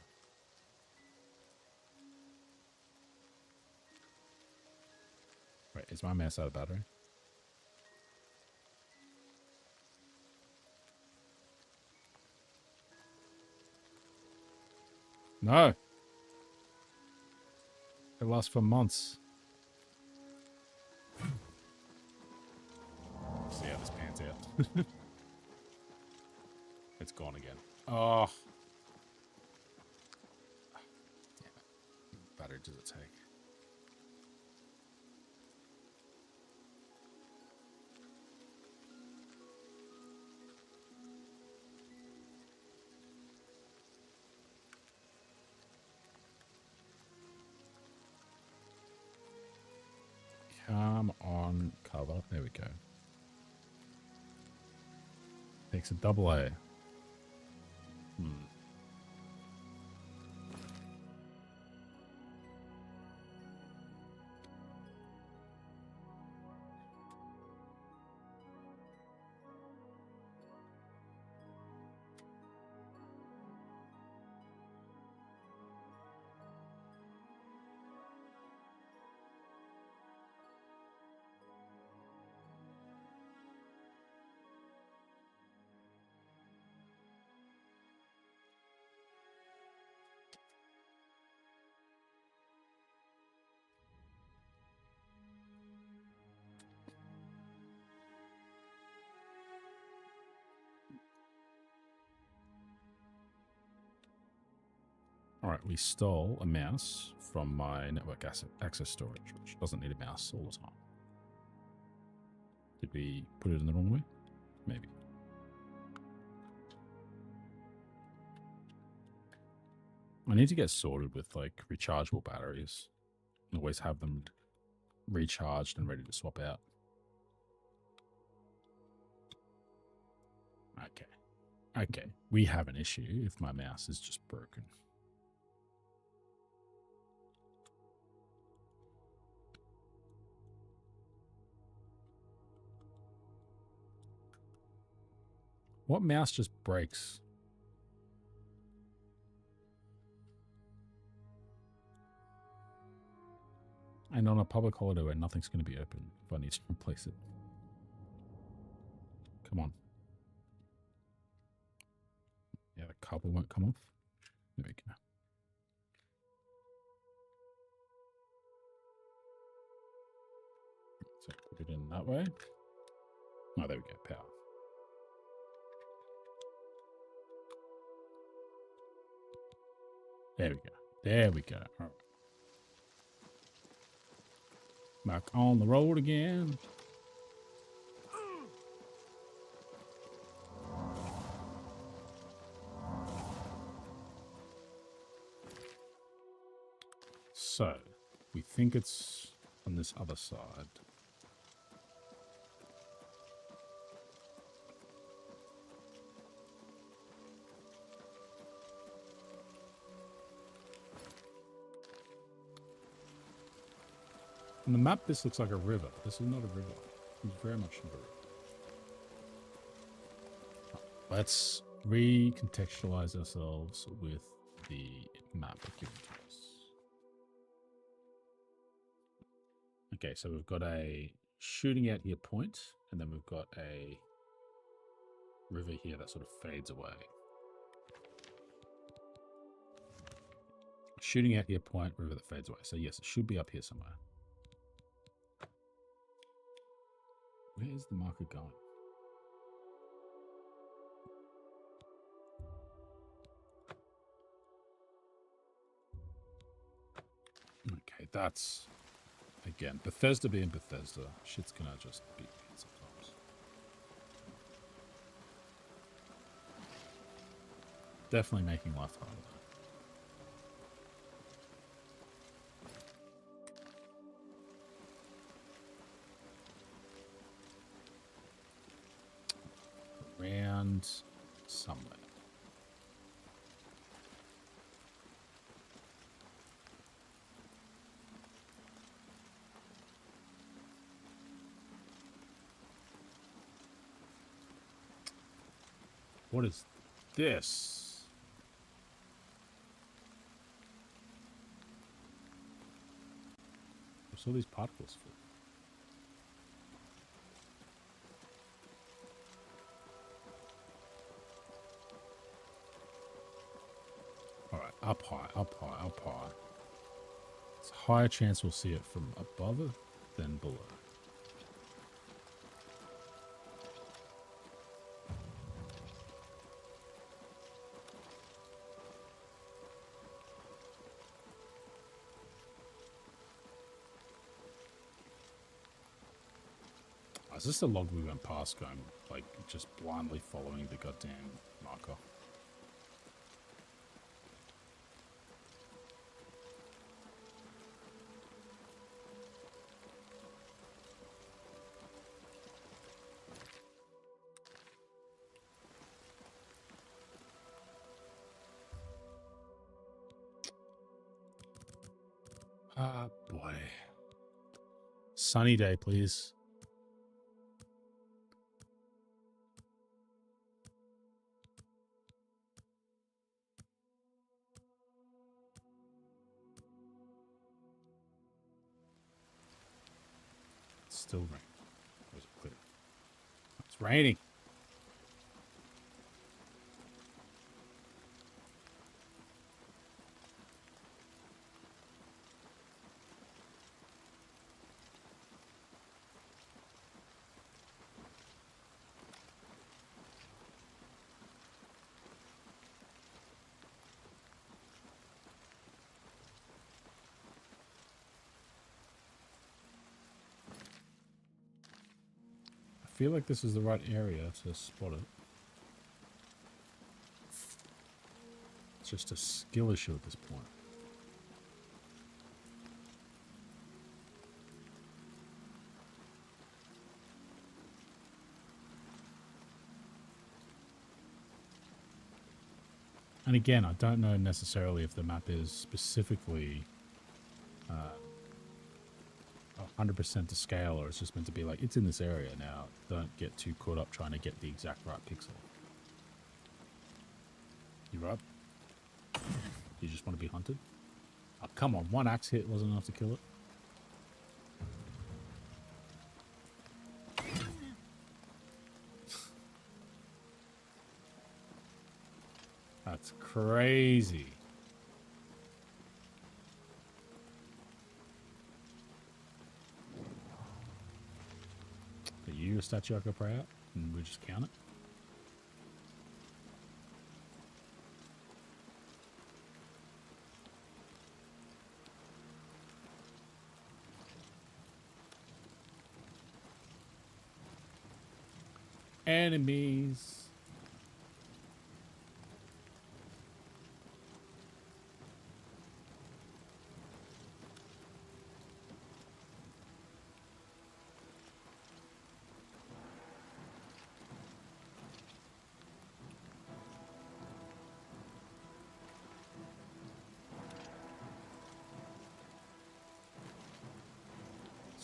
Wait, is my mouse out of battery? No. It lasts for months. See how this pans out. It's gone again. Oh. Damn it. What battery does it take? Come on, cover. There we go. Takes a double A. Alright, we stole a mouse from my network access storage, which doesn't need a mouse all the time. Did we put it in the wrong way? Maybe. I need to get sorted with like rechargeable batteries. Always have them recharged and ready to swap out. Okay. Okay. We have an issue if my mouse is just broken. What mouse just breaks? And on a public holiday where nothing's going to be open if I need to replace it. Come on. Yeah, the cable won't come off. There we go. So put it in that way. Oh, there we go. Power. There we go. There we go. All right. Back on the road again. So, we think it's on this other side. On the map, this looks like a river. This is not a river. It's very much not a river. Let's recontextualize ourselves with the map given to us. Okay, so we've got a shooting out here point, and then we've got a river here that sort of fades away. Shooting out here point, river that fades away. So yes, it should be up here somewhere. Where is the marker going? Okay, that's, again, Bethesda being Bethesda. Shit's gonna just be weird sometimes. Definitely making life harder. Around somewhere. What is this? What's all these particles for? Alright, up high, up high, up high. It's a higher chance we'll see it from above it than below. Is this the log we went past going, like, just blindly following the goddamn marker? Ah, boy. Sunny day, please. It's still raining. Or is it clear? It's raining. I feel like this is the right area to spot it. It's just a skill issue at this point. And again, I don't know necessarily if the map is specifically 100% to scale, or it's just meant to be like, it's in this area now. Don't get too caught up trying to get the exact right pixel. You up? You just want to be hunted? Oh, come on, one axe hit wasn't enough to kill it. That's crazy. Are you a statue I could pray out? And we just count it? Enemies.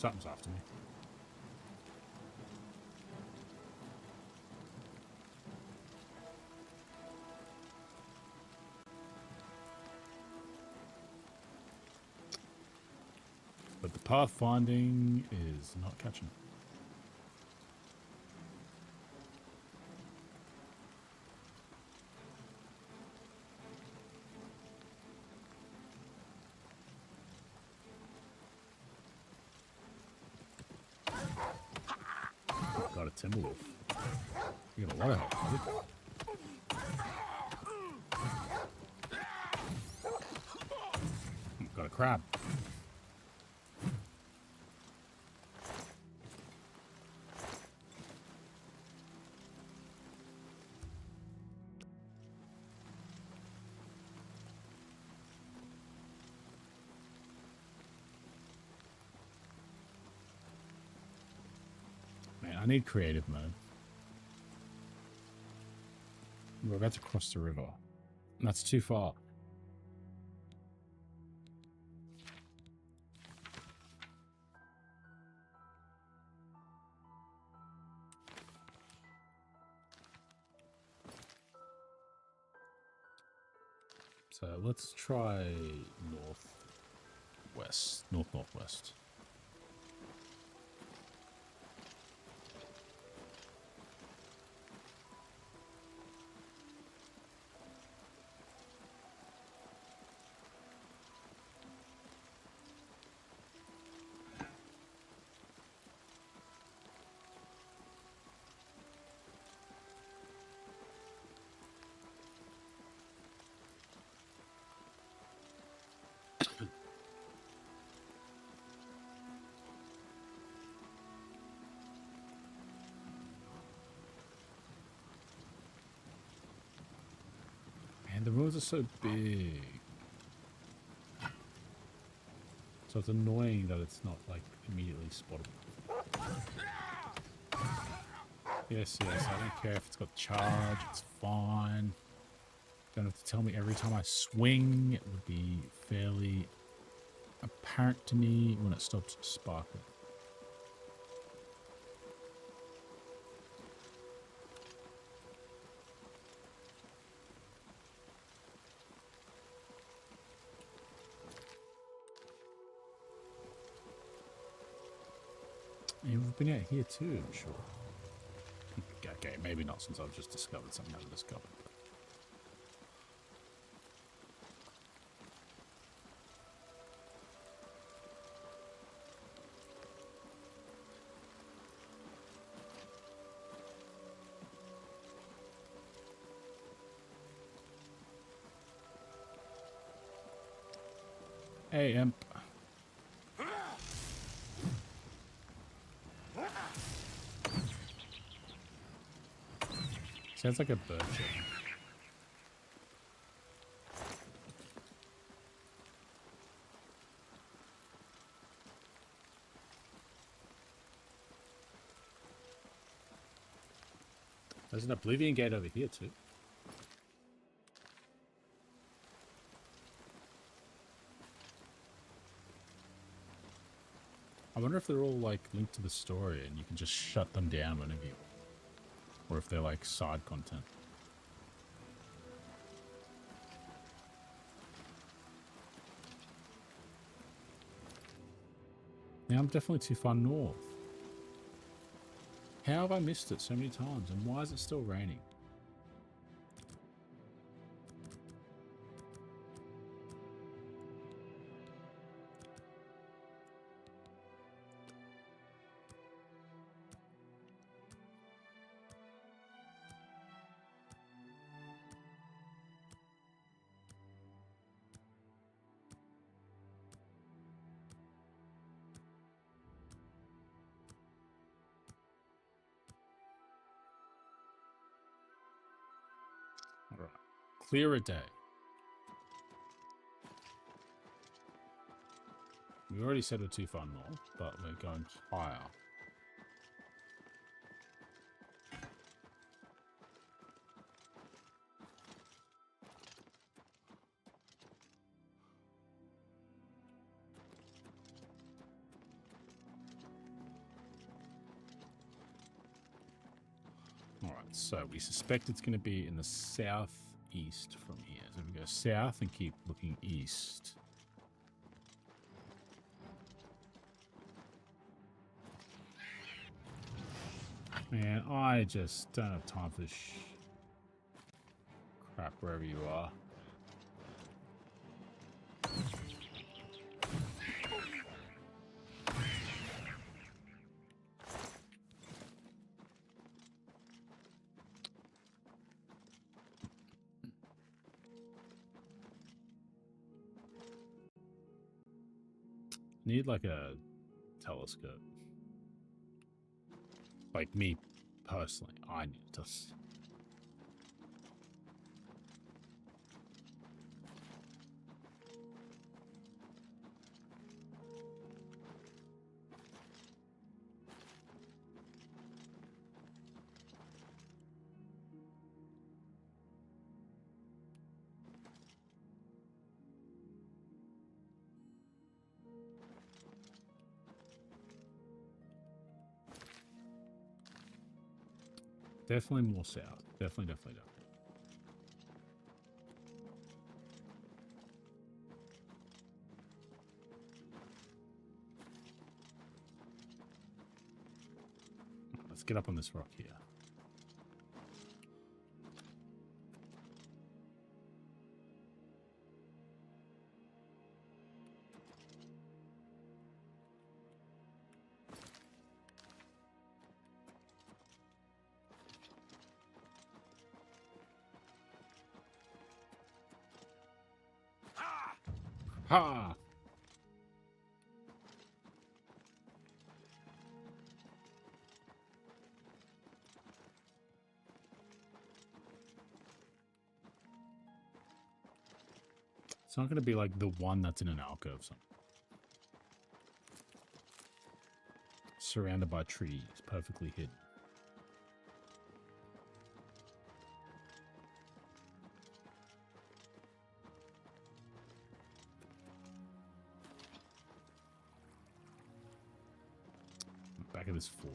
Something's after me. But the pathfinding is not catching it. Got a Timberwolf. You got a lot of help, buddy. Got a crab. Man, I need creative mode. We're about to cross the river. That's too far. So let's try northwest. Northwest. And the ruins are so big. So it's annoying that it's not like immediately spottable. Yes, I don't care if it's got charge, it's fine. Don't have to tell me every time I swing. It would be fairly apparent to me when it stops sparkling. You've been out here too, I'm sure. Okay, maybe not since I've just discovered something I haven't discovered. Hey, imp. Sounds like a bird chirping. There's an Oblivion Gate over here too. I wonder if they're all like linked to the story and you can just shut them down whenever you want. Or if they're like side content. Now I'm definitely too far north. How have I missed it so many times? And why is it still raining? Clear a day. We already said we're too far north, but we're going higher. Alright, so we suspect it's going to be in the southeast from here. So we go south and keep looking east. Man, I just don't have time for this crap wherever you are. Need like a telescope. Like me personally, I need to. Definitely more south. Definitely. Let's get up on this rock here. Ha! It's not going to be like the one that's in an alcove somewhere. Surrounded by trees, perfectly hidden. Back of this fort.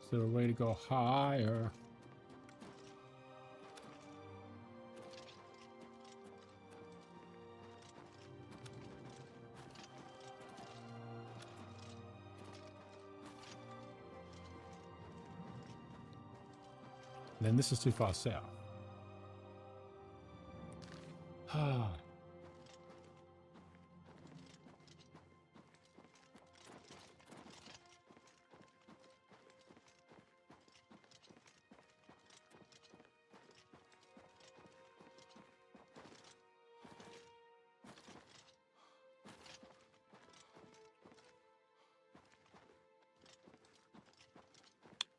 Is there a way to go higher? Then this is too far south. Ah.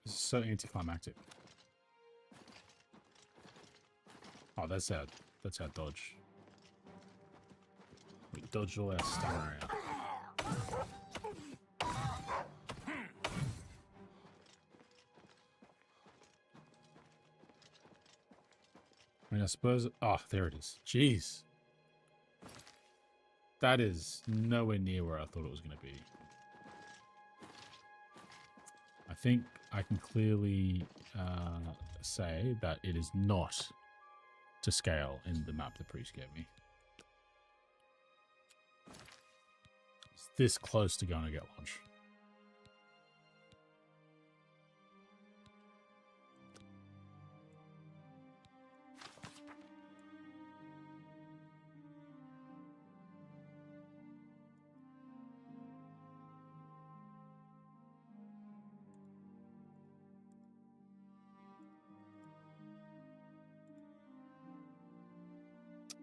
This is so anticlimactic. Oh, that's our dodge. We dodged all our stamina out. I mean, I suppose... Oh, there it is. Jeez. That is nowhere near where I thought it was going to be. I think I can clearly say that it is not to scale in the map the priest gave me. It's this close to going to get lunch.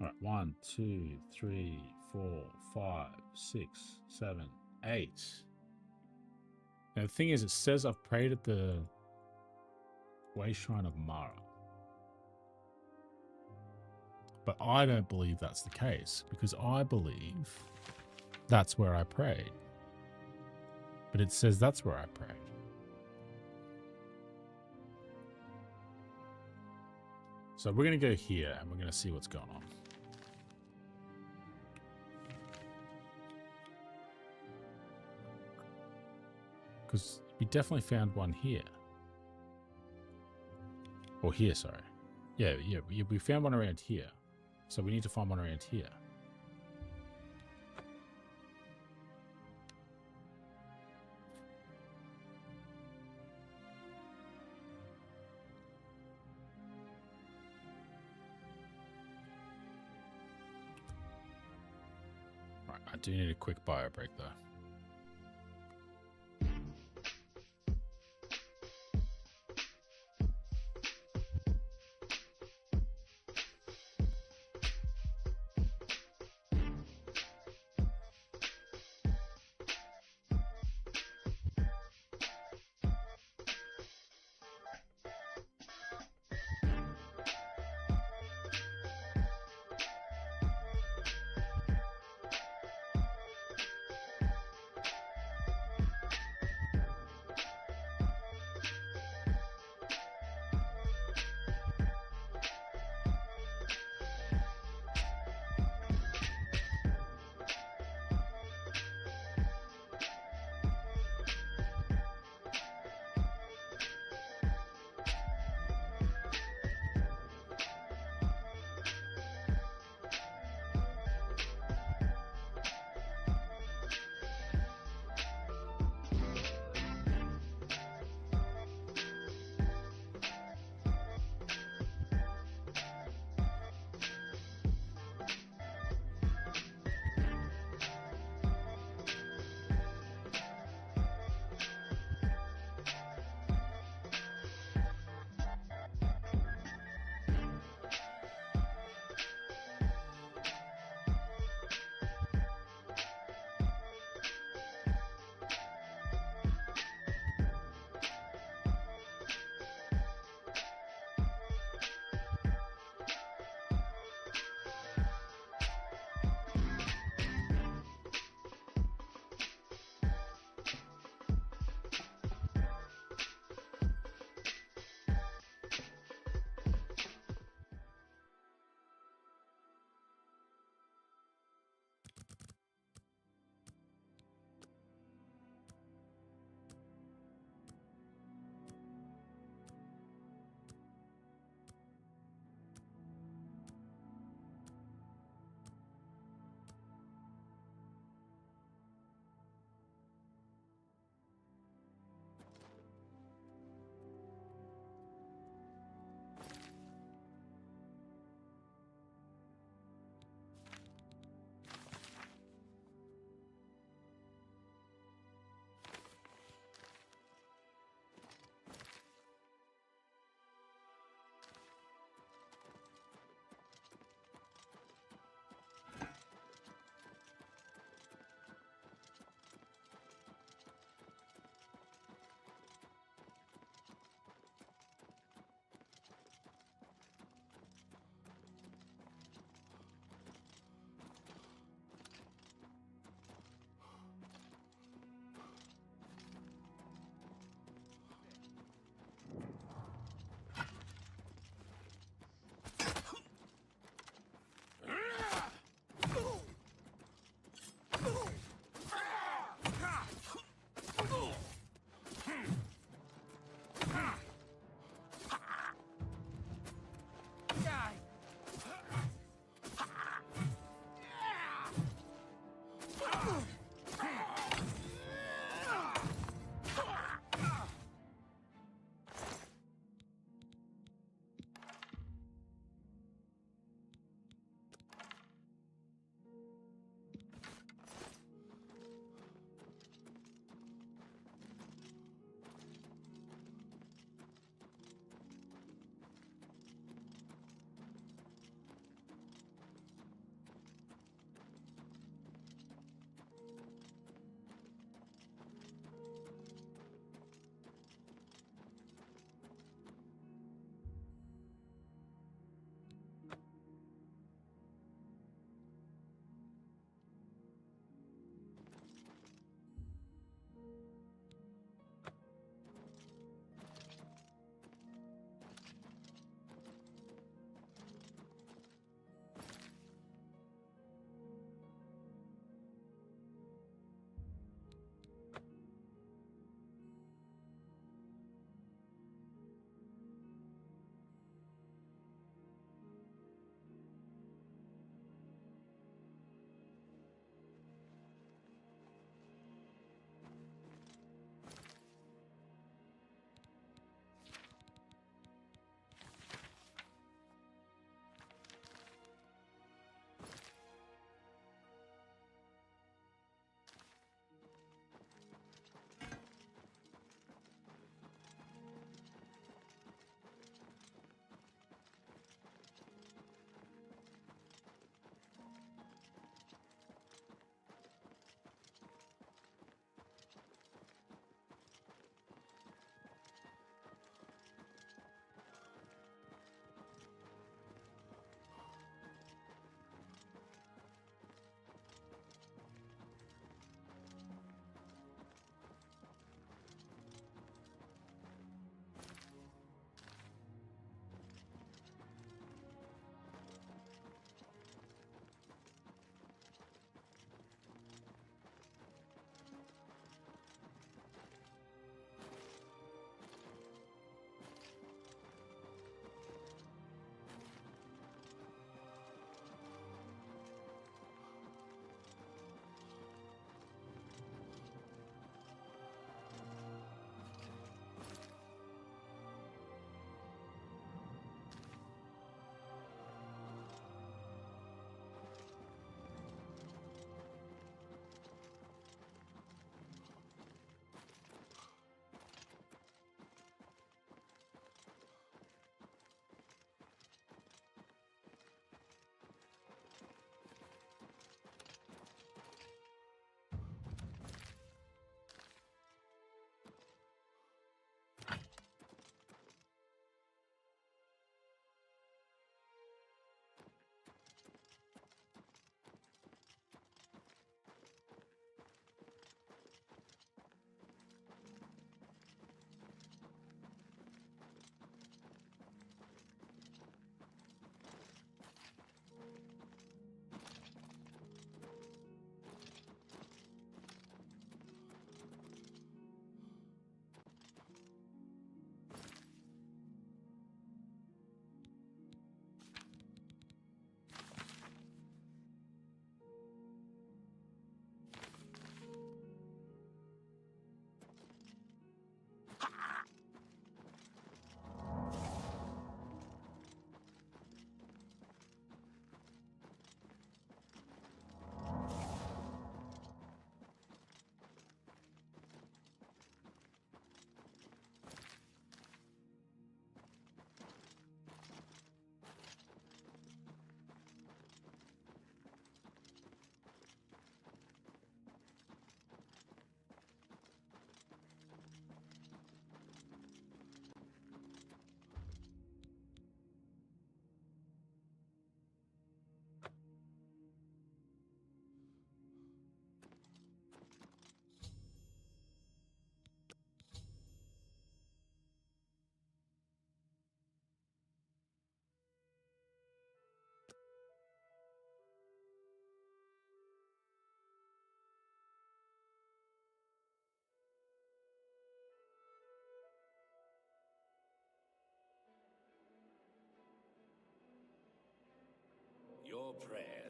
All right, 1, 2, 3, 4, 5, 6, 7, 8. Now the thing is, it says I've prayed at the Way Shrine of Mara. But I don't believe that's the case, because I believe that's where I prayed. But it says that's where I prayed. So we're going to go here and we're going to see what's going on. Because we definitely found one here. Or here, sorry. Yeah, we found one around here. So we need to find one around here. Right, I do need a quick bio break though.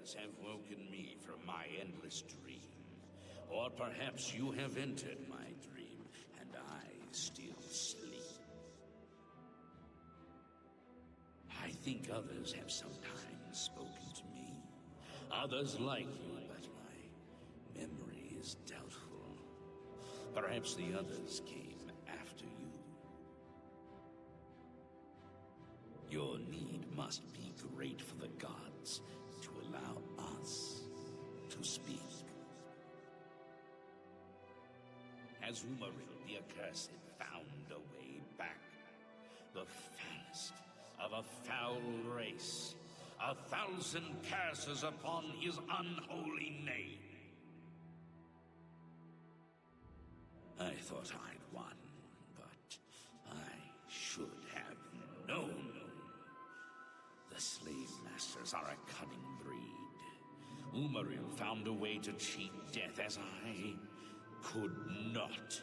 others have woken me from my endless dream. Or perhaps you have entered my dream, and I still sleep. I think others have sometimes spoken to me. Others like you, but my memory is doubtful. Perhaps the others came after you. Your need must be great for the gods to allow us to speak. Has Umaril the Accursed found a way back? The foulest of a foul race. 1,000 curses upon his unholy name. I thought I'd won, but I should have known. The slave masters are a cunning breed. Umaril found a way to cheat death as I could not.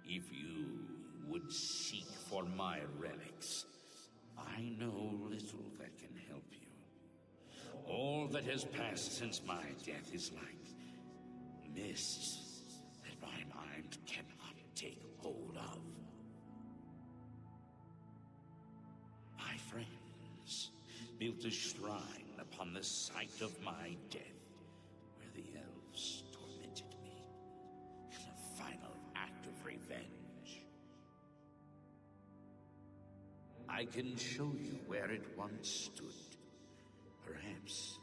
If you would seek for my relics, I know little that can help you. All that has passed since my death is like mist that my mind cannot take hold of. My friends built a shrine upon the site of my death, where the elves tormented me in a final act of revenge. I can show you where it once stood. Perhaps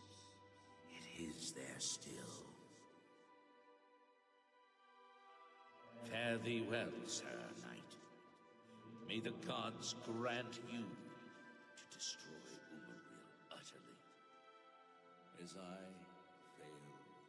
it is there still. Fare thee well, Sir Knight. May the gods grant you to destroy Umaril utterly, as I failed to do.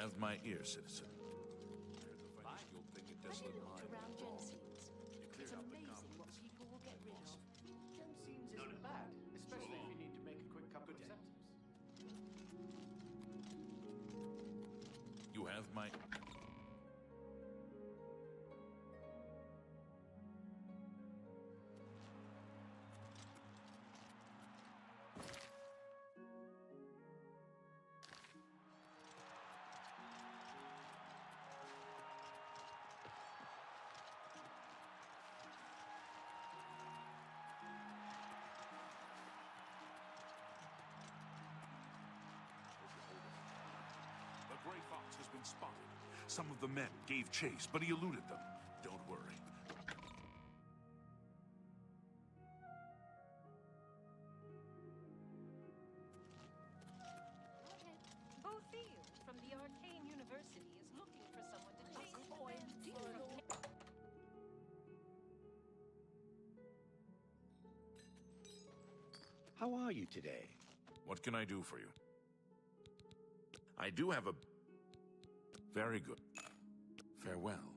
have my ear, citizen. Heard the finest you'll think a desolate mine. Around Jensen's. You It's cleared out the amazing what conflicts. people will get rid of. Jensen's isn't bad, especially if you need to make a quick couple of receptors. You have my... The Gray Fox has been spotted. Some of the men gave chase, but he eluded them. Don't worry. Bofield from the Arcane University is looking for someone to chase the bandits from... How are you today? What can I do for you? I do have a... Very good. Farewell.